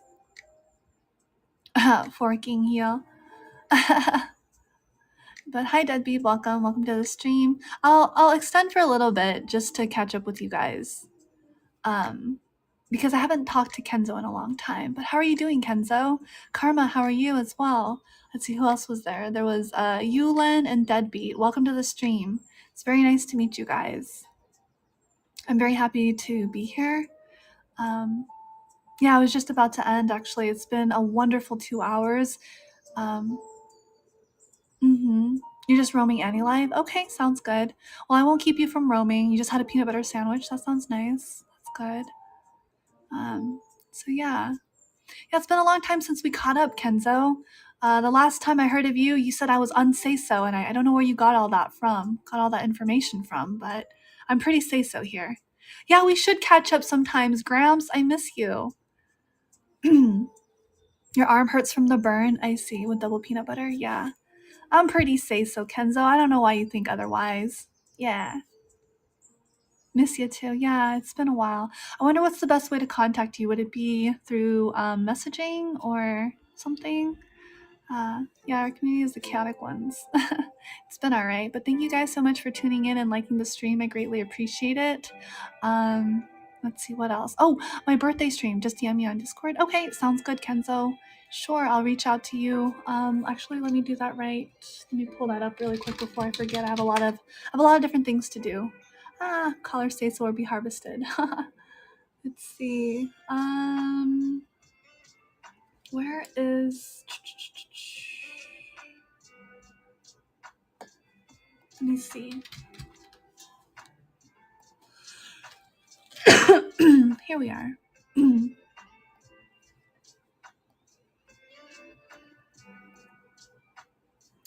Forking heel. But hi, Deadbeat. Welcome to the stream. I'll extend for a little bit just to catch up with you guys. Because I haven't talked to Kenzo in a long time. But how are you doing, Kenzo? Karma, how are you as well? Let's see who else was there. There was Yulen and Deadbeat. Welcome to the stream. It's very nice to meet you guys. I'm very happy to be here. Yeah, I was just about to end, actually. It's been a wonderful 2 hours. You're just roaming AniLive? Okay, sounds good. Well, I won't keep you from roaming. You just had a peanut butter sandwich. That sounds nice. That's good. So yeah. Yeah, it's been a long time since we caught up, Kenzo. The last time I heard of you, you said I was unsay-so, and I don't know where you got all that information from, but I'm pretty say-so here. Yeah, we should catch up sometimes. Gramps, I miss you. Your arm hurts from the burn? I see. With double peanut butter? Yeah. I'm pretty safe, so Kenzo. I don't know why you think otherwise. Yeah. Miss you too. Yeah, it's been a while. I wonder what's the best way to contact you. Would it be through messaging or something? Yeah, our community is the chaotic ones. It's been all right, but thank you guys so much for tuning in and liking the stream. I greatly appreciate it. Let's see what else. Oh, my birthday stream. Just DM me on Discord. Okay, sounds good, Kenzo. Sure, I'll reach out to you. Actually, let me do that right. Let me pull that up really quick before I forget. I have a lot of different things to do. Collar states will be harvested. Let's see. Where is? Let me see. Here we are.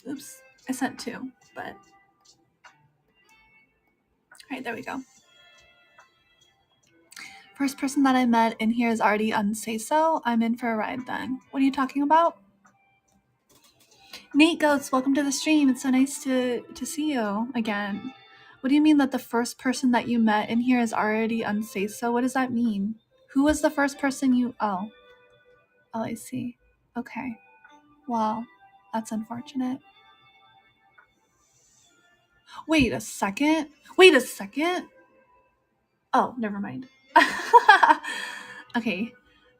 Oops, I sent two, but all right, there we go. First person that I met in here is already unsay so. I'm in for a ride then. What are you talking about? Nate Goats, welcome to the stream. It's so nice to see you again. What do you mean that the first person that you met in here is already unsay so? What does that mean? Who was the first person you... Oh, I see. Okay. Well, that's unfortunate. Wait a second. Oh, never mind. Okay,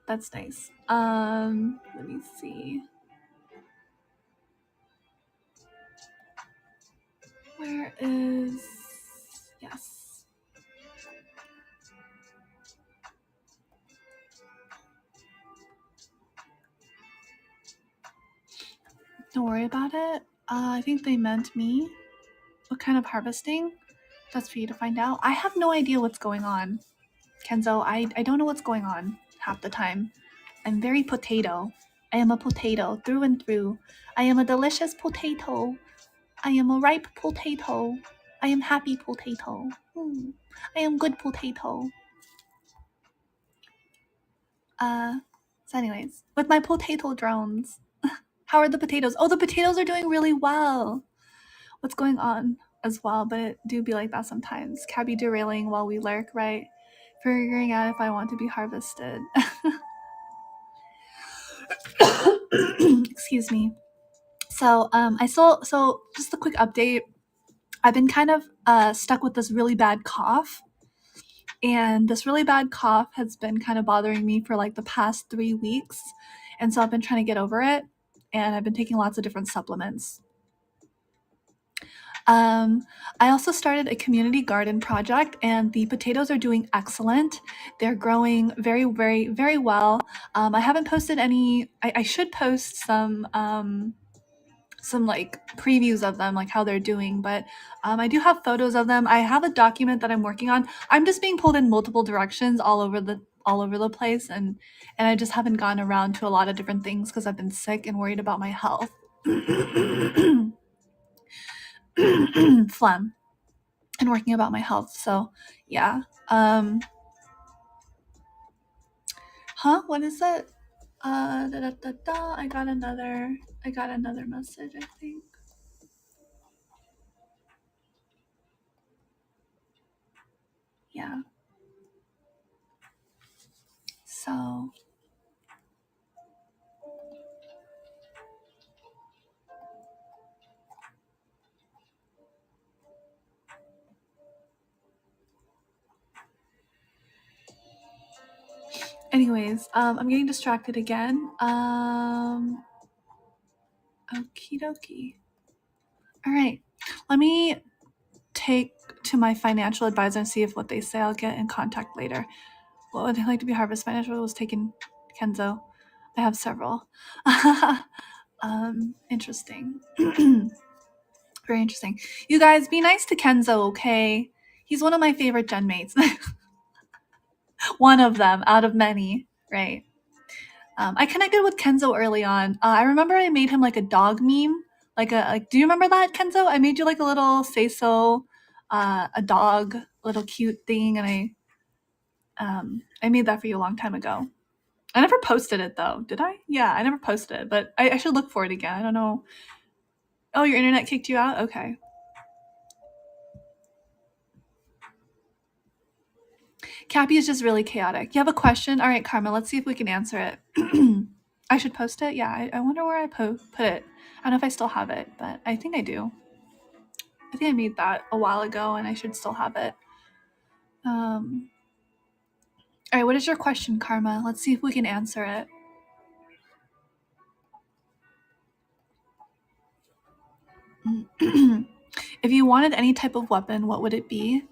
that's nice. Let me see. Where is... Yes. Don't worry about it. I think they meant me. What kind of harvesting? That's for you to find out. I have no idea what's going on, Kenzo. I don't know what's going on half the time. I'm very potato. I am a potato through and through. I am a delicious potato. I am a ripe potato. I am happy potato. I am good potato. So anyways, with my potato drones. How are the potatoes? Oh, the potatoes are doing really well. What's going on as well? But it do be like that sometimes. Cabby derailing while we lurk, right? Figuring out if I want to be harvested. Excuse me. So so just a quick update. I've been kind of stuck with this really bad cough. And this really bad cough has been kind of bothering me for like the past 3 weeks. And so I've been trying to get over it. And I've been taking lots of different supplements. I also started a community garden project, and the potatoes are doing excellent. They're growing very, very, very well. I haven't posted any. I should post some like previews of them, like how they're doing, but I do have photos of them. I have a document that I'm working on. I'm just being pulled in multiple directions all over the place, and I just haven't gone around to a lot of different things because I've been sick and worried about my health. Phlegm and working about my health. So yeah. What is it? I got another message, I think. Yeah. So anyways, I'm getting distracted again. Okie dokie. All right. Let me take to my financial advisor and see if what they say. I'll get in contact later. What would they like to be harvest? Financial was taken, Kenzo. I have several. Interesting. Very interesting. You guys, be nice to Kenzo, okay? He's one of my favorite gen mates. One of them out of many, right? I connected with Kenzo early on. I remember I made him like a dog meme. Do you remember that, Kenzo? I made you like a little say so, a dog, little cute thing, and I made that for you a long time ago. I never posted it though, did I? Yeah, I never posted it, but I should look for it again. I don't know. Oh, your internet kicked you out? Okay. Cappy is just really chaotic. You have a question? All right, Karma, let's see if we can answer it. I should post it? Yeah, I wonder where I put it. I don't know if I still have it, but I think I do. I think I made that a while ago and I should still have it. All right, what is your question, Karma? Let's see if we can answer it. If you wanted any type of weapon, what would it be?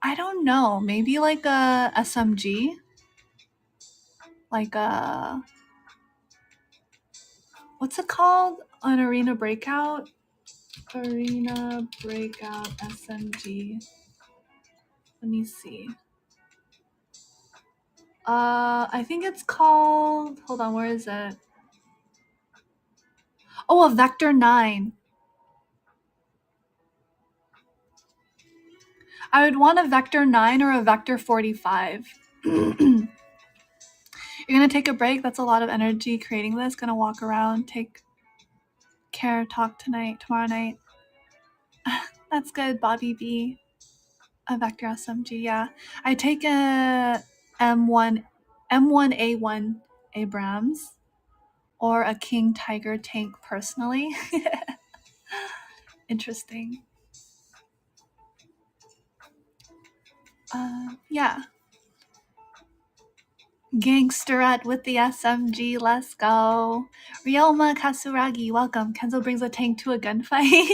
I don't know. Maybe like a SMG? Like a... What's it called? An Arena Breakout? Arena Breakout SMG. Let me see. I think it's called... Hold on, where is it? Oh, a Vector 9. I would want a Vector 9 or a Vector 45. You're gonna take a break? That's a lot of energy creating this. Gonna walk around, take care, talk tomorrow night. That's good, Bobby B. A Vector SMG, yeah. I take a M1A1 Abrams or a King Tiger tank personally. Interesting. Yeah. Gangsterette with the SMG, let's go. Ryoma Kasuragi, welcome. Kenzo brings a tank to a gunfight.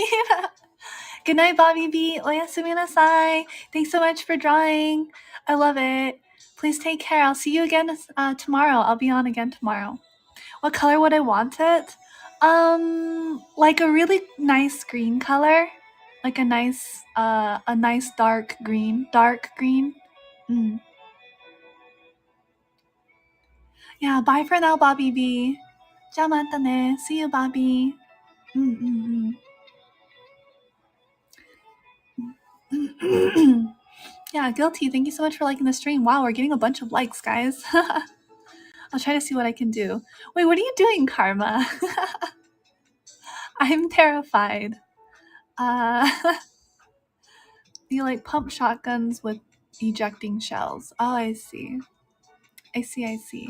Good night, Bobby B. Oyasumi nasai. Thanks so much for drawing. I love it. Please take care. I'll see you again tomorrow. I'll be on again tomorrow. What color would I want it? Like a really nice green color. Like a nice dark green. Dark green. Yeah, bye for now, Bobby B. じゃあまたね. See you, Bobby. Yeah, Guilty. Thank you so much for liking the stream. Wow, we're getting a bunch of likes, guys. I'll try to see what I can do. Wait, what are you doing, Karma? I'm terrified. You like pump shotguns with ejecting shells. Oh, I see. I see.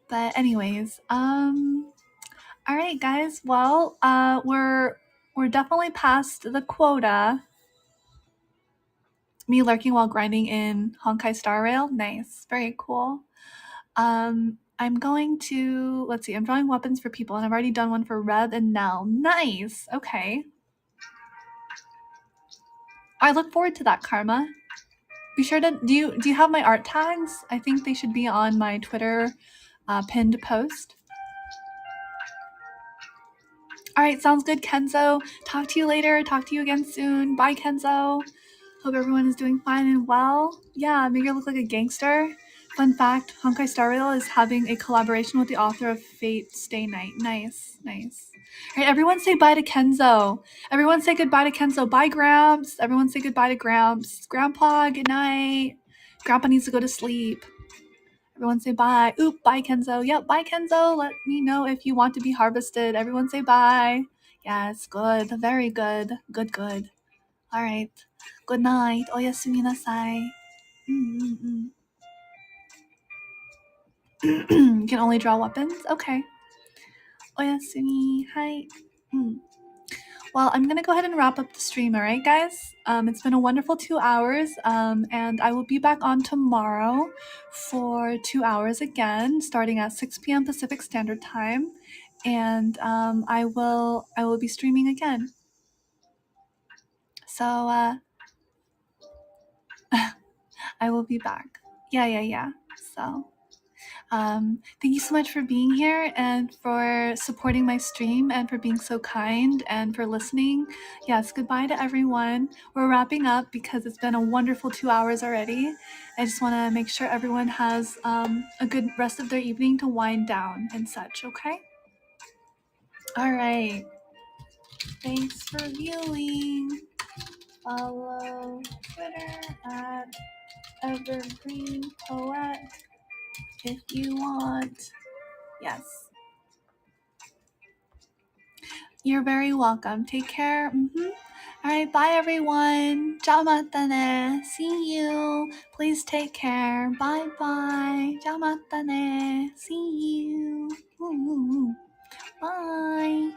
But anyways, all right, guys. Well, we're definitely past the quota. Me lurking while grinding in Honkai Star Rail. Nice. Very cool. I'm going to, let's see, I'm drawing weapons for people, and I've already done one for Reb and Nell. Nice. Okay. I look forward to that, Karma. Be sure to, do you have my art tags? I think they should be on my Twitter pinned post. All right, sounds good, Kenzo. Talk to you later. Talk to you again soon. Bye, Kenzo. Hope everyone is doing fine and well. Yeah, make her look like a gangster. Fun fact, Honkai Star Rail is having a collaboration with the author of Fate Stay Night. Nice. All right, everyone say bye to Kenzo. Everyone say goodbye to Kenzo. Bye, Gramps. Everyone say goodbye to Gramps. Grandpa, good night. Grandpa needs to go to sleep. Everyone say bye. Oop, bye, Kenzo. Yep, bye, Kenzo. Let me know if you want to be harvested. Everyone say bye. Yes, good. Very good. Good. All right. Good night. Oyasumi nasai. You can only draw weapons? Okay. Oyasumi. Hi. Well, I'm going to go ahead and wrap up the stream, all right, guys? It's been a wonderful 2 hours, and I will be back on tomorrow for 2 hours again, starting at 6 p.m. Pacific Standard Time, and I will be streaming again. So I will be back. Yeah. So thank you so much for being here and for supporting my stream and for being so kind and for listening. Yes, goodbye to everyone. We're wrapping up because it's been a wonderful 2 hours already. I just want to make sure everyone has a good rest of their evening to wind down and such, okay? All right. Thanks for viewing. Follow Twitter at Evergreen Poette if you want. Yes. You're very welcome. Take care. All right, bye everyone. Ciao matane. See you. Please take care. Bye bye. Ciao matane. See you. Ooh. Bye.